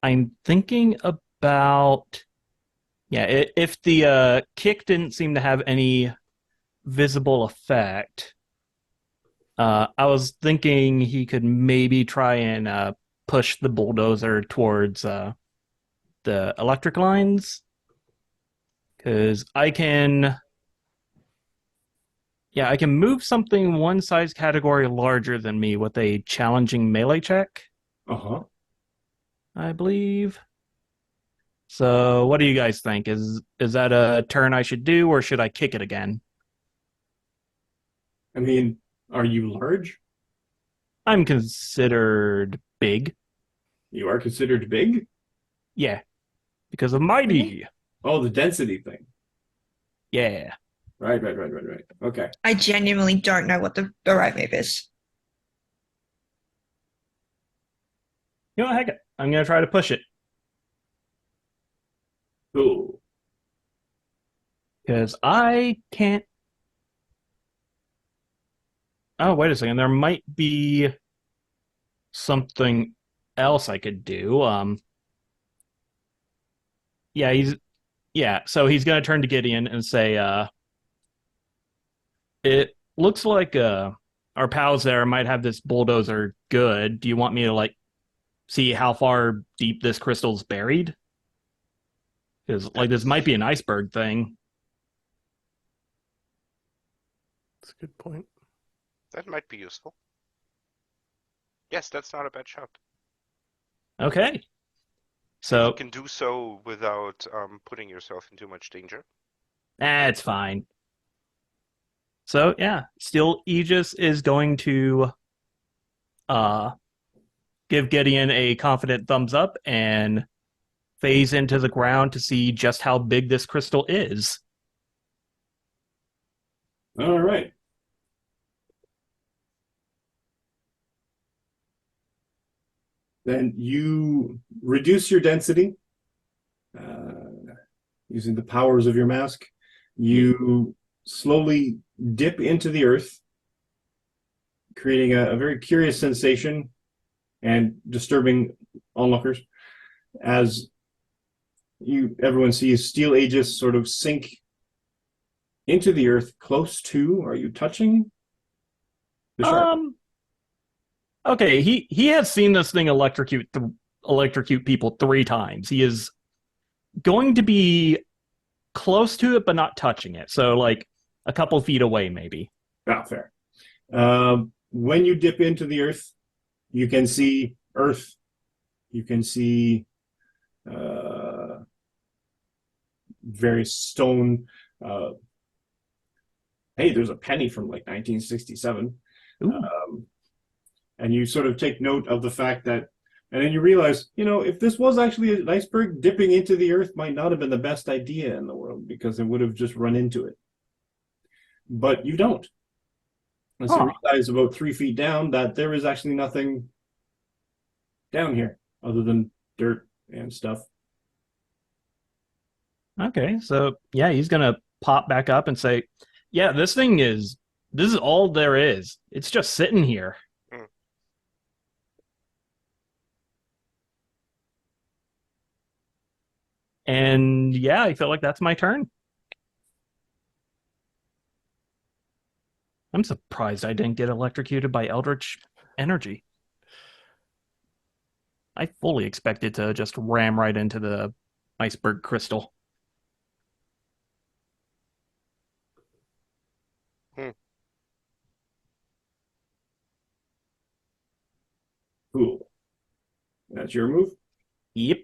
I'm thinking about if the kick didn't seem to have any visible effect, I was thinking he could maybe try and push the bulldozer towards the electric lines, because I can move something one size category larger than me with a challenging melee check, Uh-huh. I believe. So what do you guys think? Is that a turn I should do, or should I kick it again? I mean, are you large? I'm considered big. You are considered big? Yeah. Because of mighty. Oh, the density thing. Yeah. Right. Okay. I genuinely don't know what the right move is. You know what, heck it. I'm gonna try to push it. Cool. Because I can't. Oh, wait a second. There might be something else I could do. So he's gonna turn to Gideon and say, it looks like our pals there might have this bulldozer good. Do you want me to like see how far deep this crystal's buried? Because like this might be an iceberg thing. That's a good point. That might be useful. Yes, that's not a bad shot. Okay. If So you can do so without putting yourself in too much danger. it's fine. So yeah, still Aegis is going to give Gideon a confident thumbs up and phase into the ground to see just how big this crystal is. All right. Then you reduce your density using the powers of your mask. You slowly dip into the earth, creating a very curious sensation and disturbing onlookers as everyone sees Steel Aegis sort of sink into the earth close to. Are you touching the shark? Okay, he has seen this thing electrocute people 3 times. He is going to be close to it, but not touching it. So like a couple feet away, maybe. Ah, fair. When you dip into the earth, you can see earth. You can see various stone. Hey, there's a penny from like 1967. And you sort of take note of the fact that, and then you realize, if this was actually an iceberg, dipping into the earth might not have been the best idea in the world because it would have just run into it. But you don't. And so you realize about 3 feet down that there is actually nothing down here other than dirt and stuff. Okay, so yeah, he's gonna pop back up and say, yeah, this is all there is. It's just sitting here. And yeah, I feel like that's my turn. I'm surprised I didn't get electrocuted by eldritch energy. I fully expected to just ram right into the iceberg crystal. Cool. That's your move? Yep.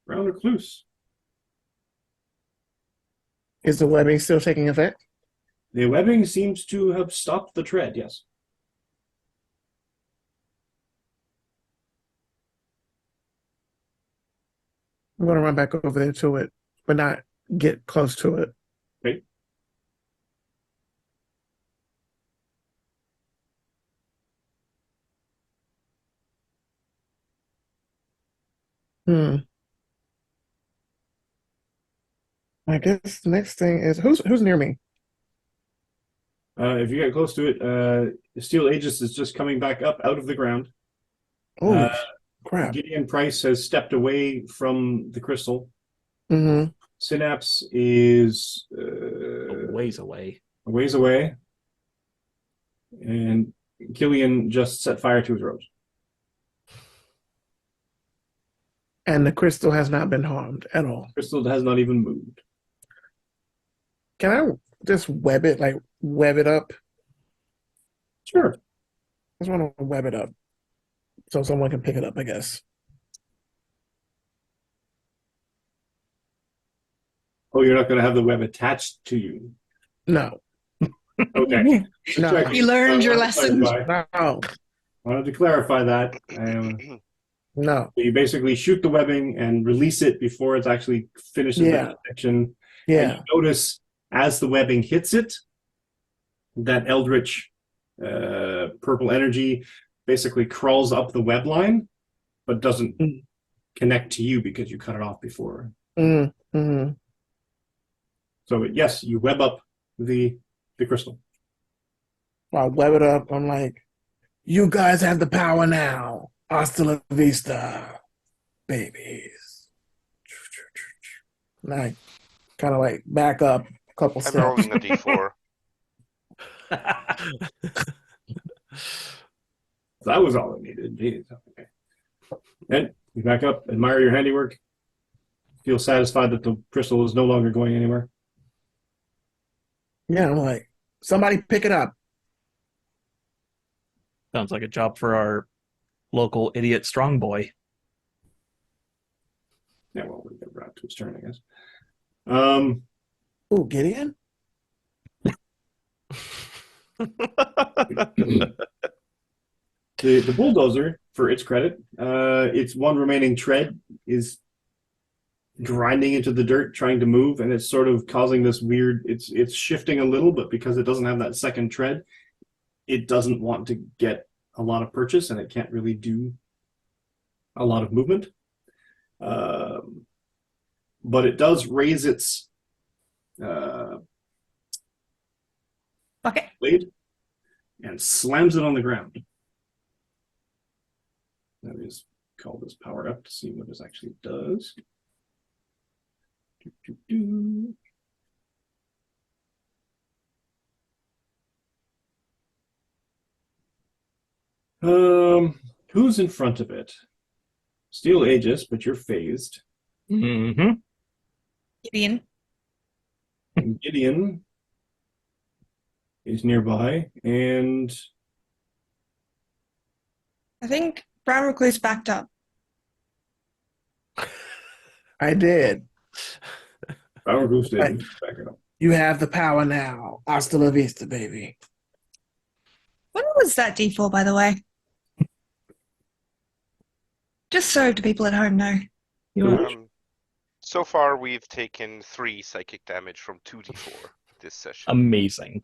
Round Recluse. Is the webbing still taking effect? The webbing seems to have stopped the tread, yes. I'm going to run back over there to it, but not get close to it. Hmm. I guess the next thing is who's near me? If you get close to it, Steel Aegis is just coming back up out of the ground. Holy crap. Gideon Price has stepped away from the crystal. Mm-hmm. Synapse is A ways away. a ways away. And Killian just set fire to his robes. And the crystal has not been harmed at all. Crystal has not even moved. Can I just web it up? Sure. I just want to web it up so someone can pick it up, I guess. Oh, you're not going to have the web attached to you. No. Okay. No. You learned your I lesson. No. wanted to clarify that. No. You basically shoot the webbing and release it before it's actually finished in the section. Yeah. And you notice as the webbing hits it, that eldritch purple energy basically crawls up the web line, but doesn't connect to you because you cut it off before. Mm-hmm. So yes, you web up the crystal. I web it up. I'm like, you guys have the power now. Hasta la vista, babies. And I kind of like back up a couple I'm steps. rolling a d4. That was all it needed. Jeez. Okay. And you back up, admire your handiwork, feel satisfied that the crystal is no longer going anywhere. Yeah, I'm like, somebody pick it up. Sounds like a job for our local idiot strong boy. Yeah, well, we'll get around to his turn, I guess. Ooh, Gideon? The bulldozer, for its credit, its one remaining tread is grinding into the dirt, trying to move, and it's sort of causing this weird. It's shifting a little, but because it doesn't have that second tread, it doesn't want to get a lot of purchase, and it can't really do a lot of movement. But it does raise its Okay. blade and slams it on the ground. Let me just call this power up to see what this actually does. Who's in front of it? Steel Aegis, but you're phased. Mm-hmm. Gideon. And Gideon is nearby, and I think Brown Recluse backed up. I did. Power Goose did back it up. You have the power now. Hasta la vista, baby. When was that D4, by the way? Just so the people at home know. So far, we've taken 3 psychic damage from 2d4 this session. Amazing.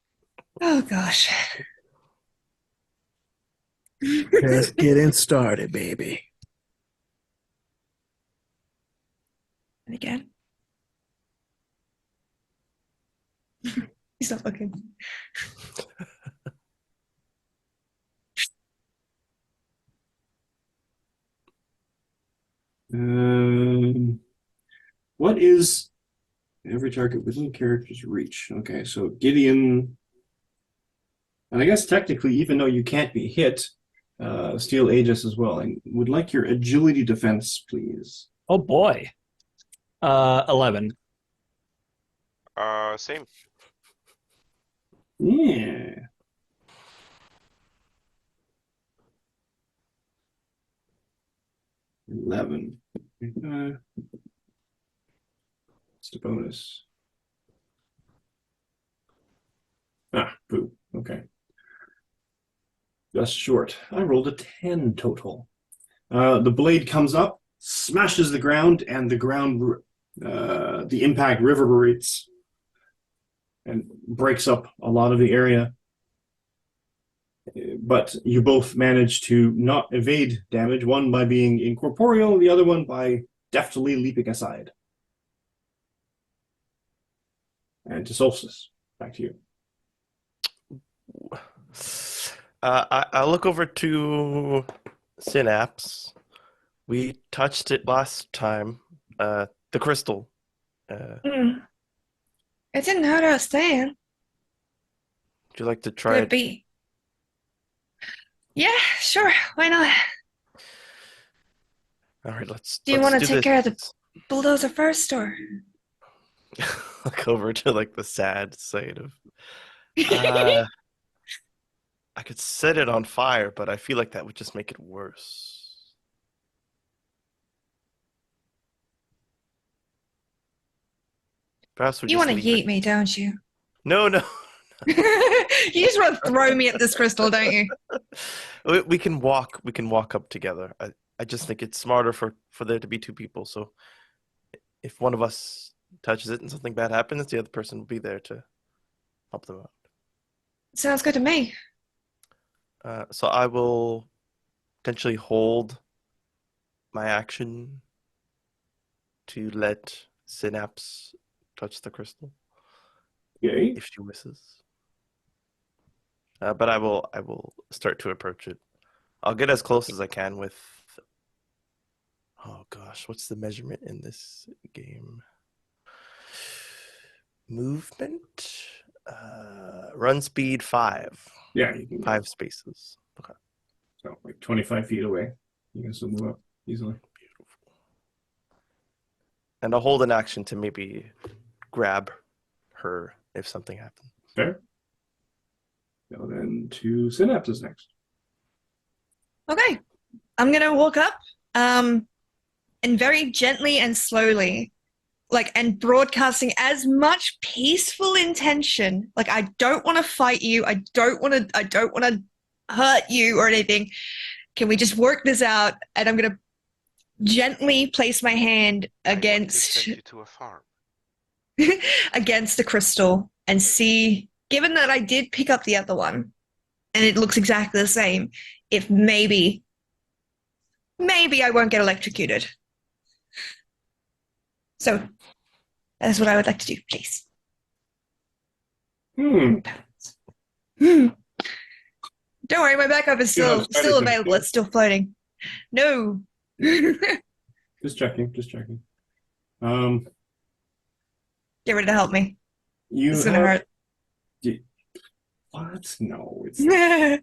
Oh, gosh. Just getting started, baby. And again. He's not looking. What is every target within character's reach? Okay, so Gideon, and I guess technically, even though you can't be hit, Steel Aegis as well. I would like your agility defense, please. Oh boy. 11. Same. Yeah. $11. It's the bonus. Boo. Okay. Just short. I rolled a 10 total. The blade comes up, smashes the ground, and the impact reverberates and breaks up a lot of the area. But you both manage to not evade damage, one by being incorporeal, the other one by deftly leaping aside. And to Solstice, back to you. I'll look over to Synapse. We touched it last time. The crystal. It didn't hurt us then. Would you like to try Could it? be. Yeah, sure. Why not? All right, let's. Do you want to take care of the bulldozer first, or? Look over to like the sad side of. I could set it on fire, but I feel like that would just make it worse. Perhaps we You just want to leave yeet me, don't you? No. You just want to throw me at this crystal, don't you? We can walk. We can walk up together. I just think it's smarter for there to be two people. So if one of us touches it and something bad happens, the other person will be there to help them out. Sounds good to me. So I will potentially hold my action to let Synapse touch the crystal. Okay. If she wishes. But I will start to approach it. I'll get as close as I can with. Oh gosh, what's the measurement in this game? Movement, run speed 5. Yeah, you can 5 spaces. Okay. So like 25 feet away. You can still move up easily. Beautiful. And I'll hold an action to maybe grab her if something happens. Fair. Go then to Synapses next. Okay. I'm going to walk up and very gently and slowly, and broadcasting as much peaceful intention. Like, I don't want to fight you. I don't want to hurt you or anything. Can we just work this out? And I'm going to gently place my hand against send you to a farm. against the crystal and see, given that I did pick up the other one and it looks exactly the same, if maybe I won't get electrocuted. So that is what I would like to do, please. Hmm. Don't worry, my backup is Yeah, still available. It's still floating. No. Just checking. Get ready to help me. You It's gonna hurt. What? No, it's not.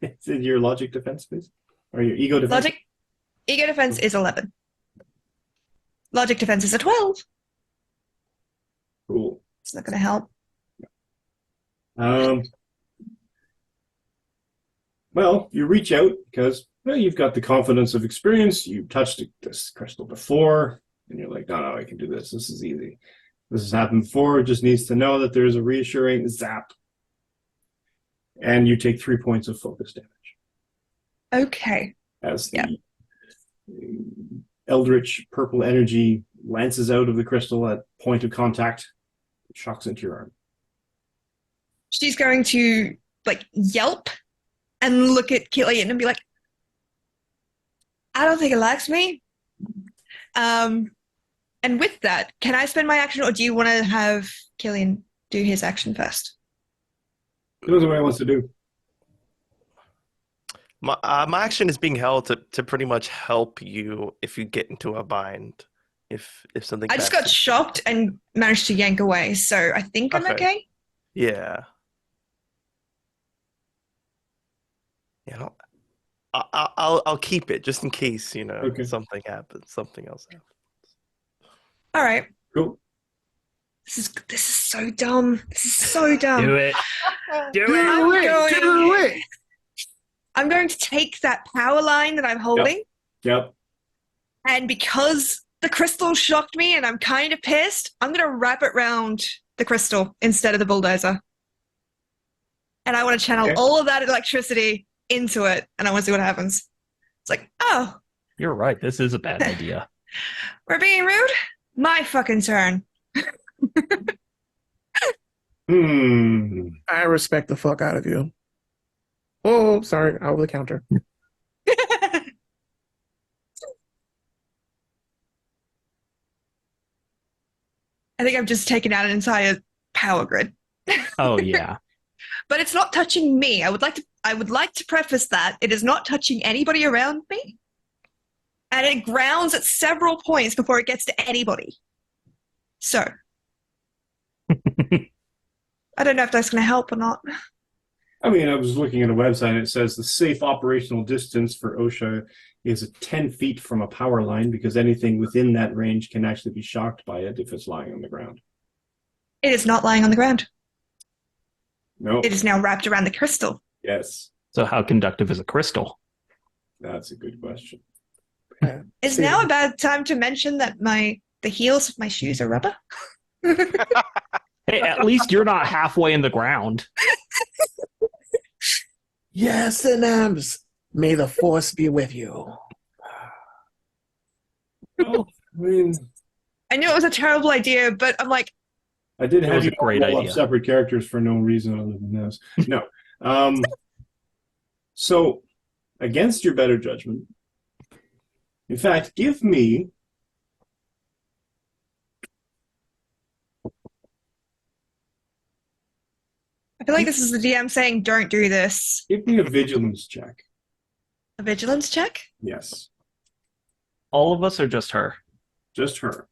It's in your logic defense, please? Or your ego defense? Ego defense is 11. Logic defense is a 12. Cool. It's not gonna help. Well, you reach out because you've got the confidence of experience. You touched this crystal before, and you're like, no, I can do this. This is easy. This has happened before. It just needs to know that there's a reassuring zap. And you take 3 points of focus damage. Okay. As the eldritch purple energy lances out of the crystal at point of contact, shocks into your arm. She's going to yelp and look at Killian and be like, I don't think it likes me. And with that, can I spend my action, or do you want to have Killian do his action first? Depends on what he wants to do. My action is being held to pretty much help you if you get into a bind. If something. I just got shocked and managed to yank away, so I think I'm okay. Yeah. Yeah. I'll keep it just in case something happens. Something else happens. All right. Cool. This is so dumb. This is so dumb. Do it. Do it. I'm going to take that power line that I'm holding. Yep. And because the crystal shocked me and I'm kind of pissed, I'm going to wrap it around the crystal instead of the bulldozer. And I want to channel all of that electricity into it, and I want to see what happens. It's like, oh. You're right. This is a bad idea. We're being rude? My fucking turn. I respect the fuck out of you. Oh, sorry. I will counter. think I've just taken out an entire power grid. Oh yeah. But it's not touching me. I would like to preface that it is not touching anybody around me. And it grounds at several points before it gets to anybody. So I don't know if that's going to help or not. I mean, I was looking at a website and it says the safe operational distance for OSHA is 10 feet from a power line because anything within that range can actually be shocked by it if it's lying on the ground. It is not lying on the ground. No. It is now wrapped around the crystal. Yes. So how conductive is a crystal? That's a good question. Is now a bad time to mention that the heels of my shoes are rubber? Hey, at least you're not halfway in the ground. Yes, Synapse. May the force be with you. Well, I mean, I knew it was a terrible idea, but I'm like, I did It have was you a great roll up idea. separate characters for no reason other than this. No. So, against your better judgment, in fact, give me I feel like this is the DM saying, don't do this. a vigilance check. A vigilance check? Yes, All of us or just her? just her.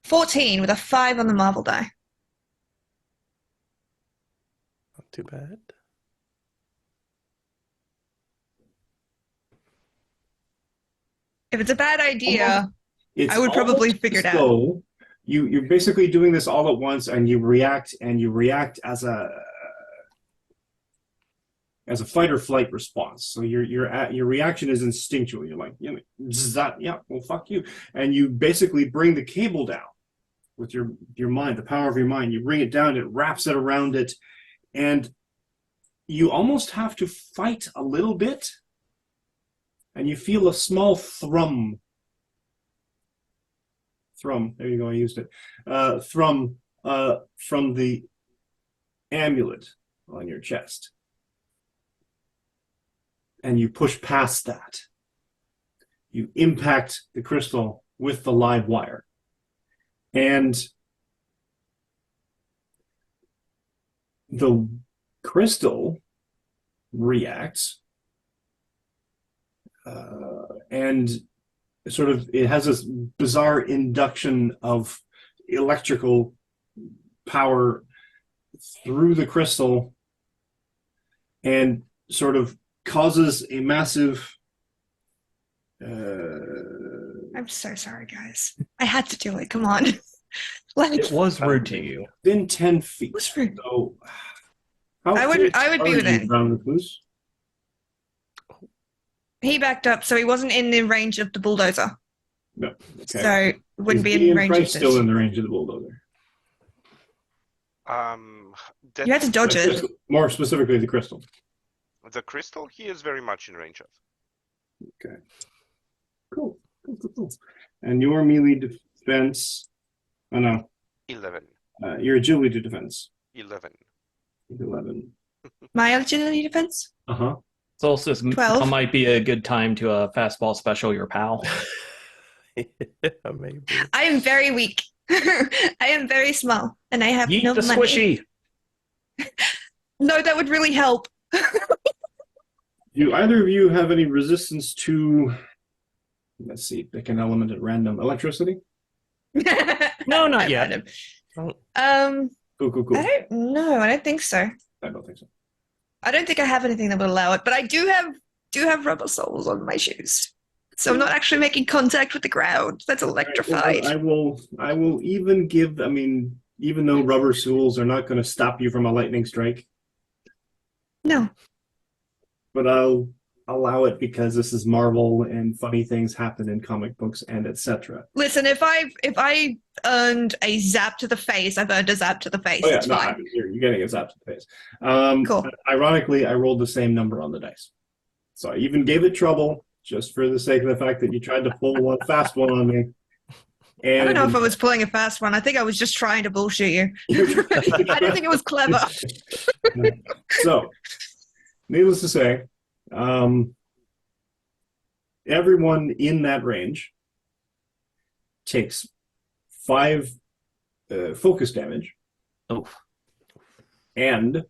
14 with a 5 on the marble die. Not too bad. If it's a bad idea, It's I would probably almost figure it as out. though you're basically doing this all at once, and you react as a fight or flight response. So your reaction is instinctual. You're like, yeah, well, fuck you, and you basically bring the cable down with your mind, the power of your mind. You bring it down, it wraps it around it, and you almost have to fight a little bit, and you feel a small thrum. There you go. I used it. From the amulet on your chest. And you push past that. You impact the crystal with the live wire. And the crystal reacts and sort of it has this bizarre induction of electrical power through the crystal and sort of causes a massive I'm so sorry, guys. I had to do it. Come on. Like, It was rude to you. within 10 feet. what's rude? So how I would close be are you, within. Brown Recluse? He backed up, so he wasn't in the range of the bulldozer. No. Okay. So wouldn't be in Gideon range Price of still this. in the range of the bulldozer? You had to dodge it. More specifically, the crystal. The crystal, he is very much in range of. Okay. Cool. And your melee defense? Oh no. 11. Your agility to defense. 11. 11. My agility defense? Uh-huh. Solstice 12. might be a good time to fastball special your pal. Maybe. I am very weak. I am very small, and I have Yeet no the money. squishy. No, that would really help. Do either of you have any resistance to, let's see, pick an element at random, electricity? No, not yet. Cool. I don't know. I don't think so. I don't think so. I don't think I have anything that would allow it, but I do have rubber soles on my shoes. So I'm not actually making contact with the ground. That's electrified. I will even give, I mean, even though rubber soles are not going to stop you from a lightning strike, No. but I'll allow it because this is Marvel and funny things happen in comic books and etc. Listen, if I earned a zap to the face, I've earned a zap to the face. Oh yeah, it's no, fine. you're getting a zap to the face. Cool. Ironically, I rolled the same number on the dice. So I even gave it trouble just for the sake of the fact that you tried to pull one fast one on me. And I don't know if I was pulling a fast one. I think I was just trying to bullshit you. I don't think it was clever. So, needless to say, everyone in that range takes 5 focus damage Oh, and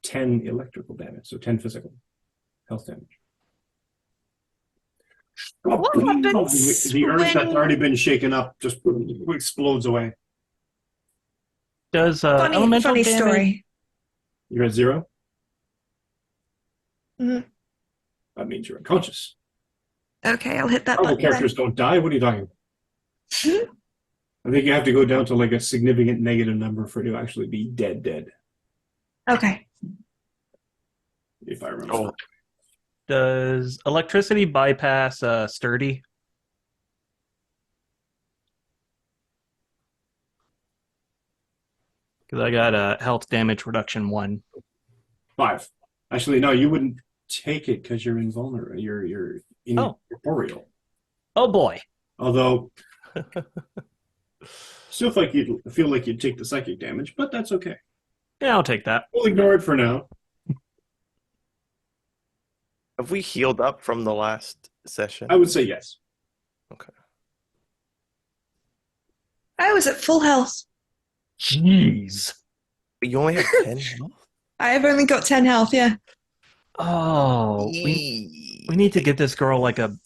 10 electrical damage, so 10 physical health damage. What happens The earth that's when- already been shaken up just explodes away. does Funny elemental damage? story. You're at 0? Mhm. That means you're unconscious. Okay, I'll hit that Marvel button then. characters don't die. What are you talking about? I think you have to go down to like a significant negative number for it to actually be dead, Okay. if I remember. Oh. Does electricity bypass sturdy? Because I got a health damage reduction 1. 5. Actually, no, you wouldn't take it because you're invulnerable. You're incorporeal. Oh boy. Although, still feel like you'd take the psychic damage, but that's okay. Yeah, I'll take that. We'll ignore it for now. Have we healed up from the last session? I would say yes. Okay. I was at full health. Jeez. You only have 10 health? I have only got 10 health, yeah. Oh, we need to get this girl like a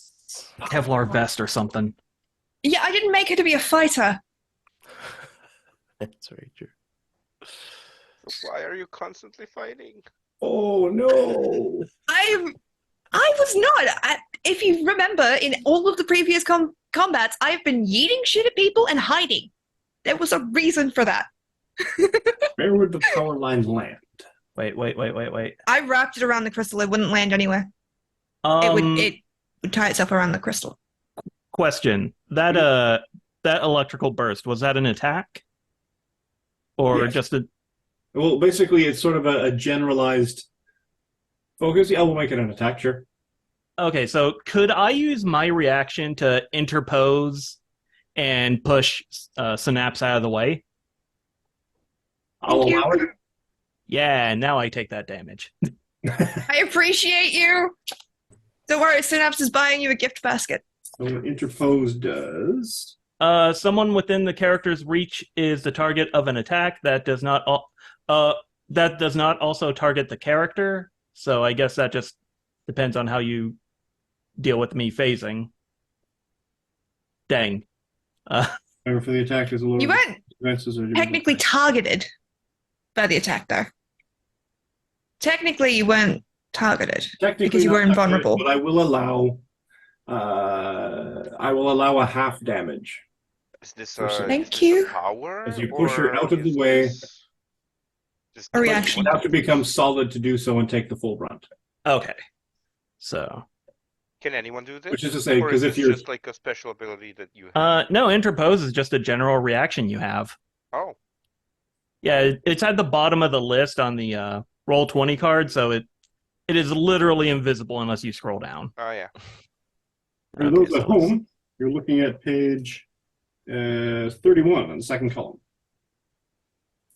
Kevlar vest or something. Yeah, I didn't make her to be a fighter. That's very true. Why are you constantly fighting? Oh no! I was not. If you remember, in all of the previous combats, I've been yeeting shit at people and hiding. There was a reason for that. Where would the power lines land? Wait. I wrapped it around the crystal. It wouldn't land anywhere. It would tie itself around the crystal. Question. That electrical burst, was that an attack? Or Yes. just a... Well, basically, it's sort of a generalized focus. Yeah, we'll make it an attack, sure. Okay, so could I use my reaction to interpose and push Synapse out of the way? I'll Thank you. allow it. Yeah, now I take that damage. I appreciate you. Don't worry, Synapse is buying you a gift basket. So what interpose does... Someone within the character's reach is the target of an attack that does not also target the character. So I guess that just depends on how you deal with me phasing. Dang. Remember, for the attack, there's a little... You weren't advances or technically targeted by the attack, though. Technically, you weren't targeted Technically because you not were that good, invulnerable. but I will allow a half damage. Is this Thank is this you. a power? As you push her or out of the is way. this just A reaction. You have to become solid to do so and take the full brunt. Okay. So, Can anyone do this? Which is to say, Or 'cause is if this you're- just like a special ability that you have? no, interpose is just a general reaction you have. Oh, Yeah, it's at the bottom of the list on the roll 20 card, so it is literally invisible unless you scroll down. oh yeah. For Okay, those so at home, you're looking at page 31 on the second column.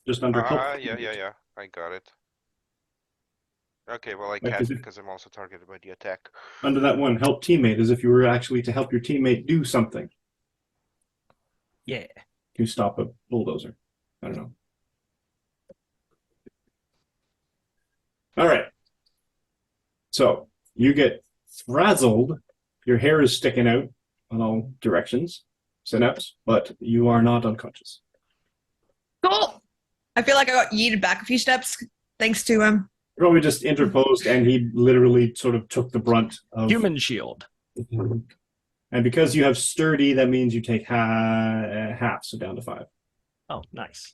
Just under help. Yeah. I got it. Okay, well I Like, can't is it- because I'm also targeted by the attack. Under that one, help teammate, as if you were actually to help your teammate do something. Yeah. To stop a bulldozer. I don't know. All right. So you get frazzled. Your hair is sticking out in all directions, Synapse, but you are not unconscious. Cool. I feel like I got yeeted back a few steps thanks to him. Probably just interposed, and he literally sort of took the brunt of Human shield. And because you have sturdy, that means you take half, so down to 5. Oh, nice.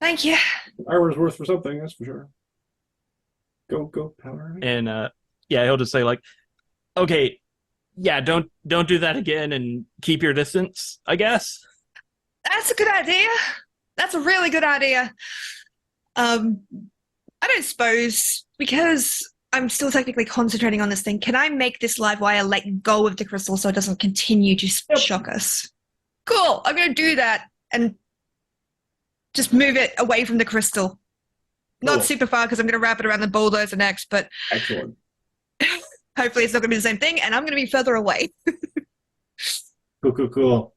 Thank you. Armor's worth for something, that's for sure. Go, power. And yeah, he'll just say like, okay, yeah, don't do that again and keep your distance, I guess. That's a good idea. That's a really good idea. I don't suppose, because I'm still technically concentrating on this thing, can I make this live wire let go of the crystal so it doesn't continue to shock us? Cool. I'm going to do that and just move it away from the crystal. Not Cool. super far because I'm going to wrap it around the bulldozer next, but Excellent. hopefully it's not going to be the same thing and I'm going to be further away. Cool.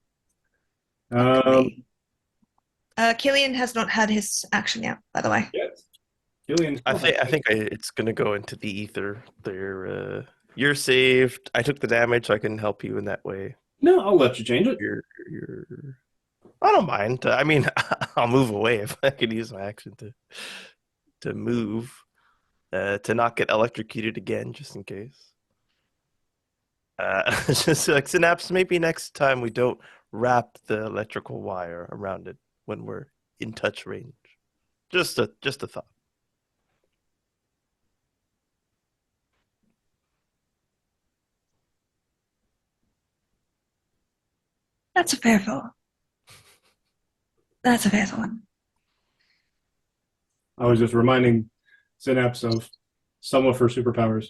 Um, Killian has not had his action yet, by the way. yes. Killian. I think it's gonna go into the ether. There, you're saved. I took the damage, so I can help you in that way. No, I'll let you change it. You're. I don't mind. I mean, I'll move away if I could use my action to move, to not get electrocuted again, just in case. Just like Synapse, maybe next time we don't wrap the electrical wire around it when we're in touch range. Just a thought. That's a fair thought. That's a fair thought. I was just reminding Synapse of some of her superpowers.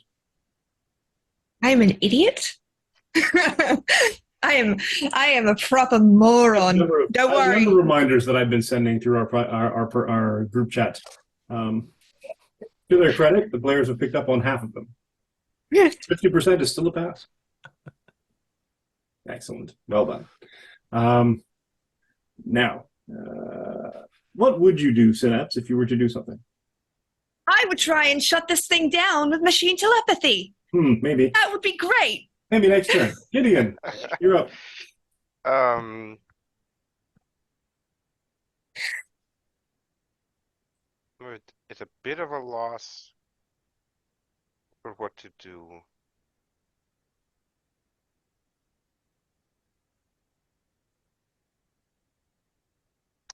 I am an idiot. I am a proper moron. Don't worry. The reminders that I've been sending through our group chat. To their credit, the players have picked up on half of them. 50% is still a pass. Excellent. Well done. Now, what would you do, Synapse, if you were to do something? I would try and shut this thing down with machine telepathy. Maybe. That would be great. Maybe next turn. Gideon, you're up. It's a bit of a loss for what to do.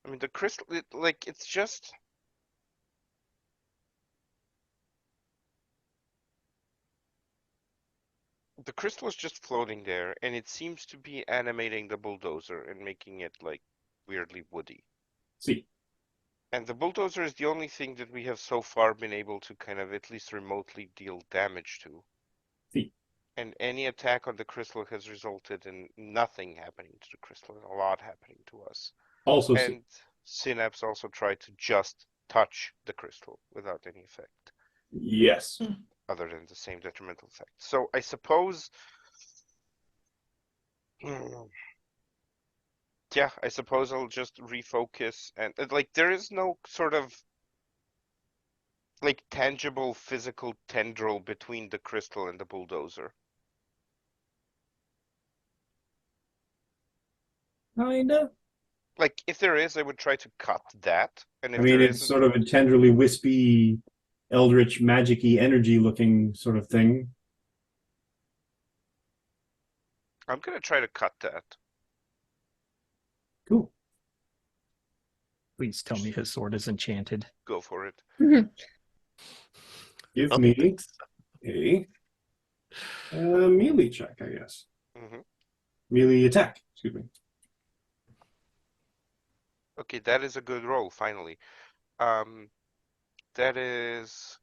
I mean, the crystal, it's just... The crystal is just floating there, and it seems to be animating the bulldozer and making it, like, weirdly woody. See. And the bulldozer is the only thing that we have so far been able to kind of at least remotely deal damage to. See. And any attack on the crystal has resulted in nothing happening to the crystal and a lot happening to us. Also, and Synapse also tried to just touch the crystal without any effect. Yes. Other than the same detrimental effect. So I suppose... Yeah, I suppose I'll just refocus and like there is no sort of like tangible physical tendril between the crystal and the bulldozer. Kinda. Like if there is, I would try to cut that. And if I mean, there it's isn't, sort of a tenderly wispy, eldritch, magic-y energy looking sort of thing. I'm gonna try to cut that. Cool. Please tell me his sword is enchanted. Go for it. Give me a melee check, I guess. Melee attack, excuse me. Okay, that is a good roll, finally. That is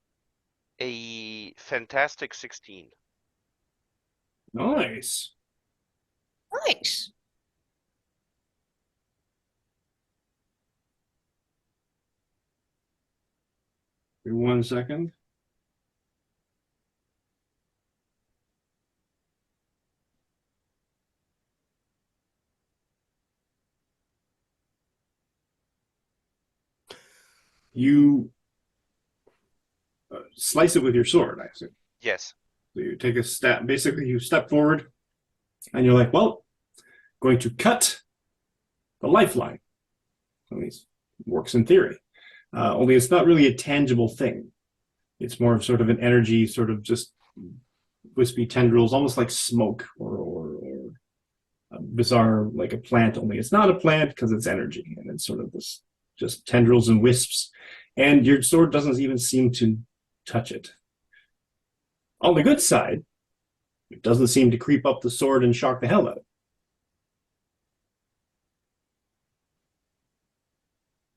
a fantastic 16. Nice. Nice. Give me 1 second. You slice it with your sword, I assume. Yes. So you take a step, basically you step forward and you're like, well, going to cut the lifeline. At least works in theory. Only it's not really a tangible thing. It's more of sort of an energy, sort of just wispy tendrils, almost like smoke or bizarre, like a plant, only it's not a plant because it's energy. And it's sort of this just tendrils and wisps. And your sword doesn't even seem to touch it. On the good side, it doesn't seem to creep up the sword and shock the hell out of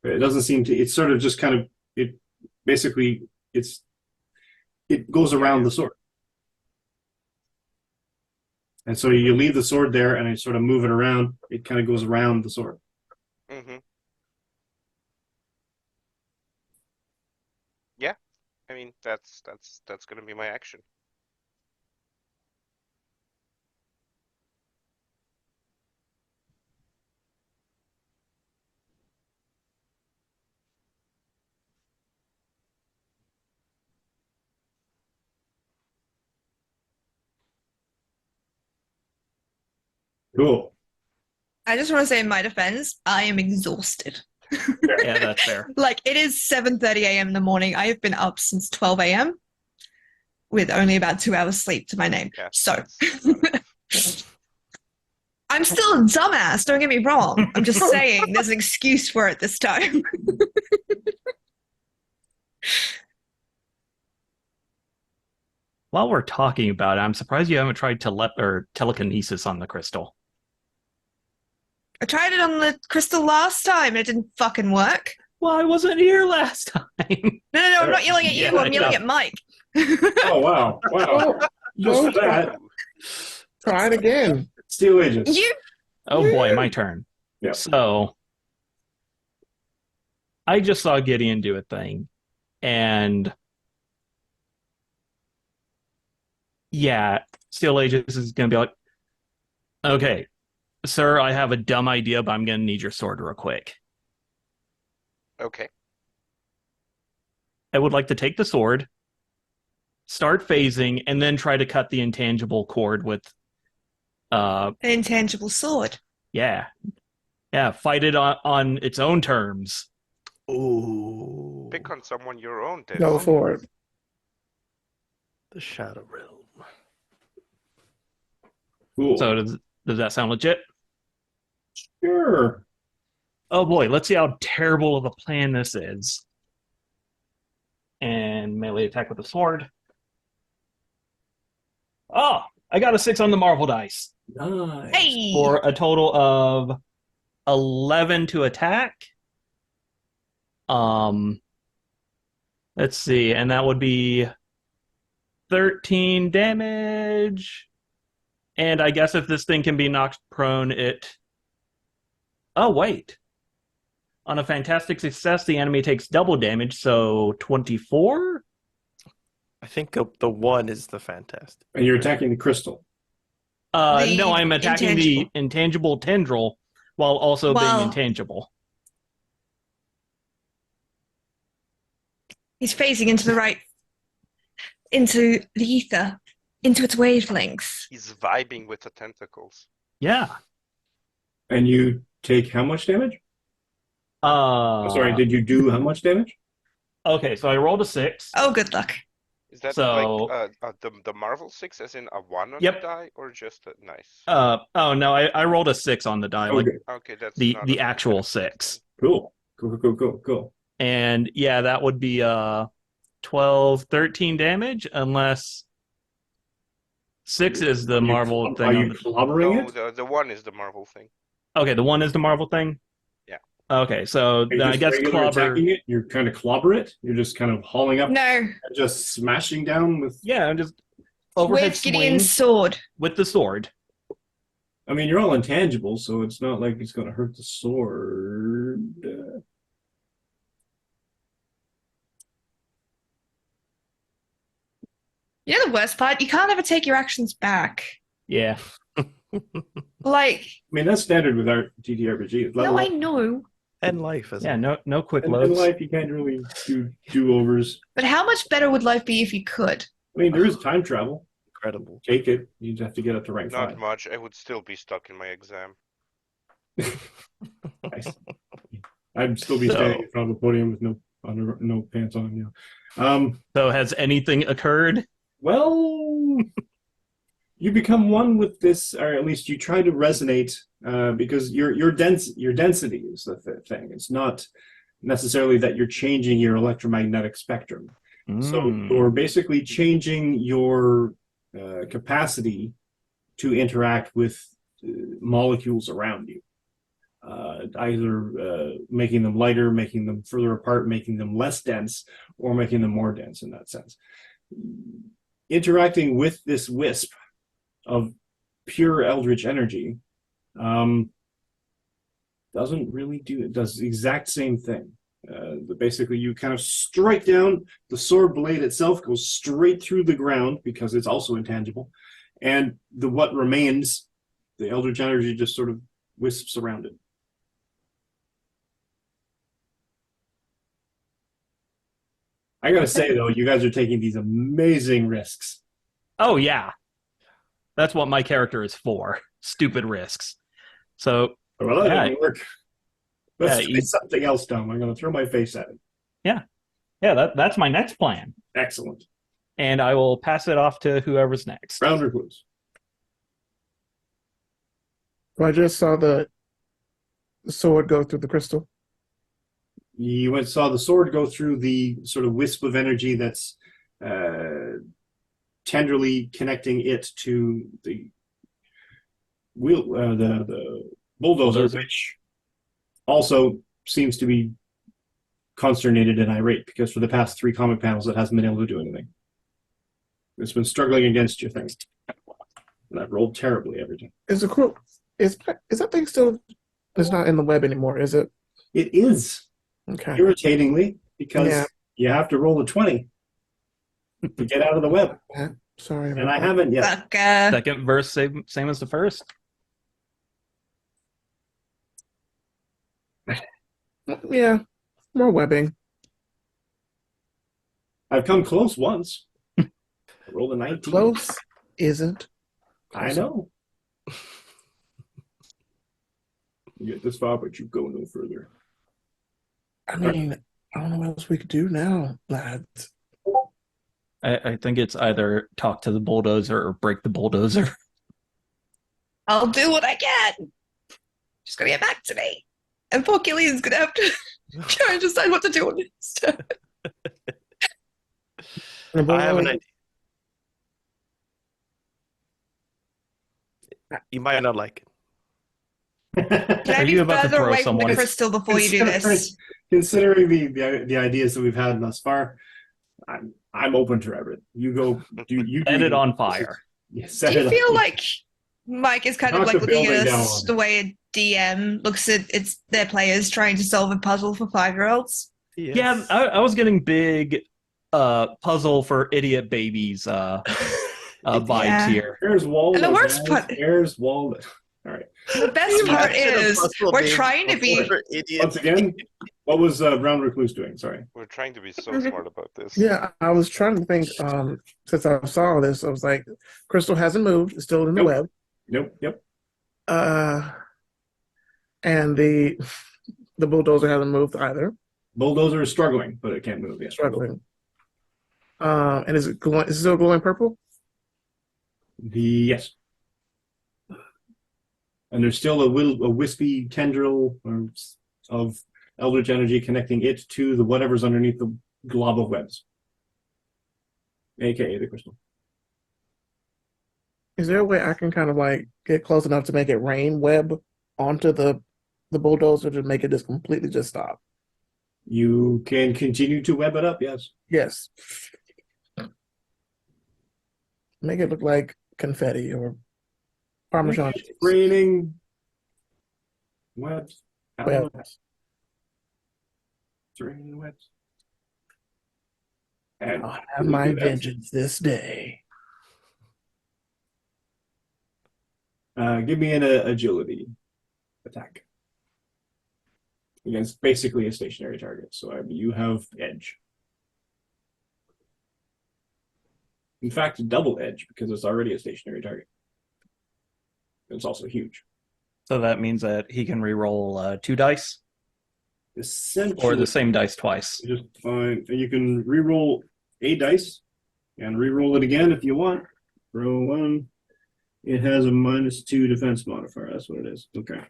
it. It doesn't seem to, it's sort of just kind of, it basically, it goes around the sword. And so you leave the sword there and I sort of move it around, it kind of goes around the sword. Yeah, I mean, that's going to be my action. Cool. I just want to say in my defense, I am exhausted. Yeah, that's fair. Like, it is 7:30 a.m. in the morning. I have been up since 12 a.m. with only about 2 hours sleep to my name. Yeah, So that's not enough. I'm still a dumbass, don't get me wrong. I'm just saying there's an excuse for it this time. While we're talking about it, I'm surprised you haven't tried telekinesis on the crystal. I tried it on the crystal last time and it didn't fucking work. Well, I wasn't here last time. No, I'm not yelling at you. Yeah, I'm yelling yeah. at Mike. Oh, wow. Wow. Just Don't that. try it again. Steel Aegis. You Oh boy, my turn. Yeah. So I just saw Gideon do a thing, and yeah, Steel Aegis is going to be like, okay, sir, I have a dumb idea, but I'm going to need your sword real quick. Okay. I would like to take the sword, start phasing, and then try to cut the intangible cord with, an intangible sword. yeah, fight it on its own terms. Ooh. Pick on someone your own, then. Go for it. The Shadow Realm. Cool. So does that sound legit? Sure. Oh boy, let's see how terrible of a plan this is. And melee attack with the sword. Oh, I got a 6 on the Marvel dice Nice. Hey! for a total of 11 to attack. Let's see, and that would be 13 damage. And I guess if this thing can be knocked prone, it... Oh, wait. On a fantastic success, the enemy takes double damage, so 24? I think the 1 is the fantastic. And you're attacking the crystal. The No, I'm attacking the intangible. intangible tendril while also Wow. being intangible. He's phasing into the ether, into its wavelengths. He's vibing with the tentacles. Yeah. And you take how much damage? Sorry, did you do how much damage? Okay, so I rolled a 6. Oh, good luck. Is that So- like the Marvel 6 as in a 1 on Yep. the die, or just a nice? Oh no, I rolled a 6 on the die, like Okay. Okay, that's the not the a actual fantastic 6. Cool. Cool. And yeah, that would be 12, 13 damage, unless 6 is the Marvel Are thing. you clobbering No, it? the 1 is the Marvel thing. Okay, the 1 is the Marvel thing? Yeah. Okay, so Are you then I just guess regular clobber... attacking it? You're kind of clobber it? You're just kind of hauling up No, and just smashing down with... Yeah, I'm just overhead with swing Gideon's sword. with the sword. I mean, you're all intangible, so it's not like it's going to hurt the sword. You know the worst part? You can't ever take your actions back. Yeah. Like, I mean, that's standard with our TTRPG. It's no, level I up. know. And life as Yeah, well. no quick In loads. life, you can't really do do-overs. But how much better would life be if you could? I mean, there is time travel. Incredible. Take it. You just have to get up to rank Not 5. much. I would still be stuck in my exam. Nice. I'd still be So- standing in front of a podium with no pants on. Yeah. So has anything occurred? Well, you become one with this, or at least you try to resonate, because your density is the thing. It's not necessarily that you're changing your electromagnetic spectrum. So Mm. you're basically changing your capacity to interact with molecules around you. Either making them lighter, making them further apart, making them less dense, or making them more dense in that sense. Interacting with this wisp of pure eldritch energy doesn't really do it. Does the exact same thing. Basically, you kind of strike down, the sword blade itself goes straight through the ground because it's also intangible, and what remains, the eldritch energy just sort of wisps around it. I gotta say though, you guys are taking these amazing risks. Oh yeah. That's what my character is for. stupid risks. So Well, that yeah, didn't work. Let's Yeah, try something else, Tom. I'm going to throw my face at it. that's my next plan, Excellent. and I will pass it off to whoever's next. Round Recluse. I just saw the sword go through the crystal. You saw the sword go through the sort of wisp of energy that's tenderly connecting it to the the bulldozer, which also seems to be consternated and irate because for the past 3 comic panels it hasn't been able to do anything. It's been struggling against your thing. And I've rolled terribly every time. Is the crook? Is that thing still? It's not in the web anymore, is it? It is, Okay. irritatingly, because you have to roll a 20 to get out of the web. Sorry. And I haven't yet. Sucker. Second verse, same as the first. Yeah. More webbing. I've come close once. I rolled a 19. Close isn't. I know. You get this far, but you go no further. I mean, I don't know what else we could do now, lads. I think it's either talk to the bulldozer or break the bulldozer. I'll do what I can. She's gonna get back to me. And poor Gideon's gonna have to try and decide what to do on this. I have an idea. You might not like it. Can I Are be you about to further throw away from someone? the crystal before you do this? Considering the ideas that we've had thus far, I'm open to everything. You go. You Set it on fire. Yeah, Do set you it feel on. like Mike is kind of Knock like the looking at building down us on the it. way a DM looks at their players trying to solve a puzzle for 5-year-olds? Yes. Yeah, I was getting big puzzle for idiot babies vibes Yeah. here. There's Waldo. And the worst guys. part- There's Waldo. All right. The best part is we're trying to be. Once again, what was Brown Recluse doing? Sorry. We're trying to be so smart about this. Yeah, I was trying to think. Since I saw this, I was like, crystal hasn't moved; it's still in the Nope. web. Nope. Yep. And the bulldozer hasn't moved either. Bulldozer is struggling, but it can't move yet. Struggling. And is it glowing? Is it still glowing purple? Yes. And there's still a wispy tendril of eldritch energy connecting it to the whatever's underneath the glob of webs, aka the crystal. Is there a way I can kind of like get close enough to make it rain web onto the bulldozer to make it just completely just stop? You can continue to web it up, yes. Yes. Make it look like confetti or Parmesan It's cheese. raining webs. Out of Webs. webs. It's raining webs. And I'll have my vengeance this day. give me an agility attack against basically a stationary target. So you have edge. In fact, double edge because it's already a stationary target. It's also huge. So that means that he can re-roll 2 dice Essentially, or the same dice twice. just fine. You can re-roll a dice and re-roll it again if you want. Roll 1. It has a -2 defense modifier. That's what it is. Okay.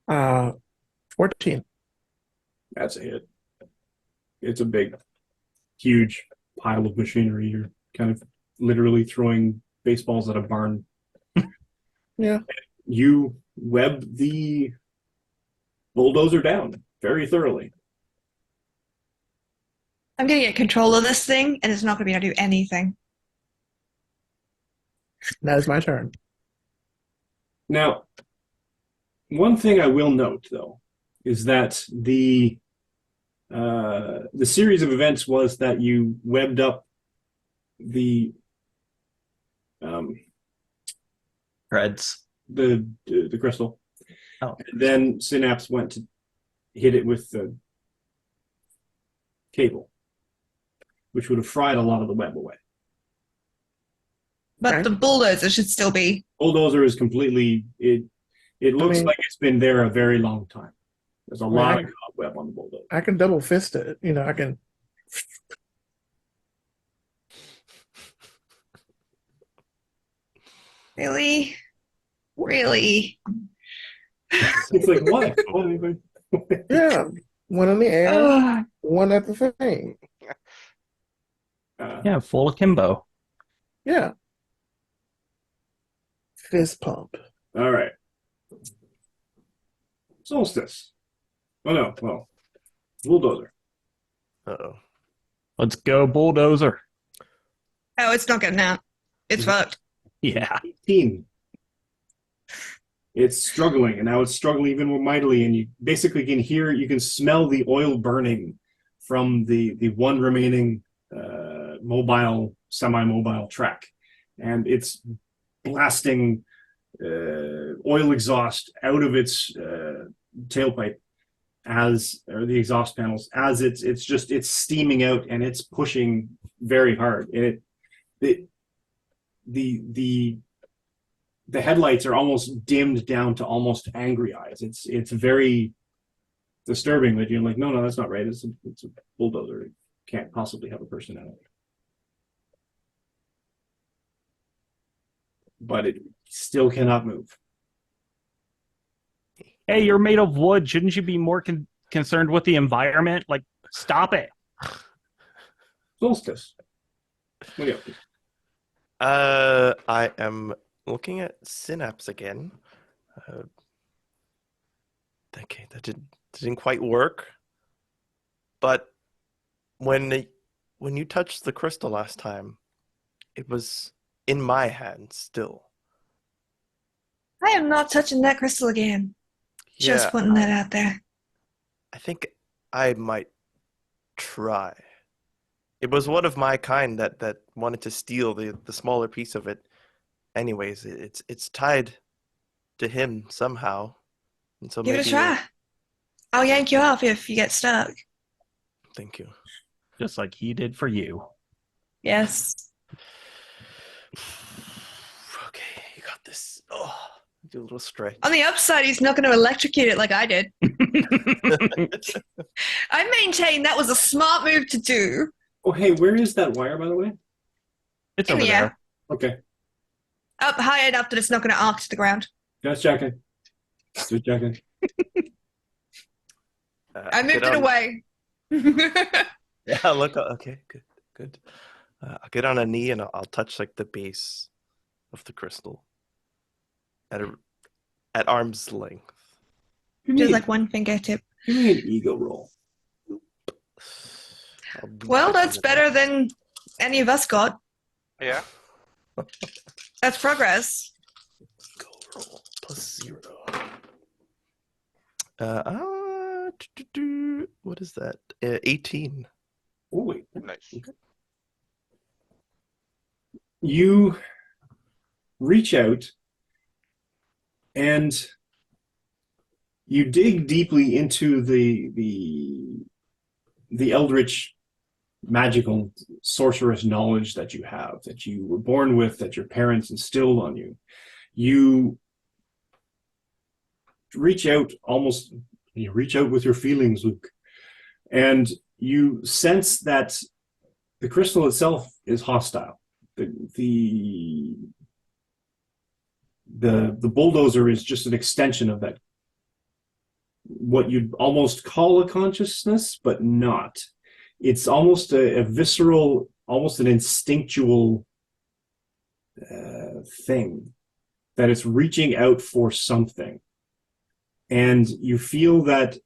Uh, 14. That's a hit. It's a big, huge pile of machinery. You're kind of literally throwing baseballs at a barn. Yeah. You web the bulldozer down very thoroughly. I'm gonna get control of this thing, and it's not gonna be able to do anything. That is my turn. Now, one thing I will note, though, is that the series of events was that you webbed up the Threads. the crystal. Oh. And then Synapse went to hit it with the cable, which would have fried a lot of the web away. But Okay. the bulldozer should still be. Bulldozer is completely it. It looks mean- like it's been there a very long time. There's a mean, lot I- of cobweb on the bulldozer. I can double fist it. I can. Really? Really? It's like what? Yeah, one in the air, Ugh. one at the thing. Yeah, full akimbo. Yeah. Fist pump. All right. Solstice. Oh no. Well, bulldozer. Uh-oh. Let's go, bulldozer. Oh, it's not getting out. It's fucked. Yeah. 18. It's struggling, and now it's struggling even more mightily, and you basically you can smell the oil burning from the one remaining semi-mobile track, and it's blasting oil exhaust out of its tailpipe or the exhaust panels as it's steaming out, and it's pushing very hard. And the headlights are almost dimmed down to almost angry eyes. It's very disturbing that you're like, no, that's not right. It's a bulldozer. It can't possibly have a personality. But it still cannot move. Hey, you're made of wood. Shouldn't you be more concerned with the environment? Like, stop it. Solstice. What are you up to? I am looking at Synapse again. Okay, that didn't quite work. But when you touched the crystal last time, it was in my hand still. I am not touching that crystal again. Just Yeah, putting that out there. I think I might try. It was one of my kind that wanted to steal the smaller piece of it. Anyways, it's tied to him somehow. And so Give it a maybe try. I'll yank you off if you get stuck. Thank you. Just like he did for you. Yes. Okay, you got this. Oh, do a little stretch. On the upside, he's not going to electrocute it like I did. I maintain that was a smart move to do. Oh, hey, where is that wire, by the way? It's In over the air. there. Okay. Up high enough that it's not going to arc to the ground. Just checking. Just checking. I moved it away. Yeah, look. Okay, good. I'll get on a knee and I'll touch like the base of the crystal at arm's length. Just like one fingertip. Give me an ego roll. Well, that's better than any of us got. Yeah. That's progress. Go roll +0. What is that? 18. Oh, wait. Nice. You reach out and you dig deeply into the eldritch magical sorceress knowledge that you have, that you were born with, that your parents instilled on you. You reach out with your feelings, Luke, and you sense that the crystal itself is hostile. The bulldozer is just an extension of that, what you'd almost call a consciousness, but not. It's almost a visceral, almost an instinctual thing that it's reaching out for something. And you feel that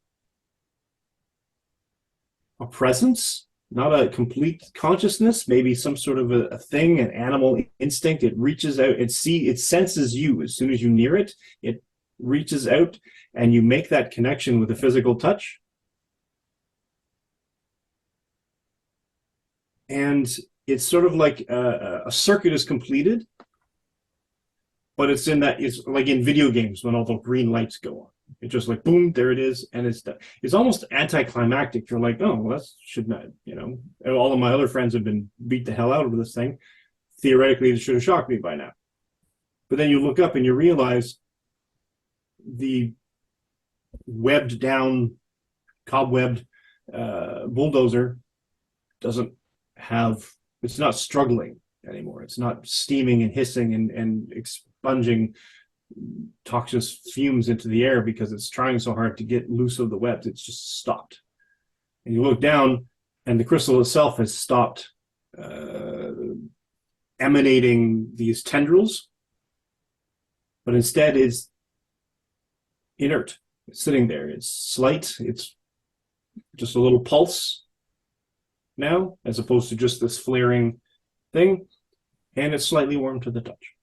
a presence, not a complete consciousness, maybe some sort of a thing, an animal instinct. It reaches out, it senses you. As soon as you near it, it reaches out and you make that connection with a physical touch. And it's sort of like a circuit is completed, but it's like in video games when all the green lights go on. It's just like, boom, there it is. And it's almost anticlimactic. You're like, oh, well, that should not, all of my other friends have been beat the hell out of this thing. theoretically, it should have shocked me by now. But then you look up and you realize the webbed down, cobwebbed bulldozer doesn't have, it's not struggling anymore. It's not steaming and hissing and expunging toxic fumes into the air because it's trying so hard to get loose of the webs. It's just stopped. And you look down and the crystal itself has stopped emanating these tendrils, but instead is inert. It's sitting there. It's slight. It's just a little pulse now, as opposed to just this flaring thing, and it's slightly warm to the touch.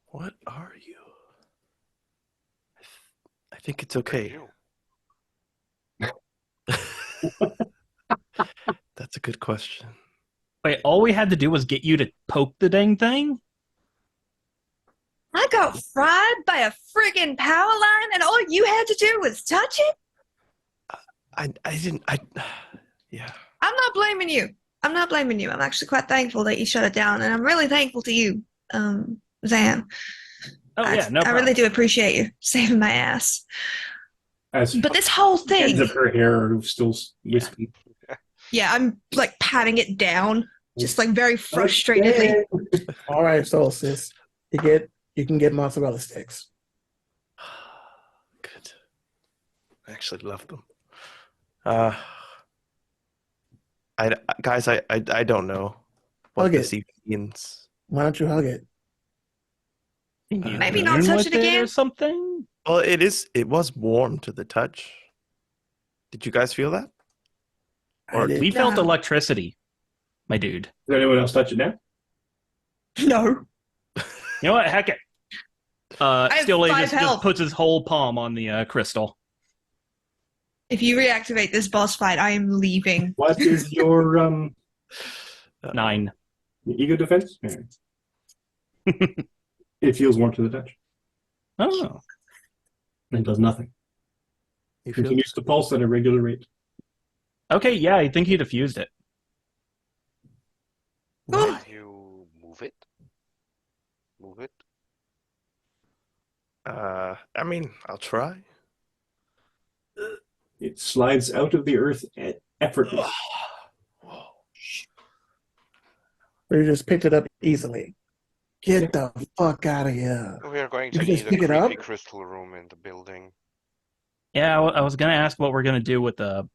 What are you? I think it's okay. That's a good question. Wait, all we had to do was get you to poke the dang thing? I got fried by a friggin' power line, and all you had to do was touch it? Yeah. I'm not blaming you. I'm actually quite thankful that you shut it down, and I'm really thankful to you, Zan. Oh, yeah, no I problem. really do appreciate you saving my ass. As But this whole ends thing, of her hair are still wispy. yeah, I'm like patting it down, just like very frustratedly. All right, Solstice. You can get mozzarella sticks. Good. I actually love them. I don't know what Hug this it. even means. Why don't you hug it? Maybe not Moon touch with it again? or something? Well, it was warm to the touch. Did you guys feel that? I did We felt No. electricity, my dude. Does anyone else touch it now? No. You know what? Heck it. have Steel 5 Aegis health. just puts his whole palm on the crystal. If you reactivate this boss fight, I am leaving. What is your 9. ego defense? It feels warm to the touch. Oh. And does nothing. You It feel continues to pulse at a regular rate. Okay, yeah, I think he diffused it. Oh, Can you move it? Move it? I mean, I'll try. It slides out of the earth effortlessly. Or you just picked it up easily. Get the fuck out of here. We are going You to just need a pick it up? creepy crystal room in the building. Yeah, I was going to ask what we're going to do with the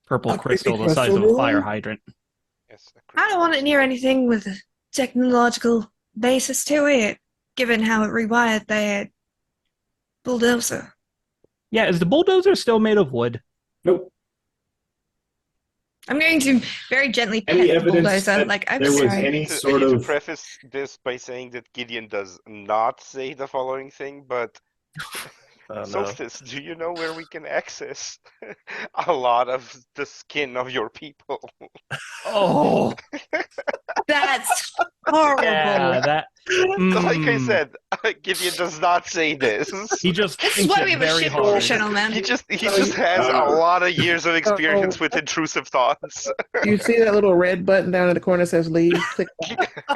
purple A creepy crystal the size crystal of a fire room? hydrant. Yes, a I creepy don't want it crystal. near anything with a technological basis to it, given how it rewired that bulldozer. Yeah, is the bulldozer still made of wood? Nope. I'm going to very gently pet Any the evidence bulldozer. that Like, I'm there was sorry. any I sort need to of preface this by saying that Gideon does not say the following thing, but Oh, no. Solstice, do you know where we can access a lot of the skin of your people? Oh, That's horrible. yeah, that. Like I Mm. said, Gideon does not say this. He just This is thinks why it we have a very ship hard. channel, man. He just has a lot of years of experience with intrusive thoughts. You see that little red button down in the corner that says leave? Click that.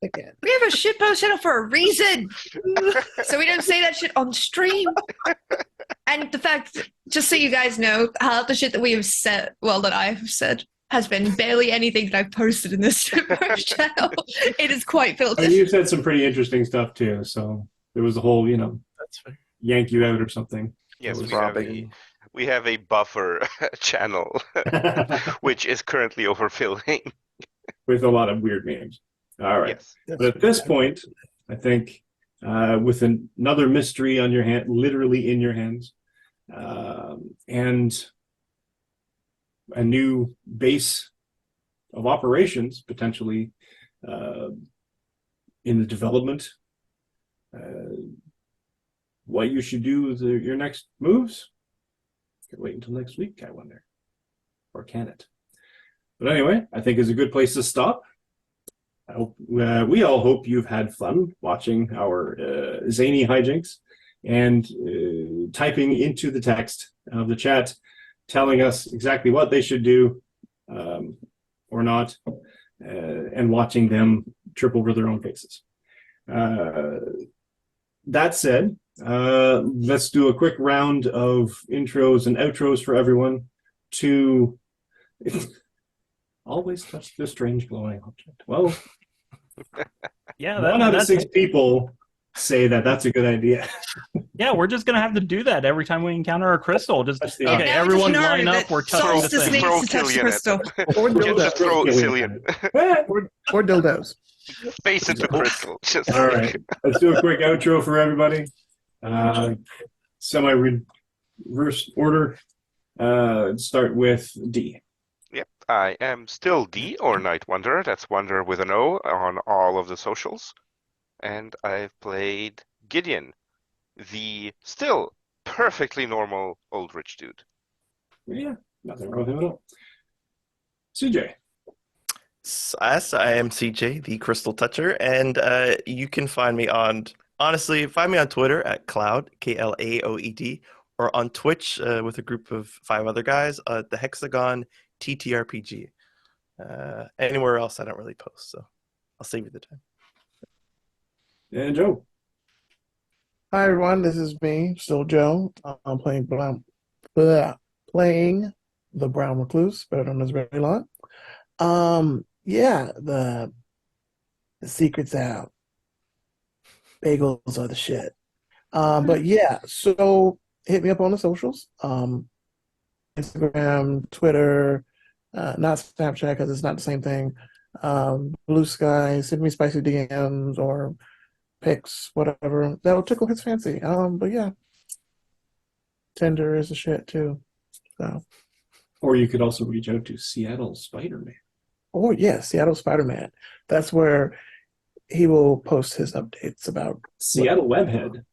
Click it. We have a shitpost channel for a reason. So we don't say that shit on stream. And the fact, just so you guys know, half the shit that we have said, well, that I have said, has been barely anything that I've posted in this shitpost channel. It is quite I filtered. mean, you said some pretty interesting stuff too. So there was a whole, That's fair. yank you out or something. Yes, was we have a buffer channel, which is currently overfilling. With a lot of weird names. All right. Yes. But at this point, I think with another mystery on your hand, literally in your hands, and a new base of operations potentially in the development, what you should do with your next moves. Could wait until next week, I wonder. Or can it? But anyway, I think it's a good place to stop. I hope we all hope you've had fun watching our zany hijinks and typing into the text of the chat, telling us exactly what they should do, or not, and watching them trip over their own faces. That said, let's do a quick round of intros and outros for everyone to always touch the strange glowing object. Well, Yeah, one out of that's 6 people say that that's a good idea. yeah. We're just gonna have to do that every time we encounter a crystal. Just That's the okay, idea. Now we everyone just know line up. that We're touching the Solstice thing. needs Throw to touch the Killian at crystal. them. Or Just throw dildos. Cillian Or dildos. face into crystal. Just All right, let's do a quick outro for everybody. Semi-reverse order. Start with D. Yep, I am still D or Night Wanderer. That's Wanderer with an O on all of the socials. And I've played Gideon, the still perfectly normal old rich dude. Yeah, nothing wrong with him at all. CJ. Yes, I am CJ, the Crystal Toucher, and you can find me on Twitter at Cloud, Klaoed, or on Twitch with a group of 5 other guys at the Hexagon TTRPG. Anywhere else, I don't really post, so I'll save you the time. And Joe. Hi everyone, this is me, still Joe. I'm playing the Brown Recluse, better known as Raylon. Yeah, the secret's out. Bagels are the shit. But yeah, so hit me up on the socials. Instagram, Twitter, not Snapchat because it's not the same thing. Blue Sky, send me spicy DMs or pics, whatever. That'll tickle his fancy. But yeah. Tinder is a shit too. So. Or you could also reach out to Seattle Spider-Man. Oh yeah, Seattle Spider-Man. That's where he will post his updates about Seattle Webhead.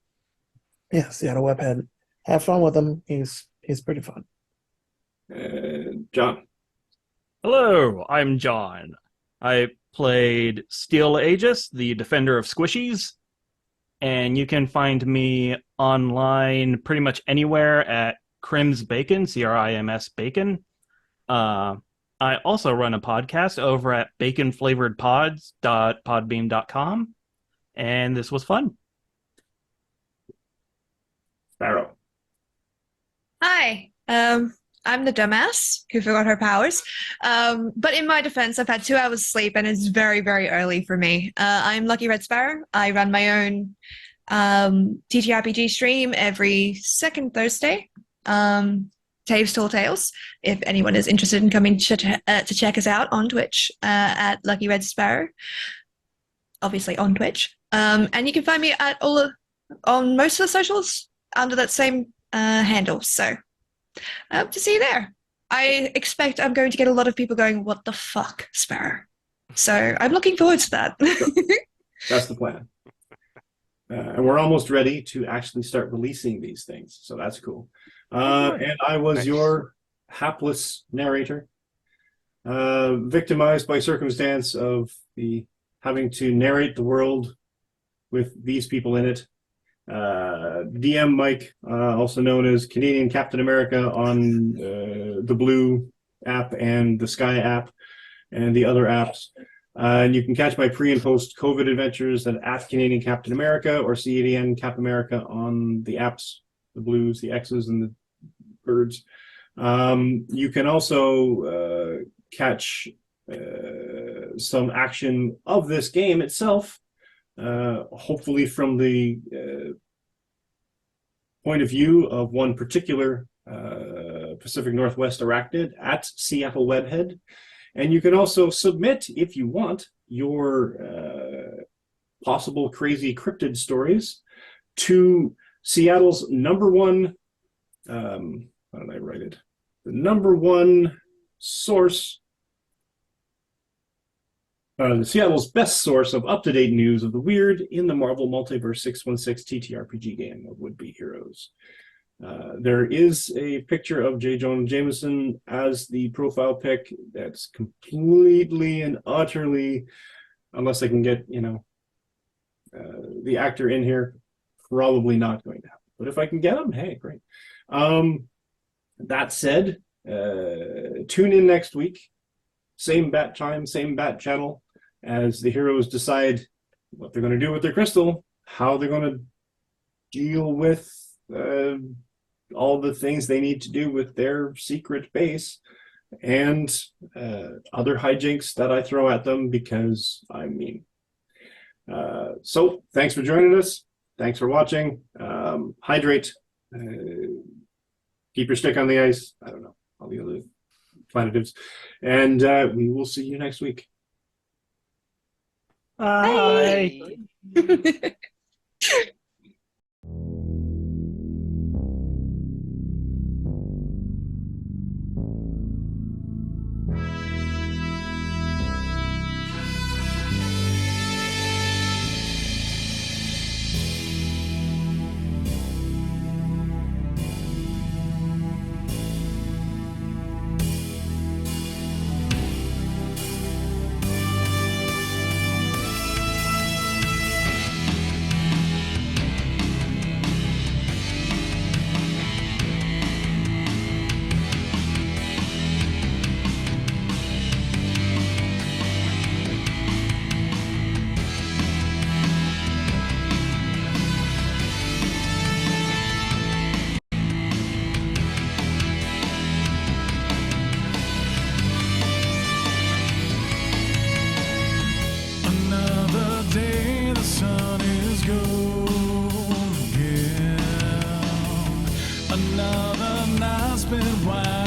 Yeah, Seattle Webhead. Have fun with him. He's pretty fun. John. Hello, I'm John. I played Steel Aegis, the defender of squishies, and you can find me online pretty much anywhere at Crims Bacon, CRIMS Bacon. I also run a podcast over at baconflavoredpods.podbean.com, and this was fun. Sparrow. Hi, I'm the dumbass who forgot her powers. But in my defense, I've had 2 hours sleep and it's very, very early for me. I'm Lucky Red Sparrow. I run my own TTRPG stream every second Thursday. Taves Tall Tales, if anyone is interested in coming to check us out on Twitch at Lucky Red Sparrow, obviously on Twitch. And you can find me at on most of the socials under that same handle. So to see you there. I expect I'm going to get a lot of people going, "What the fuck, Sparrow?" So I'm looking forward to that. That's the plan. And we're almost ready to actually start releasing these things, so that's cool. And I was your hapless narrator, victimized by circumstance of the having to narrate the world with these people in it. DM Mike, also known as Canadian Captain America on the Blue app and the Sky app and the other apps. And you can catch my pre and post COVID adventures at Canadian Captain America or CADN Cap America on the apps, the Blues, the X's, and the birds. You can also catch some action of this game itself, hopefully from the point of view of one particular Pacific Northwest arachnid at Seattle Webhead. And you can also submit, if you want, your possible crazy cryptid stories to Seattle's #1, how did I write it? The #1 source, Seattle's best source of up-to-date news of the weird in the Marvel Multiverse 616 TTRPG game of would-be heroes. There is a picture of J. Jonah Jameson as the profile pic that's completely and utterly, unless I can get, the actor in here, probably not going to happen. But if I can get him, hey, great. That said, tune in next week. same bat time, same bat channel, as the heroes decide what they're going to do with their crystal, how they're going to deal with all the things they need to do with their secret base, and other hijinks that I throw at them because I'm mean. So thanks for joining us. Thanks for watching. Hydrate. Keep your stick on the ice. I don't know, all the other planetives. And we will see you next week. Bye. Another day, the sun is golden. Another night spent wild.